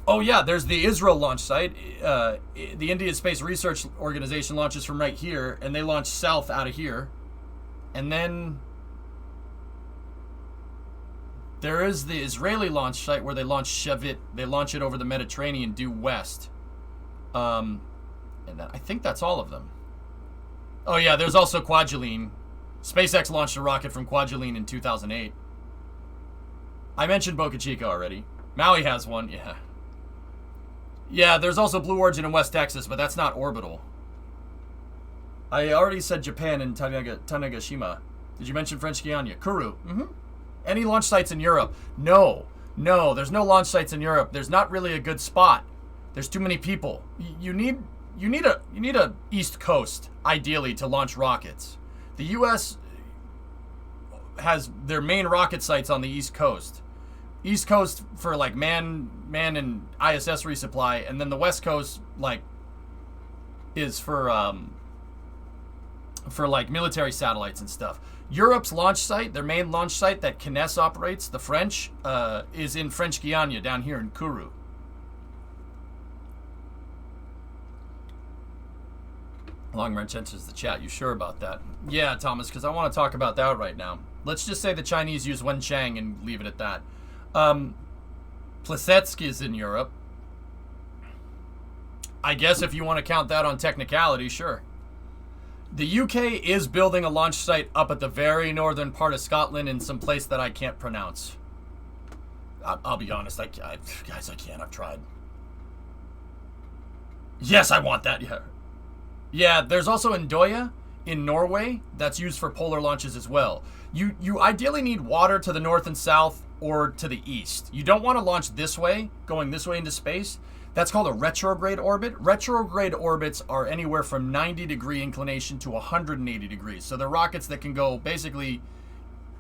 Oh yeah, there's the Israel launch site. The Indian Space Research Organization launches from right here, and they launch south out of here. And then there is the Israeli launch site where they launch Shavit. They launch it over the Mediterranean due west. And I think that's all of them. Oh yeah, there's also Kwajalein. SpaceX launched a rocket from Kwajalein in 2008. I mentioned Boca Chica already. Maui has one, yeah. Yeah, there's also Blue Origin in West Texas, but that's not orbital. I already said Japan and Tanegashima. Did you mention French Guiana? Kourou. Any launch sites in Europe? No, there's no launch sites in Europe. There's not really a good spot. There's too many people. You need a East Coast, ideally, to launch rockets. The U.S. has their main rocket sites on the East Coast. East Coast for like man and ISS resupply, and then the West Coast is for like military satellites and stuff. Europe's launch site, their main launch site that Kness operates, the French, is in French Guiana down here in Kourou. Long Range enters the chat. You sure about that? Yeah, Thomas, because I want to talk about that right now. Let's just say the Chinese use Wenchang and leave it at that. Plesetsk is in Europe. I guess if you want to count that on technicality, sure. The UK is building a launch site up at the very northern part of Scotland in some place that I can't pronounce. I'll be honest, guys, I can't. I've tried. Yes, I want that. Yeah, there's also Ndoya in Norway that's used for polar launches as well. You ideally need water to the north and south or to the east. You don't want to launch this way, going this way into space. That's called a retrograde orbit. Retrograde orbits are anywhere from 90-degree inclination to 180 degrees. So they're rockets that can go basically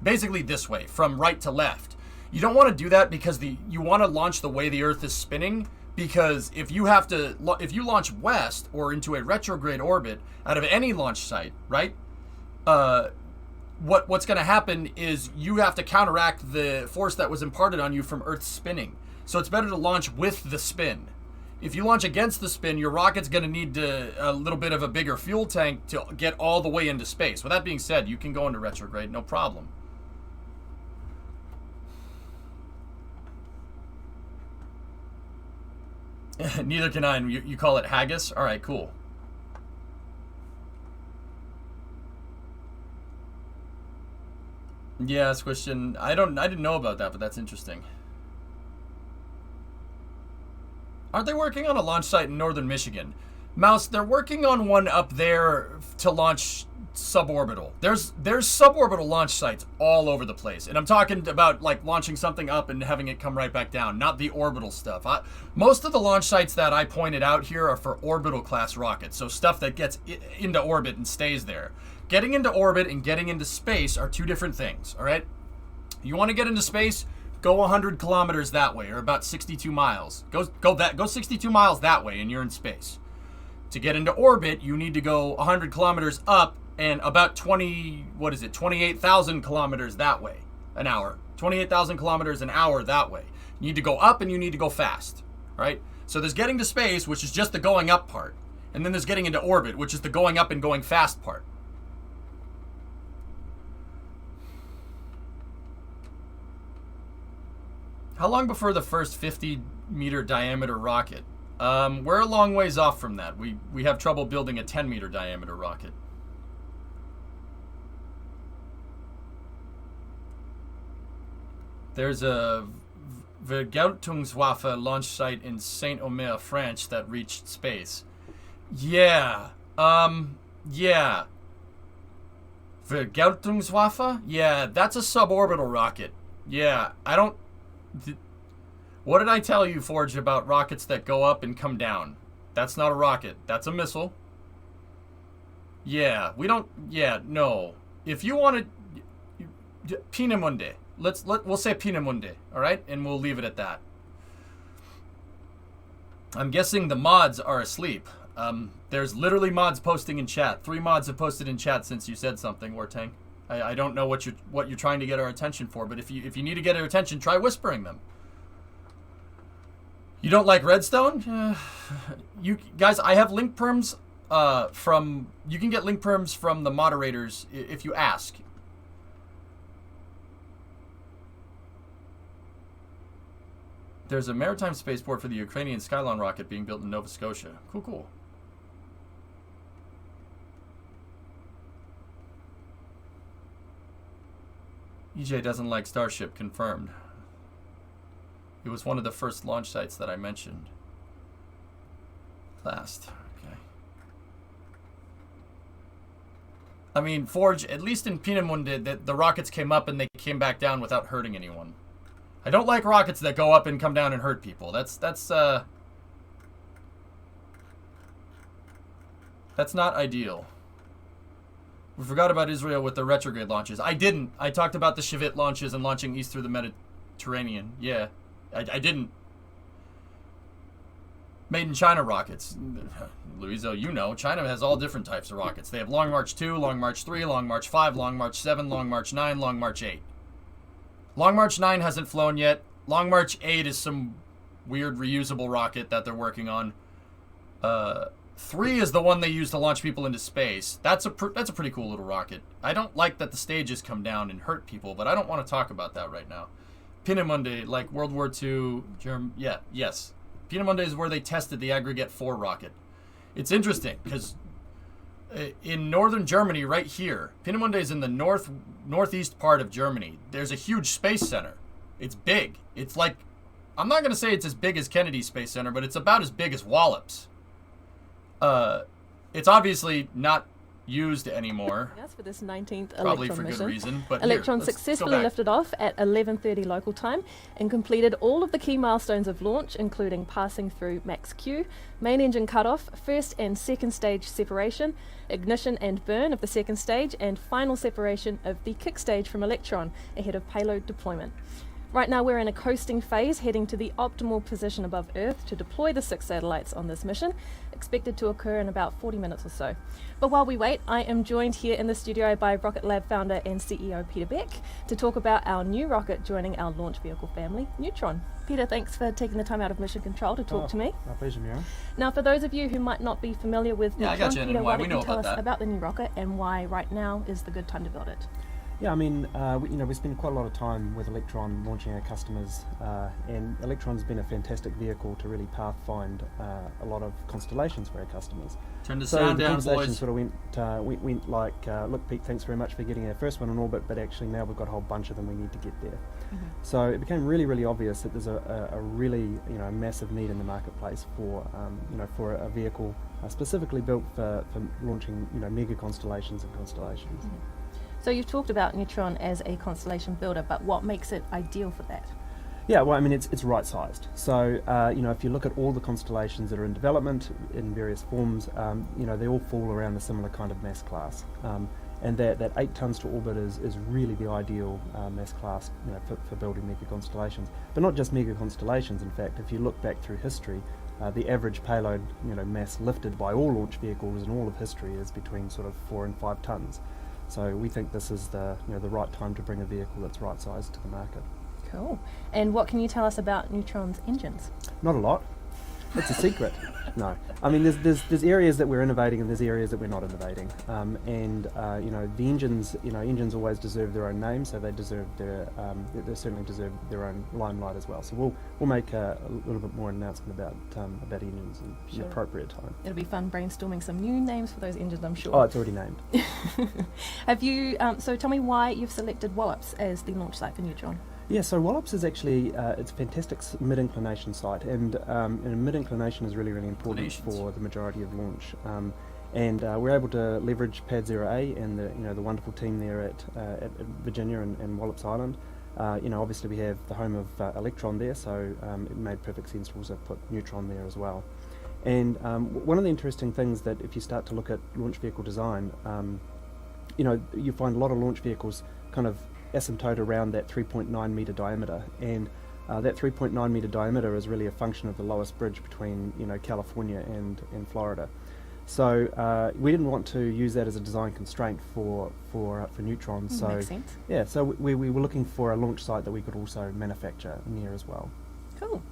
this way, from right to left. You don't want to do that because you want to launch the way the Earth is spinning, because if you launch west or into a retrograde orbit out of any launch site, right? What's going to happen is you have to counteract the force that was imparted on you from Earth's spinning. So it's better to launch with the spin. If you launch against the spin, your rocket's going to need a little bit of a bigger fuel tank to get all the way into space. With that being said, you can go into retrograde, no problem. Neither can I. You call it haggis? All right, cool. Yeah, Squishton. I didn't know about that, but that's interesting. Aren't they working on a launch site in northern Michigan? Mouse, they're working on one up there to launch suborbital. There's suborbital launch sites all over the place. And I'm talking about like launching something up and having it come right back down, not the orbital stuff. Most of the launch sites that I pointed out here are for orbital class rockets. So stuff that gets into orbit and stays there. Getting into orbit and getting into space are two different things, all right? You want to get into space? Go 100 kilometers that way, or about 62 miles. Go 62 miles that way, and you're in space. To get into orbit, you need to go 100 kilometers up and about 28,000 kilometers that way an hour. 28,000 kilometers an hour that way. You need to go up and you need to go fast, right? So there's getting to space, which is just the going up part. And then there's getting into orbit, which is the going up and going fast part. How long before the first 50-meter diameter rocket? We're a long ways off from that. We have trouble building a 10-meter diameter rocket. There's a Vergeltungswaffe launch site in Saint-Omer, France that reached space. Yeah. Yeah. Vergeltungswaffe? Yeah, that's a suborbital rocket. Yeah, I don't... What did I tell you, Forge, about rockets that go up and come down? That's not a rocket. That's a missile. Yeah, we don't... Yeah, no. If you want to... Pinamundi. We'll say Pinamundi, all right? And we'll leave it at that. I'm guessing the mods are asleep. There's literally mods posting in chat. 3 mods have posted in chat since you said something, Wartang. I don't know what you're trying to get our attention for, but if you need to get our attention, try whispering them. You don't like Redstone? You guys, I have link perms from... You can get link perms from the moderators if you ask. There's a maritime spaceport for the Ukrainian Skylon rocket being built in Nova Scotia. Cool, cool. EJ doesn't like Starship, confirmed. It was one of the first launch sites that I mentioned. Last. Okay. I mean, Forge, at least in Pinamundi, the rockets came up and they came back down without hurting anyone. I don't like rockets that go up and come down and hurt people. That's not ideal. We forgot about Israel with the retrograde launches. I didn't. I talked about the Shavit launches and launching east through the Mediterranean. Yeah, I didn't. Made in China rockets. Louiso, you know, China has all different types of rockets. They have Long March 2, Long March 3, Long March 5, Long March 7, Long March 9, Long March 8. Long March 9 hasn't flown yet. Long March 8 is some weird reusable rocket that they're working on. 3 is the one they use to launch people into space. That's a pretty cool little rocket. I don't like that the stages come down and hurt people, but I don't want to talk about that right now. Pinamundi, like World War II, yes. Pinamundi is where they tested the Aggregate 4 rocket. It's interesting, because in northern Germany, right here, Pinamundi is in the northeast part of Germany. There's a huge space center. It's big. It's like, I'm not going to say it's as big as Kennedy Space Center, but it's about as big as Wallops. It's obviously not, used anymore. Yes, for this 19th Probably Electron for mission. good reason. But Electron here, let's go successfully back. lifted off at 11:30 local time and completed all of the key milestones of launch, including passing through max Q, main engine cutoff, first and second stage separation, ignition and burn of the second stage, and final separation of the kick stage from Electron ahead of payload deployment. Right now we're in a coasting phase, heading to the optimal position above Earth to deploy the 6 satellites on this mission, expected to occur in about 40 minutes or so. But while we wait, I am joined here in the studio by Rocket Lab founder and CEO Peter Beck to talk about our new rocket joining our launch vehicle family, Neutron. Peter, thanks for taking the time out of Mission Control to talk to me. My pleasure, Mira. Now, for those of you who might not be familiar with Yeah, I Neutron, got you, Peter, and why why we don't know you tell about us that. about the new rocket and why right now is the good time to build it? Yeah, I mean, we spend quite a lot of time with Electron launching our customers, and Electron's been a fantastic vehicle to really pathfind a lot of constellations for our customers. Turn the So sound the down, conversation boys. sort of went like, look, Pete, thanks very much for getting our first one in orbit, but actually now we've got a whole bunch of them we need to get there. So it became really, really obvious that there's a really, massive need in the marketplace for, for a vehicle specifically built for launching, mega constellations and constellations. So you've talked about Neutron as a constellation builder, but what makes it ideal for that? Yeah, well, I mean, it's right-sized. So, if you look at all the constellations that are in development in various forms, they all fall around a similar kind of mass class. And that 8 tons to orbit is really the ideal mass class, for building mega constellations. But not just mega constellations. In fact, if you look back through history, the average payload, mass lifted by all launch vehicles in all of history is between sort of 4 and 5 tons. So we think this is the right time to bring a vehicle that's right-sized to the market. Cool. And what can you tell us about Neutron's engines? Not a lot. It's a secret. No. I mean, there's areas that we're innovating and there's areas that we're not innovating. The engines, engines always deserve their own name, so they they certainly deserve their own limelight as well. So we'll make a little bit more announcement about engines in the appropriate time. It'll be fun brainstorming some new names for those engines, I'm sure. Oh, it's already named. Have you? So tell me why you've selected Wallops as the launch site for Neutron. Yeah, so Wallops is actually it's a fantastic mid-inclination site, and mid-inclination is really, really important for the majority of launch. We're able to leverage Pad 0A and the wonderful team there at Virginia and Wallops Island. Obviously we have the home of Electron there, so it made perfect sense to also put Neutron there as well. And one of the interesting things that if you start to look at launch vehicle design, you find a lot of launch vehicles kind of asymptote around that 3.9 meter diameter, and that 3.9 meter diameter is really a function of the lowest bridge between California and Florida. So we didn't want to use that as a design constraint for Neutron. So makes sense. Yeah, so we were looking for a launch site that we could also manufacture near as well. Cool.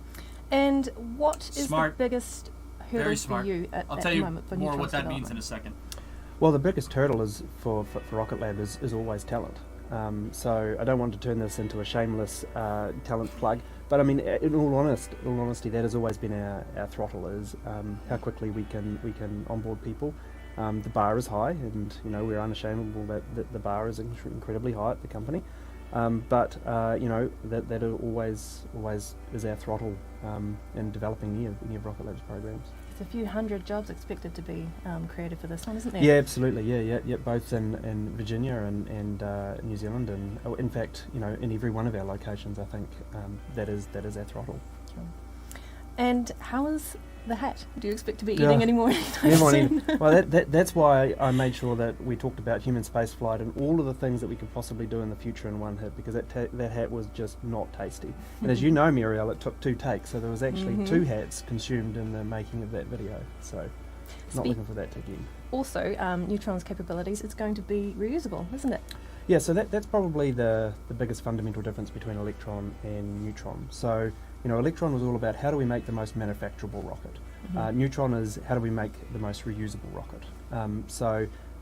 And what is Smart. the biggest hurdle Very for smart. you at I'll the tell you moment for more Neutron's what that means development? in a second. Well, the biggest hurdle is for Rocket Lab is always talent. So I don't want to turn this into a shameless talent plug, but I mean, in all honesty, that has always been our throttle, is how quickly we can onboard people. The bar is high, and we're unashamedable that the bar is incredibly high at the company. But that always is our throttle in developing any of Rocket Lab's programs. There's a few hundred jobs expected to be created for this one, isn't there? Yeah, absolutely. Yeah. Both in Virginia and New Zealand, and in fact, in every one of our locations, I think that is our throttle. Sure. And how is the hat? Do you expect to be eating any more? Well, that's why I made sure that we talked about human spaceflight and all of the things that we could possibly do in the future in one hit, because that hat was just not tasty. And as you know, Muriel, it took 2 takes, so there was actually 2 hats consumed in the making of that video. So, not looking for that again. Also, Neutron's capabilities, it's going to be reusable, isn't it? Yeah, so that's probably the biggest fundamental difference between Electron and Neutron. So, Electron was all about how do we make the most manufacturable rocket. Neutron is how do we make the most reusable rocket.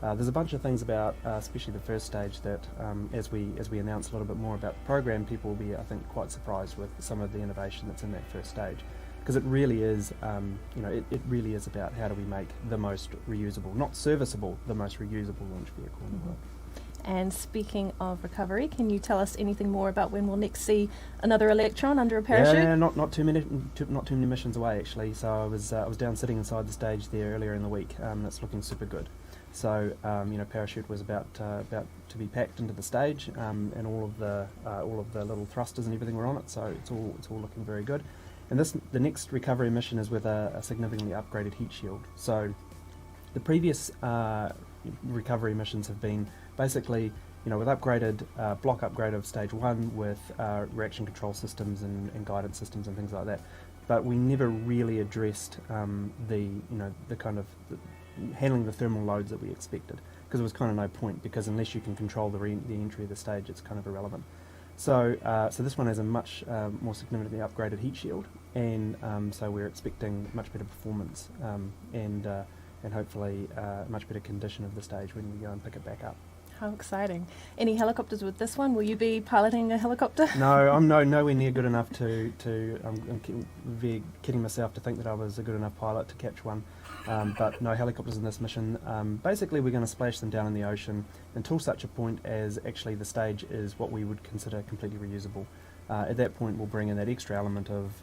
There's a bunch of things about, especially the first stage, that as we announce a little bit more about the program, people will be, I think, quite surprised with some of the innovation that's in that first stage. Because it really is, it really is about how do we make the most reusable, not serviceable, the most reusable launch vehicle in the world. And speaking of recovery, can you tell us anything more about when we'll next see another Electron under a parachute? Yeah, not too many missions away actually. So I was down sitting inside the stage there earlier in the week. It's looking super good. So parachute was about to be packed into the stage, and all of the little thrusters and everything were on it. So it's all looking very good. And the next recovery mission is with a significantly upgraded heat shield. So the previous recovery missions have been basically, with upgraded block upgrade of stage 1 with reaction control systems and guidance systems and things like that. But we never really addressed the kind of handling the thermal loads that we expected, because there was kind of no point, because unless you can control the entry of the stage, it's kind of irrelevant. So this one has a much more significantly upgraded heat shield, and so we're expecting much better performance and hopefully much better condition of the stage when we go and pick it back up. How exciting. Any helicopters with this one? Will you be piloting a helicopter? No, I'm nowhere near good enough to I'm kidding myself to think that I was a good enough pilot to catch one. But no helicopters in this mission. Basically, we're going to splash them down in the ocean until such a point as actually the stage is what we would consider completely reusable. At that point, we'll bring in that extra element of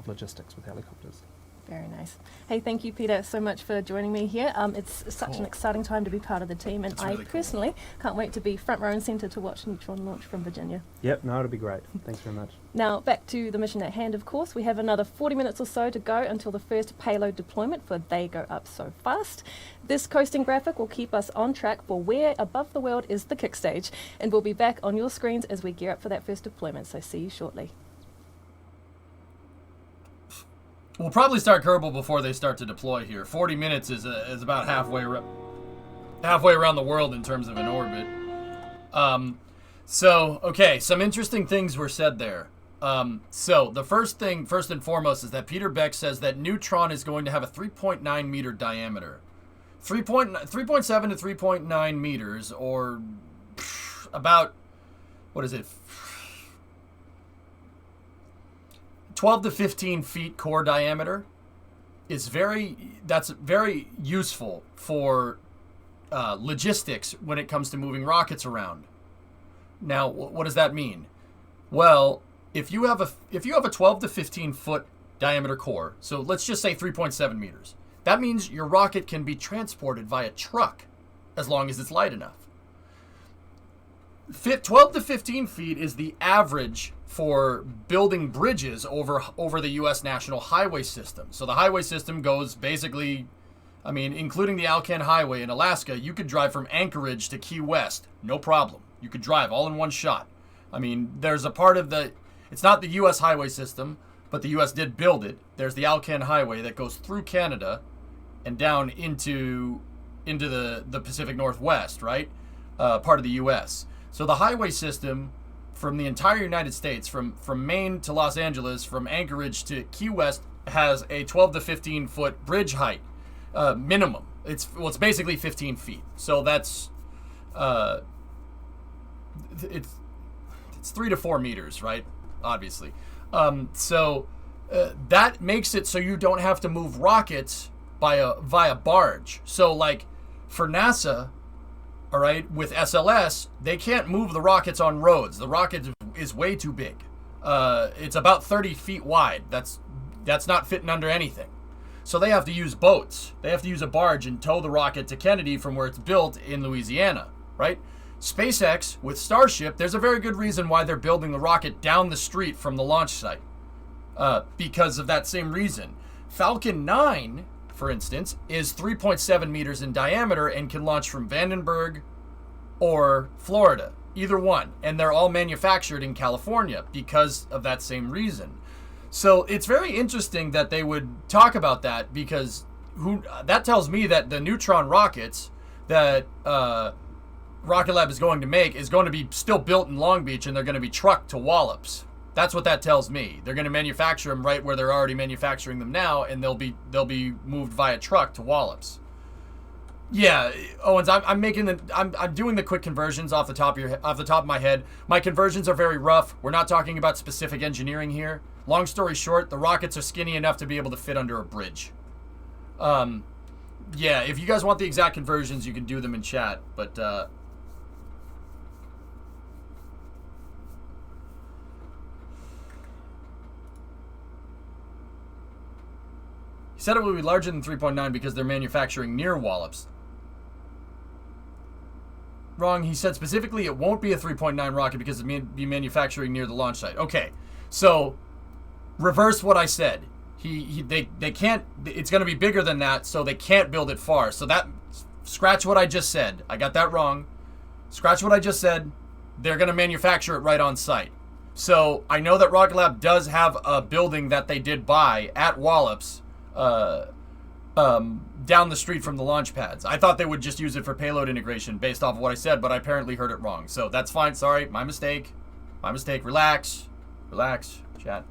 logistics with helicopters. Very nice. Hey, thank you, Peter, so much for joining me here. It's such an exciting time to be part of the team, and I personally can't wait to be front row and centre to watch Neutron launch from Virginia. Yep, no, it'll be great. Thanks very much. Now, back to the mission at hand, of course. We have another 40 minutes or so to go until the first payload deployment for They Go Up So Fast. This coasting graphic will keep us on track for where above the world is the kick stage, and we'll be back on your screens as we gear up for that first deployment, so see you shortly. We'll probably start Kerbal before they start to deploy here. 40 minutes is about halfway around the world in terms of an orbit. Okay, some interesting things were said there. So the first and foremost is that Peter Beck says that Neutron is going to have a 3.9 meter diameter. 3.7 to 3.9 meters, or about, what is it? 12 to 15 feet core diameter is that's very useful for logistics when it comes to moving rockets around. Now, what does that mean? Well, if you have a 12 to 15 foot diameter core, so let's just say 3.7 meters, that means your rocket can be transported via truck as long as it's light enough. 12 to 15 feet is the average for building bridges over the U.S. national highway system. So the highway system goes basically, including the Alcan Highway in Alaska, you could drive from Anchorage to Key West, no problem. You could drive all in one shot. There's a part of it's not the U.S. highway system, but the U.S. did build it. There's the Alcan Highway that goes through Canada and down into the Pacific Northwest, right? Part of the U.S. So the highway system from the entire United States, from Maine to Los Angeles, from Anchorage to Key West, has a 12 to 15 foot bridge height minimum. It's basically 15 feet. So that's it's 3 to 4 meters, right? Obviously. That makes it so you don't have to move rockets via barge. So like for NASA, all right, with SLS, they can't move the rockets on roads. The rocket is way too big. It's about 30 feet wide. That's not fitting under anything. So they have to use boats. They have to use a barge and tow the rocket to Kennedy from where it's built in Louisiana, right? SpaceX with Starship, there's a very good reason why they're building the rocket down the street from the launch site, because of that same reason. Falcon 9, for instance, is 3.7 meters in diameter and can launch from Vandenberg or Florida, either one. And they're all manufactured in California because of that same reason. So it's very interesting that they would talk about that, because that tells me that the Neutron rockets that Rocket Lab is going to make is going to be still built in Long Beach, and they're going to be trucked to Wallops. That's what that tells me. They're going to manufacture them right where they're already manufacturing them now, and they'll be moved via truck to Wallops. Yeah, Owens, I'm doing the quick conversions off the top of my head. My conversions are very rough. We're not talking about specific engineering here. Long story short, the rockets are skinny enough to be able to fit under a bridge. Yeah, if you guys want the exact conversions, you can do them in chat. But He said it will be larger than 3.9 because they're manufacturing near Wallops. Wrong. He said specifically it won't be a 3.9 rocket because it'll be manufacturing near the launch site. Okay, so reverse what I said. They can't. It's going to be bigger than that, so they can't build it far. So that scratch what I just said. I got that wrong. Scratch what I just said. They're going to manufacture it right on site. So I know that Rocket Lab does have a building that they did buy at Wallops, down the street from the launch pads. I thought they would just use it for payload integration based off of what I said, but I apparently heard it wrong. So that's fine. Sorry, my mistake. My mistake. Relax. Relax, chat.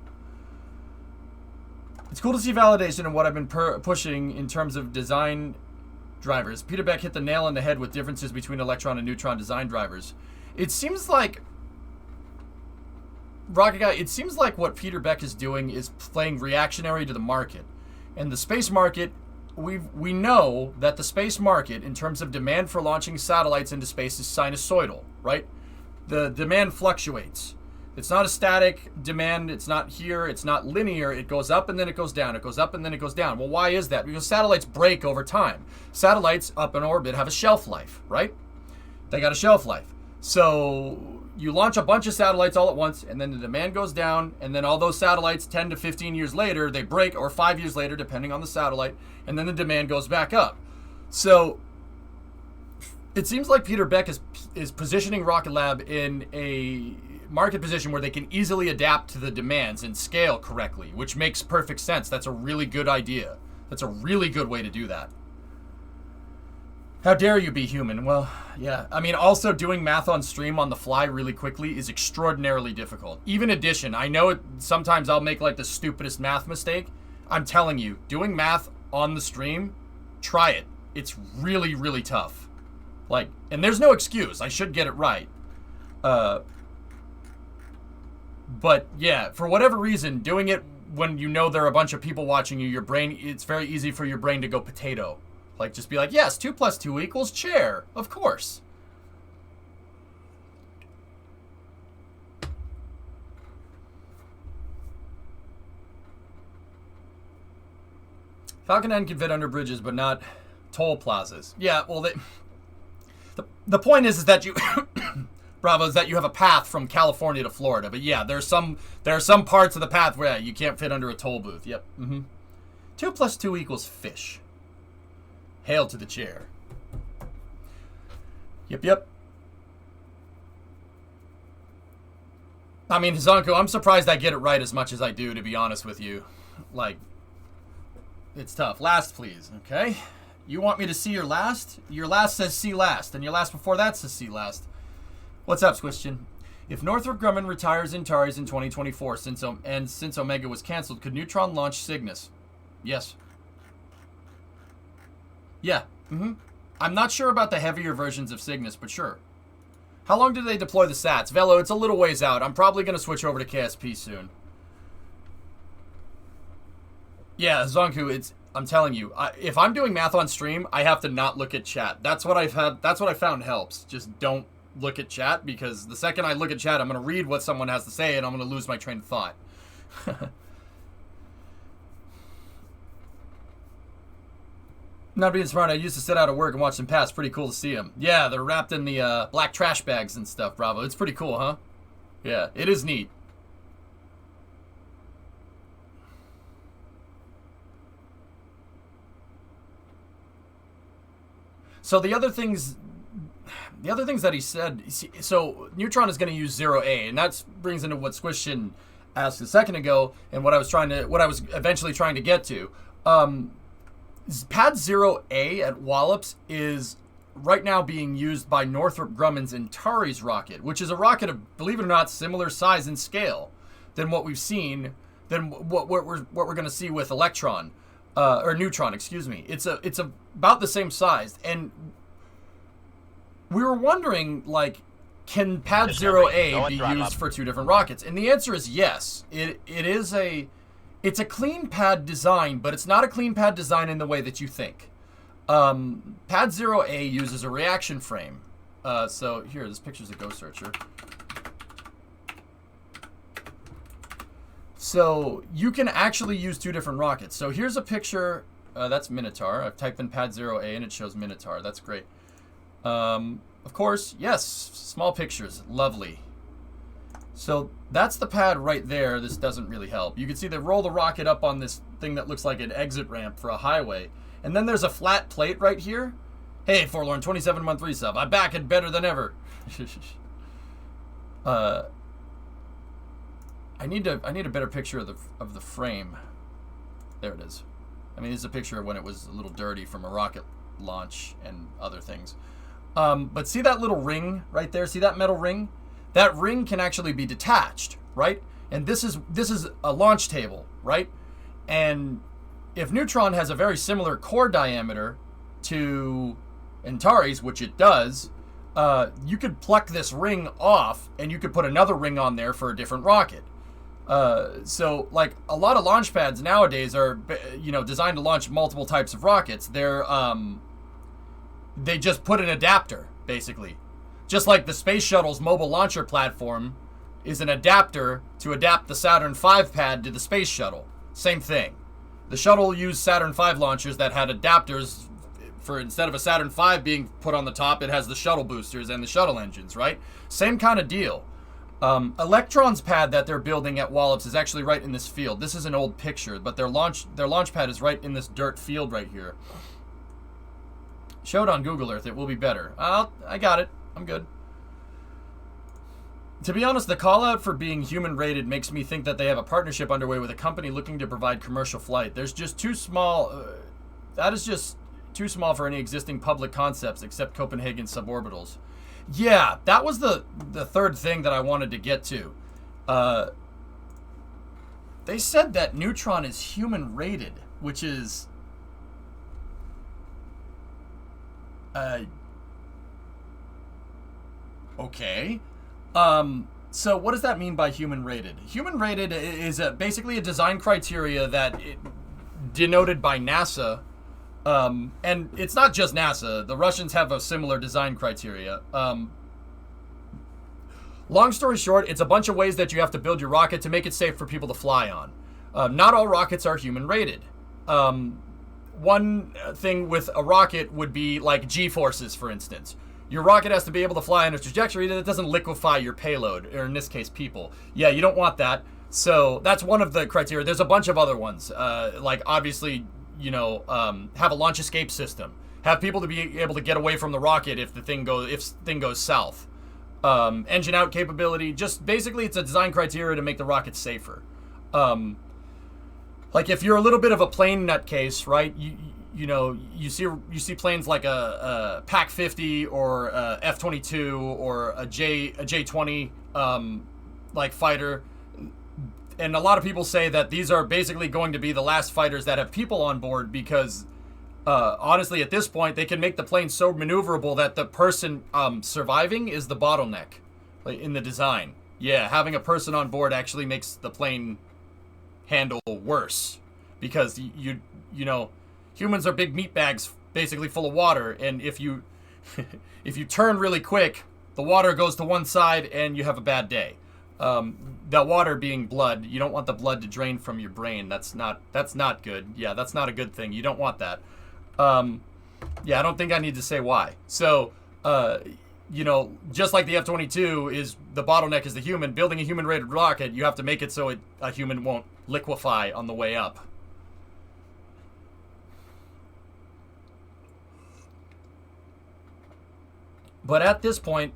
It's cool to see validation in what I've been pushing in terms of design drivers. Peter Beck hit the nail on the head with differences between electron and neutron design drivers. It seems like Rocket Guy, it seems like what Peter Beck is doing is playing reactionary to the market. And the space market, we know that the space market, in terms of demand for launching satellites into space, is sinusoidal, right? The demand fluctuates. It's not a static demand. It's not here. It's not linear. It goes up and then it goes down. It goes up and then it goes down. Well, why is that? Because satellites break over time. Satellites up in orbit have a shelf life, right? They got a shelf life. So you launch a bunch of satellites all at once, and then the demand goes down, and then all those satellites 10 to 15 years later, they break, or 5 years later, depending on the satellite, and then the demand goes back up. So it seems like Peter Beck is positioning Rocket Lab in a market position where they can easily adapt to the demands and scale correctly, which makes perfect sense. That's a really good idea. That's a really good way to do that. How dare you be human? Well, yeah. I mean, also doing math on stream on the fly really quickly is extraordinarily difficult. Even addition, I know sometimes I'll make like the stupidest math mistake. I'm telling you, doing math on the stream, try it. It's really, really tough. Like, and there's no excuse. I should get it right. But yeah, for whatever reason, doing it when you know there are a bunch of people watching you, your brain, it's very easy for your brain to go potato. Like, just be like, yes, 2 + 2 = chair. Of course. Falcon 9 can fit under bridges, but not toll plazas. Yeah, well, the point is that you... Bravo, is that you have a path from California to Florida. But yeah, there are some parts of the path where you can't fit under a toll booth. Yep. 2 + 2 = fish. Hail to the chair. Yep. I mean, Zonko, I'm surprised I get it right as much as I do, to be honest with you. Like, it's tough. Last, please, okay? You want me to see your last? Your last says see last, and your last before that says see last. What's up, Squishin? If Northrop Grumman retires Antares in 2024, since Omega was canceled, could Neutron launch Cygnus? Yes. Yeah. I'm not sure about the heavier versions of Cygnus, but sure. How long do they deploy the sats? Velo, it's a little ways out. I'm probably going to switch over to KSP soon. Yeah, Zonku, I'm telling you, if I'm doing math on stream, I have to not look at chat. That's what I found helps. Just don't look at chat, because the second I look at chat, I'm going to read what someone has to say, and I'm going to lose my train of thought. Not being smart, I used to sit out of work and watch them pass. Pretty cool to see them. Yeah, they're wrapped in the black trash bags and stuff, Bravo. It's pretty cool, huh? Yeah, it is neat. So the other things that he said, so Neutron is going to use 0A, and that brings into what Squishin asked a second ago, and what I was eventually trying to get to. Pad 0A at Wallops is right now being used by Northrop Grumman's Antares rocket, which is a rocket of, believe it or not, similar size and scale than what we've seen, than what we're going to see with Electron, or Neutron, excuse me. It's about the same size, and we were wondering, like, can Pad 0A be used for 2 different rockets? And the answer is yes. It's a clean pad design, but it's not a clean pad design in the way that you think. Pad 0A uses a reaction frame. So here, this picture's a Ghost Searcher. So you can actually use two different rockets. So here's a picture. That's Minotaur. I've typed in pad 0A and it shows Minotaur. That's great. Of course, yes, small pictures. Lovely. So that's the pad right there. This doesn't really help. You can see they roll the rocket up on this thing that looks like an exit ramp for a highway. And then there's a flat plate right here. Hey, Forlorn, 27-month resub. I'm back and better than ever. I need a better picture of the frame. There it is. I mean, this is a picture of when it was a little dirty from a rocket launch and other things. But see that little ring right there? See that metal ring? That ring can actually be detached, right? And this is a launch table, right? And if Neutron has a very similar core diameter to Antares, which it does, you could pluck this ring off and you could put another ring on there for a different rocket. So like a lot of launch pads nowadays are, designed to launch multiple types of rockets. They just put an adapter, basically. Just like the Space Shuttle's mobile launcher platform is an adapter to adapt the Saturn V pad to the Space Shuttle. Same thing. The shuttle used Saturn V launchers that had adapters for, instead of a Saturn V being put on the top, it has the shuttle boosters and the shuttle engines, right? Same kind of deal. Electron's pad that they're building at Wallops is actually right in this field. This is an old picture, but their launch pad is right in this dirt field right here. Show it on Google Earth. It will be better. I got it. I'm good. To be honest, the call out for being human rated makes me think that they have a partnership underway with a company looking to provide commercial flight. There's just too small. That is just too small for any existing public concepts except Copenhagen suborbitals. Yeah, that was the third thing that I wanted to get to. They said that Neutron is human rated, which is okay. So what does that mean by human rated? Human rated is basically a design criteria that denoted by NASA. And it's not just NASA. The Russians have a similar design criteria. Long story short, it's a bunch of ways that you have to build your rocket to make it safe for people to fly on. Not all rockets are human rated. One thing with a rocket would be like G-forces, for instance. Your rocket has to be able to fly on a trajectory that doesn't liquefy your payload, or in this case, people. Yeah, you don't want that. So that's one of the criteria. There's a bunch of other ones. Like, obviously, have a launch escape system. Have people to be able to get away from the rocket if the thing goes south. Engine out capability. Just basically, it's a design criteria to make the rocket safer. Like if you're a little bit of a plane nutcase, right? You see planes like a PAC 50 or a F-22 or a J-20 like fighter. And a lot of people say that these are basically going to be the last fighters that have people on board because, honestly, at this point, they can make the plane so maneuverable that the person surviving is the bottleneck in the design. Yeah, having a person on board actually makes the plane handle worse because, humans are big meat bags basically full of water. And if you turn really quick, the water goes to one side and you have a bad day. That water being blood, you don't want the blood to drain from your brain. That's not good. Yeah, that's not a good thing. You don't want that. Yeah, I don't think I need to say why. So, just like the F-22 is the bottleneck is the human, building a human-rated rocket, you have to make it so a human won't liquefy on the way up. But at this point,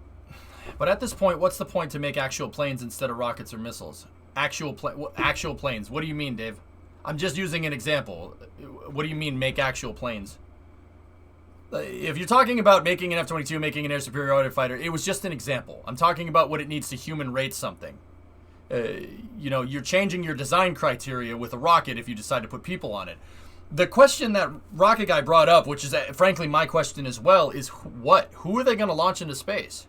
what's the point to make actual planes instead of rockets or missiles? Actual planes. What do you mean, Dave? I'm just using an example. What do you mean make actual planes? If you're talking about making an F-22, making an air superiority fighter, it was just an example. I'm talking about what it needs to human rate something. You're changing your design criteria with a rocket if you decide to put people on it. The question that Rocket Guy brought up, which is frankly my question as well, is what? Who are they going to launch into space?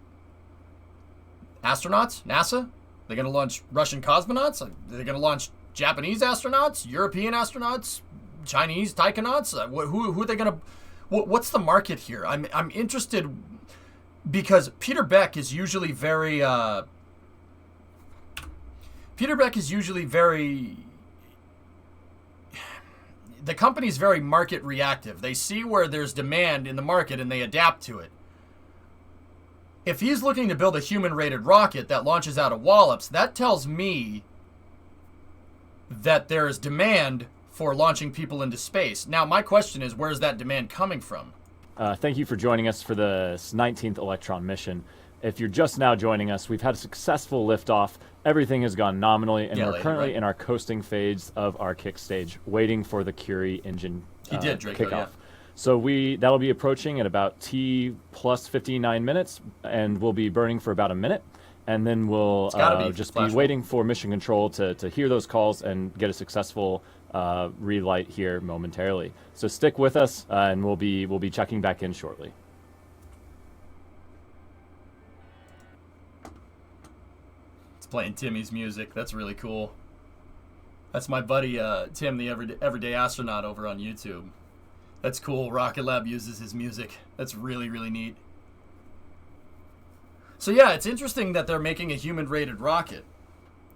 Astronauts? NASA? They're going to launch Russian cosmonauts? Are they going to launch Japanese astronauts? European astronauts? Chinese taikonauts? Who are they going to... What's the market here? I'm interested because Peter Beck is usually very Peter Beck is usually very... The company's very market reactive. They see where there's demand in the market and they adapt to it. If he's looking to build a human-rated rocket that launches out of Wallops, that tells me that there is demand for launching people into space. Now, my question is, where's that demand coming from? Thank you for joining us for the 19th Electron mission. If you're just now joining us, we've had a successful liftoff. Everything has gone nominally, and we're currently in our coasting phase of our kick stage, waiting for the Curie engine Draco, kickoff. yeah. So that'll be approaching at about T plus 59 minutes, and we'll be burning for about a minute. And then we'll just be waiting for mission control to hear those calls and get a successful relight here momentarily. So stick with us, and we'll be checking back in shortly. It's playing Timmy's music. That's really cool. That's my buddy Tim, the everyday astronaut, over on YouTube. That's cool. Rocket Lab uses his music. That's really, really neat. So yeah, it's interesting that they're making a human-rated rocket.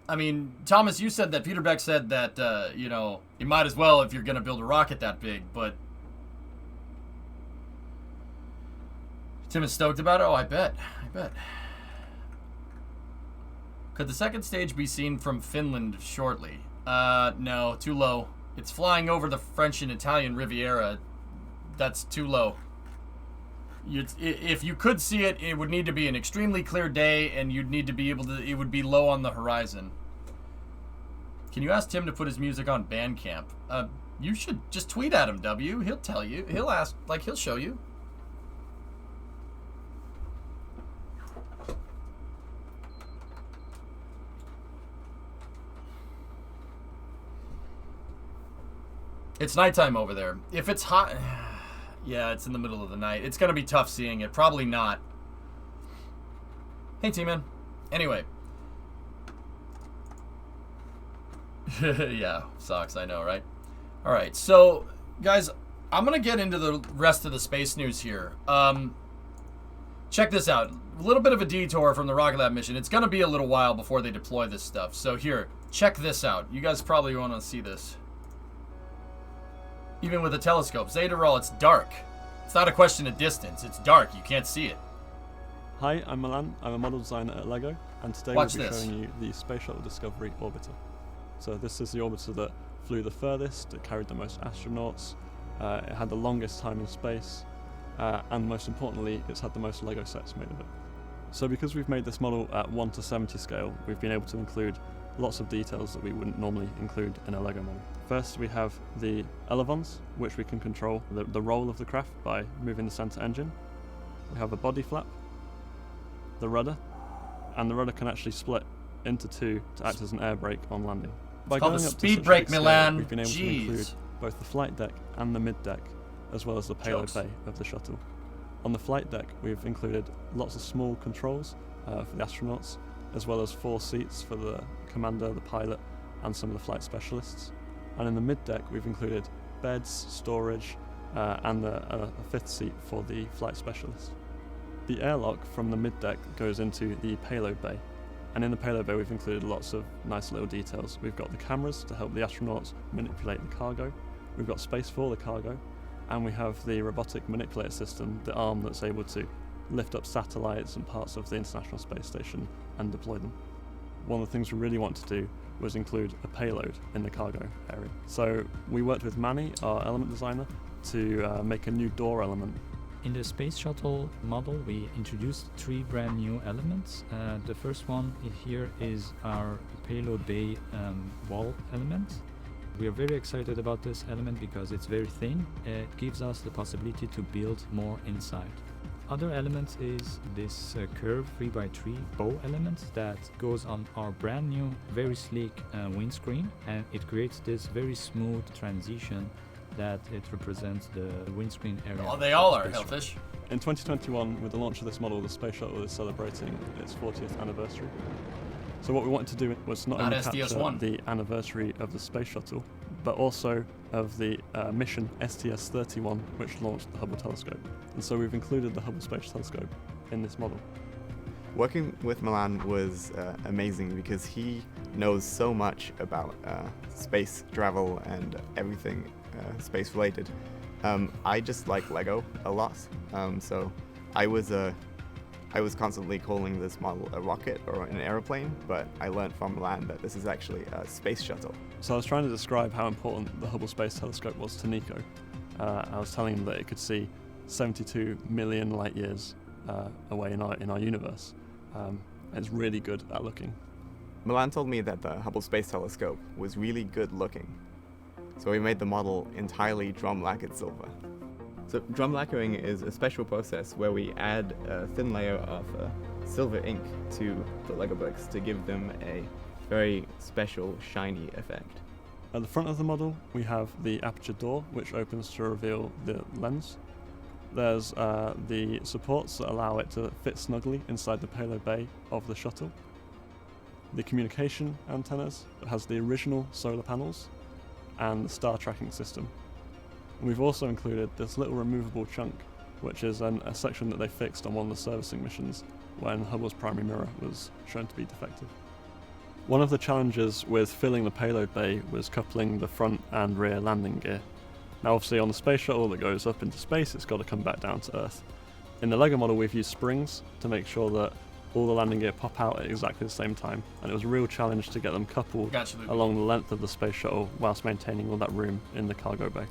I mean, Thomas, you said that Peter Beck said that, you know, you might as well if you're going to build a rocket that big, but Tim is stoked about it? Oh, I bet. Could the second stage be seen from Finland shortly? No, too low. It's flying over the French and Italian Riviera. That's too low. If you could see it, it would need to be an extremely clear day, and you'd need to be able to, it would be low on the horizon. Can you ask Tim to put his music on Bandcamp? You should just tweet at him, W. He'll tell you. He'll ask, like, he'll show you. It's nighttime over there. If it's hot... Yeah, it's in the middle of the night. It's going to be tough seeing it. Probably not. Hey, T-Man. Anyway. Yeah, sucks. I know, right? All right, so, guys, I'm going to get into the rest of the space news here. Check this out. A little bit of a detour from the Rocket Lab mission. It's going to be a little while before they deploy this stuff. So here, check this out. You guys probably want to see this. Even with a telescope. Zeta Roll, it's dark. It's not a question of distance. It's dark. You can't see it. Hi, I'm Milan. I'm a model designer at LEGO, and today we'll be showing you the Space Shuttle Discovery orbiter. So this is the orbiter that flew the furthest, it carried the most astronauts, it had the longest time in space, and most importantly, it's had the most LEGO sets made of it. So because we've made this model at 1:70 scale, we've been able to include lots of details that we wouldn't normally include in a LEGO model. First, we have the elevons, which we can control the roll of the craft by moving the center engine. We have a body flap, the rudder, and the rudder can actually split into two to act as an air brake on landing. By going up to speed brake, Milan. We've been able to include both the flight deck and the mid deck, as well as the payload bay of the shuttle. On the flight deck, we've included lots of small controls for the astronauts, as well as 4 seats for the commander, the pilot, and some of the flight specialists. And in the mid-deck, we've included beds, storage, and a 5th seat for the flight specialist. The airlock from the mid-deck goes into the payload bay, and in the payload bay we've included lots of nice little details. We've got the cameras to help the astronauts manipulate the cargo, we've got space for the cargo, and we have the robotic manipulator system, the arm that's able to lift up satellites and parts of the International Space Station and deploy them. One of the things we really want to do was include a payload in the cargo area. So we worked with Manny, our element designer, to make a new door element. In the space shuttle model, we introduced 3 brand new elements. The first one here is our payload bay wall element. We are very excited about this element because it's very thin. It gives us the possibility to build more inside. Other element is this curved 3x3 bow element that goes on our brand new, very sleek windscreen, and it creates this very smooth transition that it represents the windscreen area. Oh, they all are, Hellfish. In 2021, with the launch of this model, the Space Shuttle is celebrating its 40th anniversary. So what we wanted to do was not only capture the anniversary of the Space Shuttle, but also of the mission STS-31, which launched the Hubble telescope. And so we've included the Hubble Space Telescope in this model. Working with Milan was amazing because he knows so much about space travel and everything space related. I just like Lego a lot, so I was constantly calling this model a rocket or an aeroplane, but I learned from Milan that this is actually a space shuttle. So I was trying to describe how important the Hubble Space Telescope was to Nico. I was telling him that it could see 72 million light years away in our universe. It's really good at looking. Milan told me that the Hubble Space Telescope was really good looking, so we made the model entirely drum lacquered silver. So drum lacquering is a special process where we add a thin layer of silver ink to the Lego bricks to give them a very special shiny effect. At the front of the model we have the aperture door, which opens to reveal the lens. There's the supports that allow it to fit snugly inside the payload bay of the shuttle. The communication antennas that has the original solar panels and the star tracking system. And we've also included this little removable chunk, which is a section that they fixed on one of the servicing missions when Hubble's primary mirror was shown to be defective. One of the challenges with filling the payload bay was coupling the front and rear landing gear. Now obviously on the space shuttle that goes up into space, it's got to come back down to Earth. In the Lego model we've used springs to make sure that all the landing gear pop out at exactly the same time, and it was a real challenge to get them coupled along the length of the space shuttle whilst maintaining all that room in the cargo bay.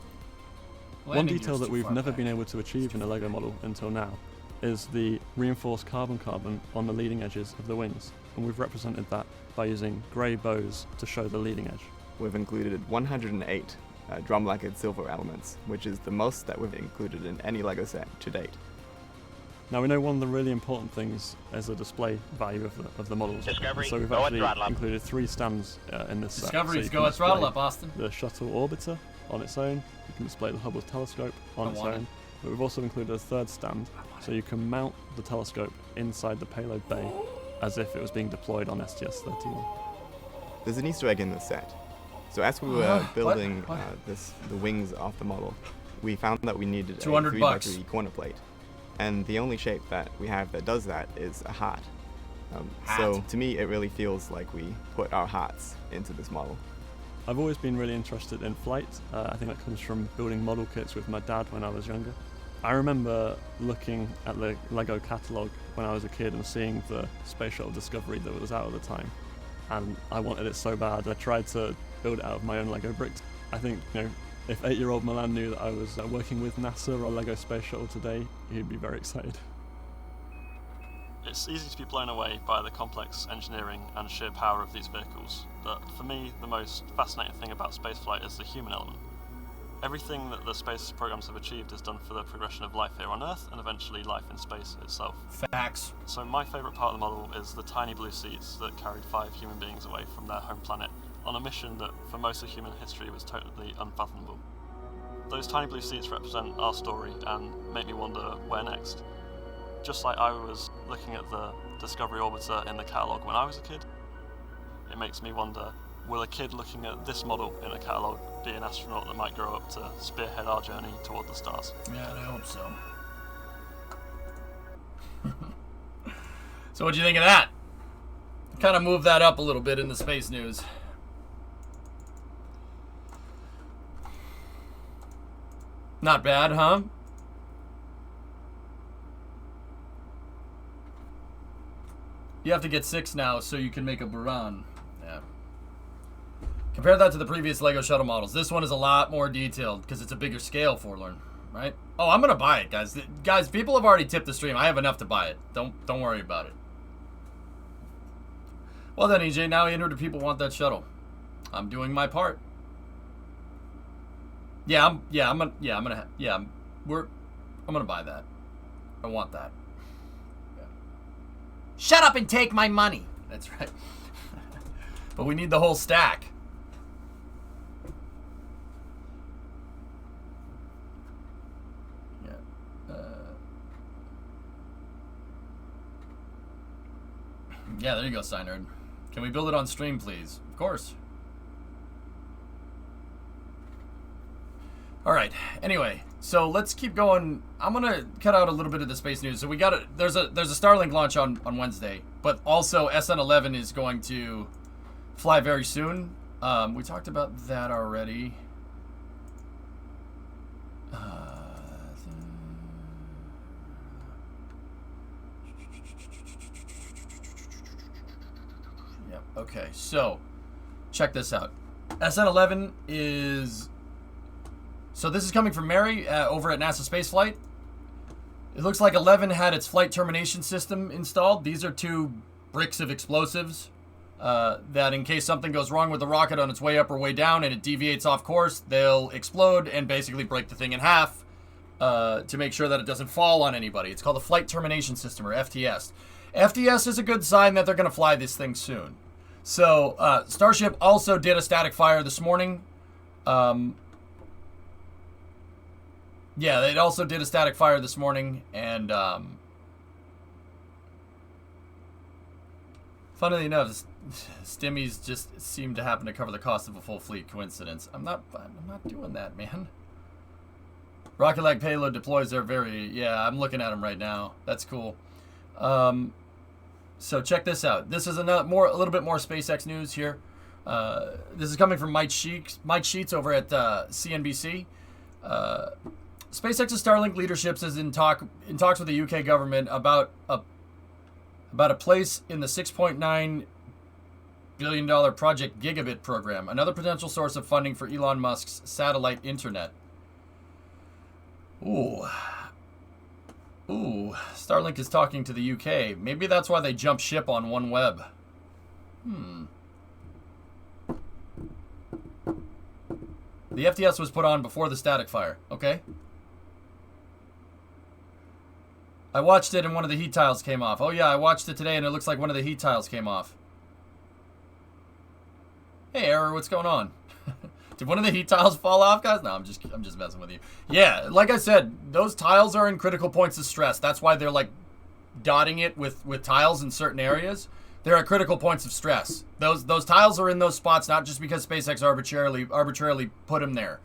One detail that we've never been able to achieve in a Lego model until now is the reinforced carbon on the leading edges of the wings, and we've represented that by using grey bows to show the leading edge. We've included 108 drum lacquered silver elements, which is the most that we've included in any Lego set to date. Now we know one of the really important things is the display value of the models. Discovery, so we've actually included 3 stands in this set. Discovery's go at throttle up, Austin. The shuttle orbiter on its own. You can display the Hubble telescope on its own. But we've also included a 3rd stand, so you can mount the telescope inside the payload bay as if it was being deployed on STS-31. There's an Easter egg in this set. So as we were building the wings of the model, we found that we needed a 3x3 corner plate. And the only shape that we have that does that is a heart. So to me, it really feels like we put our hearts into this model. I've always been really interested in flight. I think that comes from building model kits with my dad when I was younger. I remember looking at the Lego catalogue when I was a kid and seeing the Space Shuttle Discovery that was out at the time. And I wanted it so bad, I tried to build it out of my own Lego bricks. I think, if 8-year-old Milan knew that I was working with NASA or Lego Space Shuttle today, he'd be very excited. It's easy to be blown away by the complex engineering and sheer power of these vehicles, but for me, the most fascinating thing about spaceflight is the human element. Everything that the space programs have achieved is done for the progression of life here on Earth and eventually life in space itself. Facts. So my favourite part of the model is the tiny blue seats that carried 5 human beings away from their home planet on a mission that for most of human history was totally unfathomable. Those tiny blue seats represent our story and make me wonder where next. Just like I was looking at the Discovery Orbiter in the catalogue when I was a kid, it makes me wonder, will a kid looking at this model in a catalogue be an astronaut that might grow up to spearhead our journey toward the stars? Yeah, I hope so. So what'd you think of that? Kind of moved that up a little bit in the space news. Not bad, huh? You have to get 6 now so you can make a Buran. Yeah. Compare that to the previous Lego shuttle models. This one is a lot more detailed because it's a bigger scale Forlorn, right? Oh, I'm gonna buy it, guys. Guys, people have already tipped the stream. I have enough to buy it. Don't worry about it. Well then, EJ, now 800 people want that shuttle. I'm doing my part. I'm gonna buy that. I want that. Yeah. Shut up and take my money. That's right. But we need the whole stack. Yeah, there you go, Steinerd. Can we build it on stream, please? Of course. All right. Anyway, so let's keep going. I'm gonna cut out a little bit of the space news. So we got there's a Starlink launch on Wednesday, but also SN11 is going to fly very soon. We talked about that already. Yep. Okay. So check this out. SN11 is. So this is coming from Mary over at NASA Spaceflight. It looks like 11 had its flight termination system installed. These are 2 bricks of explosives that in case something goes wrong with the rocket on its way up or way down and it deviates off course, they'll explode and basically break the thing in half to make sure that it doesn't fall on anybody. It's called a flight termination system, or FTS. FTS is a good sign that they're going to fly this thing soon. So Starship also did a static fire this morning. Yeah, they also did a static fire this morning, and funnily enough, Stimmies just seem to happen to cover the cost of a full fleet. Coincidence? I'm not doing that, man. Rocket Lag payload deploys are very. Yeah, I'm looking at them right now. That's cool. So check this out. This is a little bit more SpaceX news here. This is coming from Mike Sheets over at CNBC. SpaceX's Starlink leadership is in talks with the UK government about a place in the $6.9 billion Project Gigabit program, another potential source of funding for Elon Musk's satellite internet. Ooh, Starlink is talking to the UK. Maybe that's why they jumped ship on OneWeb. The FTS was put on before the static fire. Okay. I watched it and one of the heat tiles came off. Oh yeah, I watched it today and it looks like one of the heat tiles came off. Hey, Error, what's going on? Did one of the heat tiles fall off, guys? No, I'm just messing with you. Yeah, like I said, those tiles are in critical points of stress. That's why they're like dotting it with tiles in certain areas. They're at critical points of stress. Those tiles are in those spots not just because SpaceX arbitrarily put them there.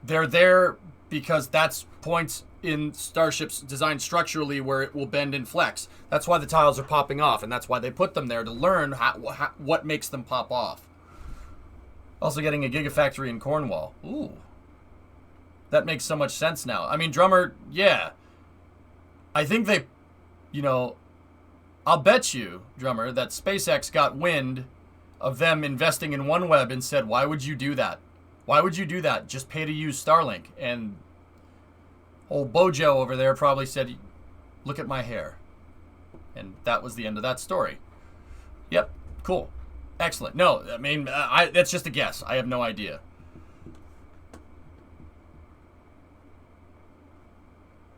They're there because that's points in Starship's designed structurally where it will bend and flex. That's why the tiles are popping off, and that's why they put them there, to learn what makes them pop off. Also getting a gigafactory in Cornwall. Ooh. That makes so much sense now. I mean, Drummer, yeah. I think they, I'll bet you, Drummer, that SpaceX got wind of them investing in OneWeb and said, why would you do that? Why would you do that? Just pay to use Starlink. And old Bojo over there probably said, look at my hair. And that was the end of that story. Yep, cool. Excellent. No, I mean, that's just a guess. I have no idea.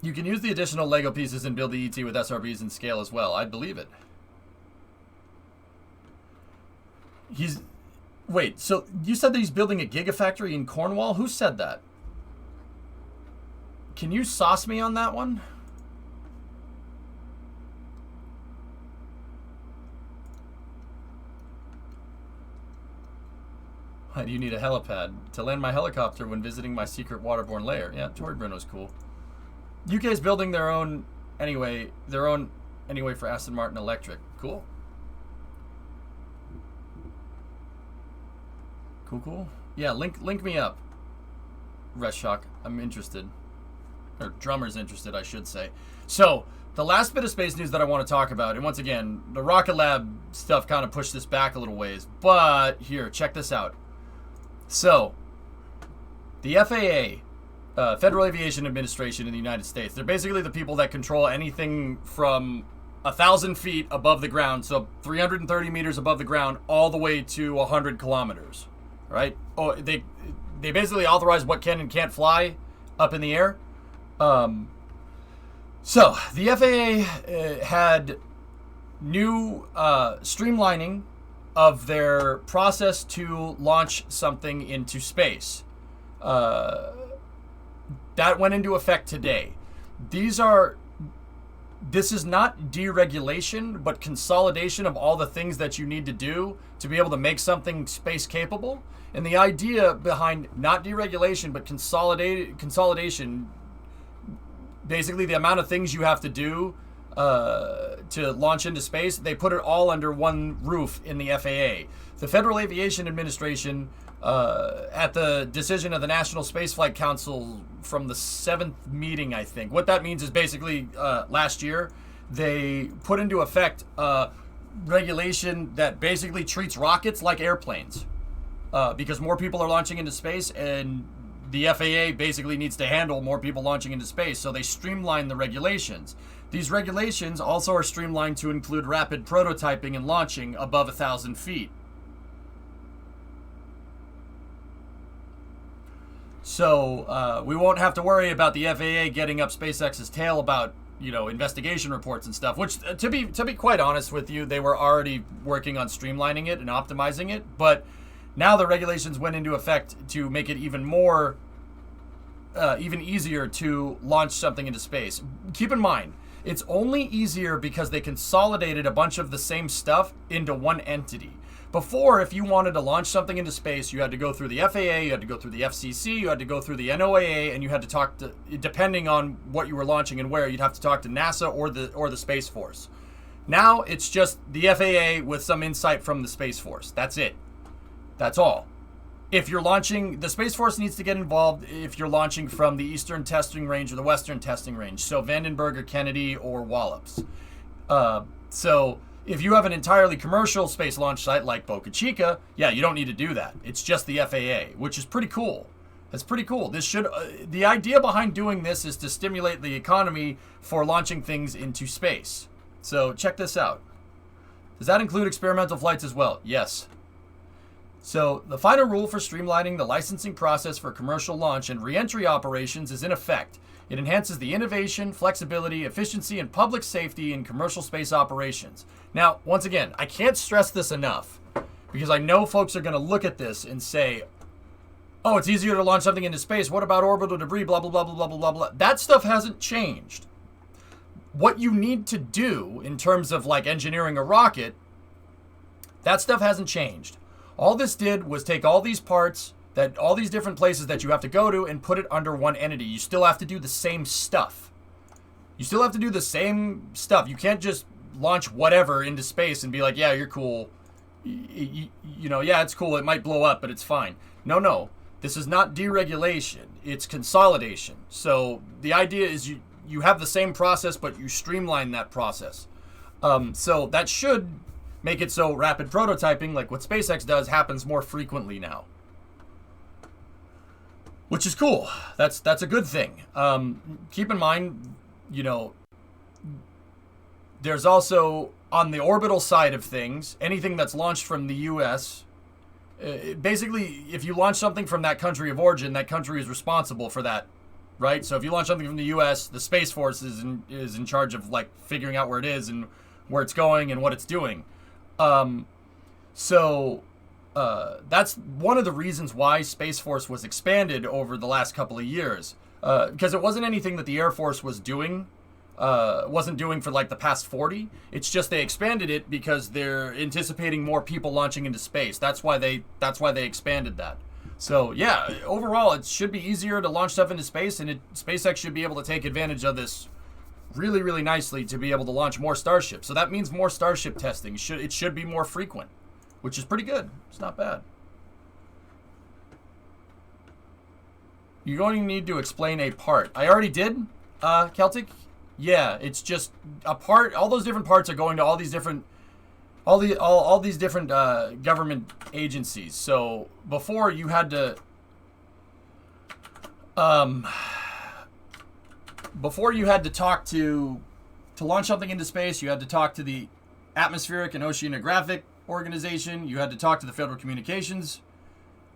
You can use the additional Lego pieces and build the ET with SRBs and scale as well. I believe it. Wait, so you said that he's building a gigafactory in Cornwall? Who said that? Can you sauce me on that one? Why do you need a helipad? To land my helicopter when visiting my secret waterborne lair. Yeah, Tory Bruno's cool. UK is building their own anyway for Aston Martin Electric. Cool. Cool. Yeah, link me up. Reshock. I'm interested. Or Drummer's interested, I should say. So, the last bit of space news that I want to talk about, and once again, the Rocket Lab stuff kind of pushed this back a little ways, but here, check this out. So, the FAA, Federal Aviation Administration in the United States, they're basically the people that control anything from 1,000 feet above the ground, so 330 meters above the ground, all the way to 100 kilometers, right? Oh, they basically authorize what can and can't fly up in the air. So, the FAA had new streamlining of their process to launch something into space. That went into effect today. These are this is not deregulation, but consolidation of all the things that you need to do to be able to make something space capable. And the idea behind not deregulation, but consolidation, basically the amount of things you have to do to launch into space, they put it all under one roof in the FAA. The Federal Aviation Administration, at the decision of the National Spaceflight Council from the 7th meeting, I think. What that means is basically last year, they put into effect regulation that basically treats rockets like airplanes. Because more people are launching into space, and the FAA basically needs to handle more people launching into space, so they streamline the regulations. These regulations also are streamlined to include rapid prototyping and launching above 1,000 feet. So we won't have to worry about the FAA getting up SpaceX's tail about, you know, investigation reports and stuff, which to be quite honest with you, they were already working on streamlining it and optimizing it, but now the regulations went into effect to make it even more, even easier to launch something into space. Keep in mind, it's only easier because they consolidated a bunch of the same stuff into one entity. Before, if you wanted to launch something into space, you had to go through the FAA, you had to go through the FCC, you had to go through the NOAA, and you had to talk to, depending on what you were launching and where, you'd have to talk to NASA or the Space Force. Now, it's just the FAA with some insight from the Space Force. That's it. That's all. If you're launching, the Space Force needs to get involved if you're launching from the Eastern Testing Range or the Western Testing Range, so Vandenberg or Kennedy or Wallops. So if you have an entirely commercial space launch site like Boca Chica, yeah, you don't need to do that. It's just the FAA, which is pretty cool. That's pretty cool. This should, the idea behind doing this is to stimulate the economy for launching things into space. So check this out. Does that include experimental flights as well? Yes. So the final rule for streamlining the licensing process for commercial launch and re-entry operations is in effect. It enhances the innovation, flexibility, efficiency, and public safety in commercial space operations. Now, once again, I can't stress this enough because I know folks are going to look at this and say, oh, it's easier to launch something into space. What about orbital debris? Blah, blah, blah, blah, blah, blah, blah. That stuff hasn't changed. What you need to do in terms of like engineering a rocket, that stuff hasn't changed. All this did was take all these parts, that all these different places that you have to go to, and put it under one entity. You still have to do the same stuff. You still have to do the same stuff. You can't just launch whatever into space and be like, yeah, you're cool. You know, yeah, it's cool. It might blow up, but it's fine. No. This is not deregulation. It's consolidation. So the idea is you have the same process, but you streamline that process. So that should make it so rapid prototyping, like what SpaceX does, happens more frequently now. Which is cool. That's a good thing. Keep in mind, you know, there's also, on the orbital side of things, anything that's launched from the U.S., basically, if you launch something from that country of origin, that country is responsible for that, right? So if you launch something from the U.S., the Space Force is in charge of, like, figuring out where it is and where it's going and what it's doing. That's one of the reasons why Space Force was expanded over the last couple of years, because it wasn't anything that the Air Force was doing, wasn't doing for like the past 40. It's just they expanded it because they're anticipating more people launching into space. That's why they expanded that. So yeah, overall it should be easier to launch stuff into space, and SpaceX should be able to take advantage of this really, really nicely to be able to launch more Starships. So that means more Starship testing. It should be more frequent, which is pretty good. It's not bad. You're going to need to explain a part. I already did, Celtic. Yeah, it's just a part. All those different parts are going to all these different, all these different government agencies. So before you had to, before you had to talk to launch something into space, you had to talk to the Atmospheric and Oceanographic Organization. You had to talk to the Federal Communications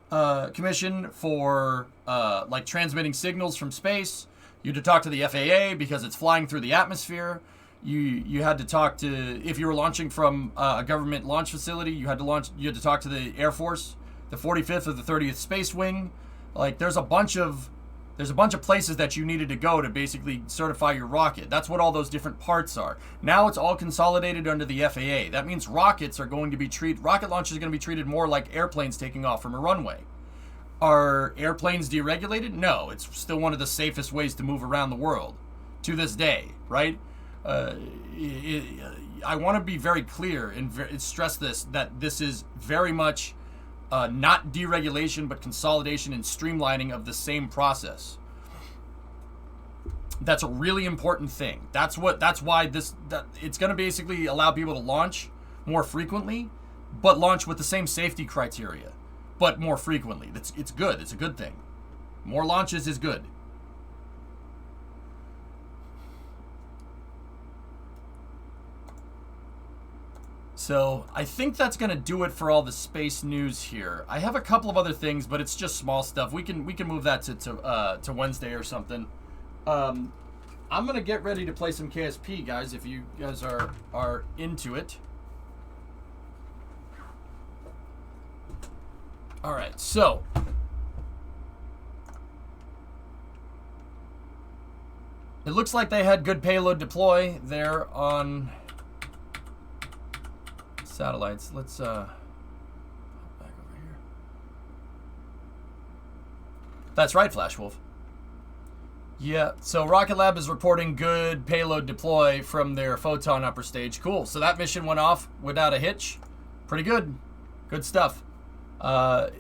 Commission for like transmitting signals from space. You had to talk to the FAA because it's flying through the atmosphere. You had to talk to, if you were launching from a government launch facility, you had to talk to the Air Force, the 45th or the 30th Space Wing. Like there's a bunch of There's a bunch of places that you needed to go to basically certify your rocket. That's what all those different parts are. Now it's all consolidated under the FAA. That means rocket launches are going to be treated more like airplanes taking off from a runway. Are airplanes deregulated? No, it's still one of the safest ways to move around the world to this day, right? I want to be very clear and stress this, that this is very much not deregulation, but consolidation and streamlining of the same process. That's a really important thing. That's why it's going to basically allow people to launch more frequently, but launch with the same safety criteria, but more frequently. It's good. It's a good thing. More launches is good. So I think that's going to do it for all the space news here. I have a couple of other things, but it's just small stuff. We can move that to Wednesday or something. I'm going to get ready to play some KSP, guys, if you guys are into it. All right, so it looks like they had good payload deploy there on satellites. Let's back over here. That's right, Flashwolf. Yeah, so Rocket Lab is reporting good payload deploy from their Photon upper stage. Cool. So that mission went off without a hitch. Pretty good. Good stuff.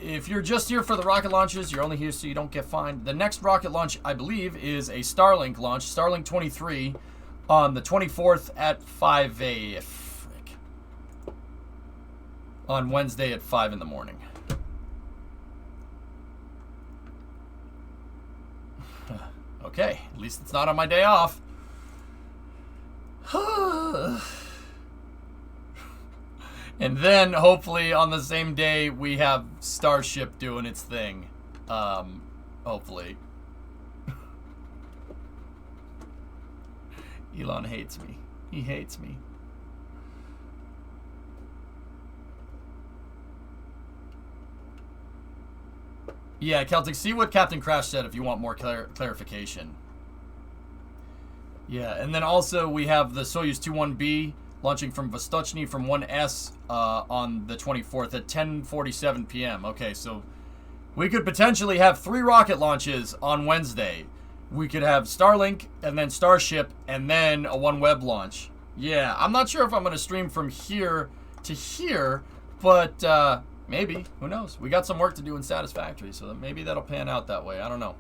If you're just here for the rocket launches, you're only here so you don't get fined. The next rocket launch, I believe, is a Starlink launch, Starlink 23, on the 24th at 5 a.m. On Wednesday at 5 in the morning. Okay, at least it's not on my day off. And then, hopefully, on the same day, we have Starship doing its thing. Hopefully. Elon hates me. He hates me. Yeah, Celtic, see what Captain Crash said if you want more clarification. Yeah, and then also we have the Soyuz 21B launching from Vostochny from 1S on the 24th at 10:47 p.m. Okay, so we could potentially have 3 rocket launches on Wednesday. We could have Starlink and then Starship and then a OneWeb launch. Yeah, I'm not sure if I'm going to stream from here to here, but maybe. Who knows? We got some work to do in Satisfactory, so maybe that'll pan out that way. I don't know.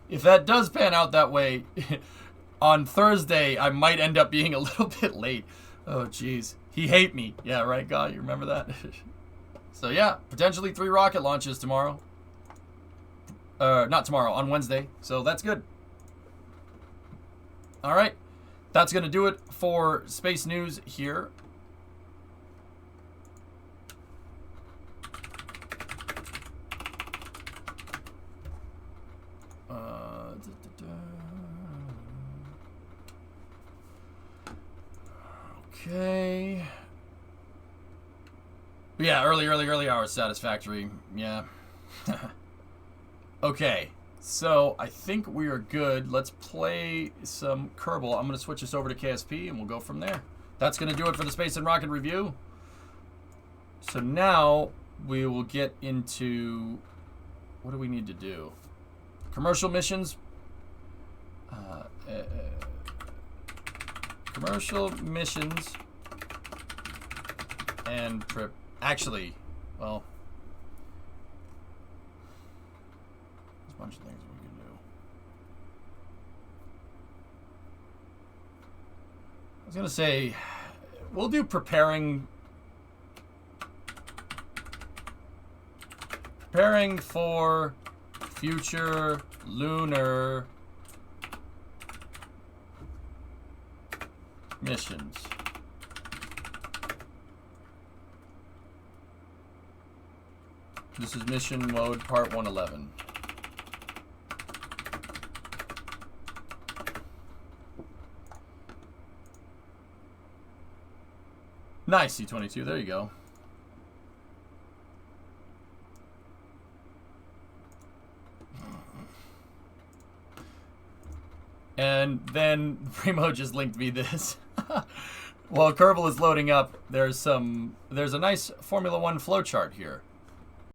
If that does pan out that way, on Thursday, I might end up being a little bit late. Oh, jeez. He hate me. Yeah, right, God? You remember that? So, yeah, potentially 3 rocket launches tomorrow. Not tomorrow, on Wednesday. So, that's good. All right. That's going to do it for Space News here. Okay. Yeah, early hours Satisfactory. Yeah. Okay. So, I think we are good. Let's play some Kerbal. I'm going to switch this over to KSP and we'll go from there. That's going to do it for the Space and Rocket Review. So now we will get into what do we need to do? Commercial missions. Commercial missions and actually, well, there's a bunch of things we can do. I was gonna say we'll do preparing for future lunar missions. This is mission mode part 111. Nice, C-22, there you go. And then Primo just linked me this. While Kerbal is loading up, there's a nice Formula 1 flowchart here.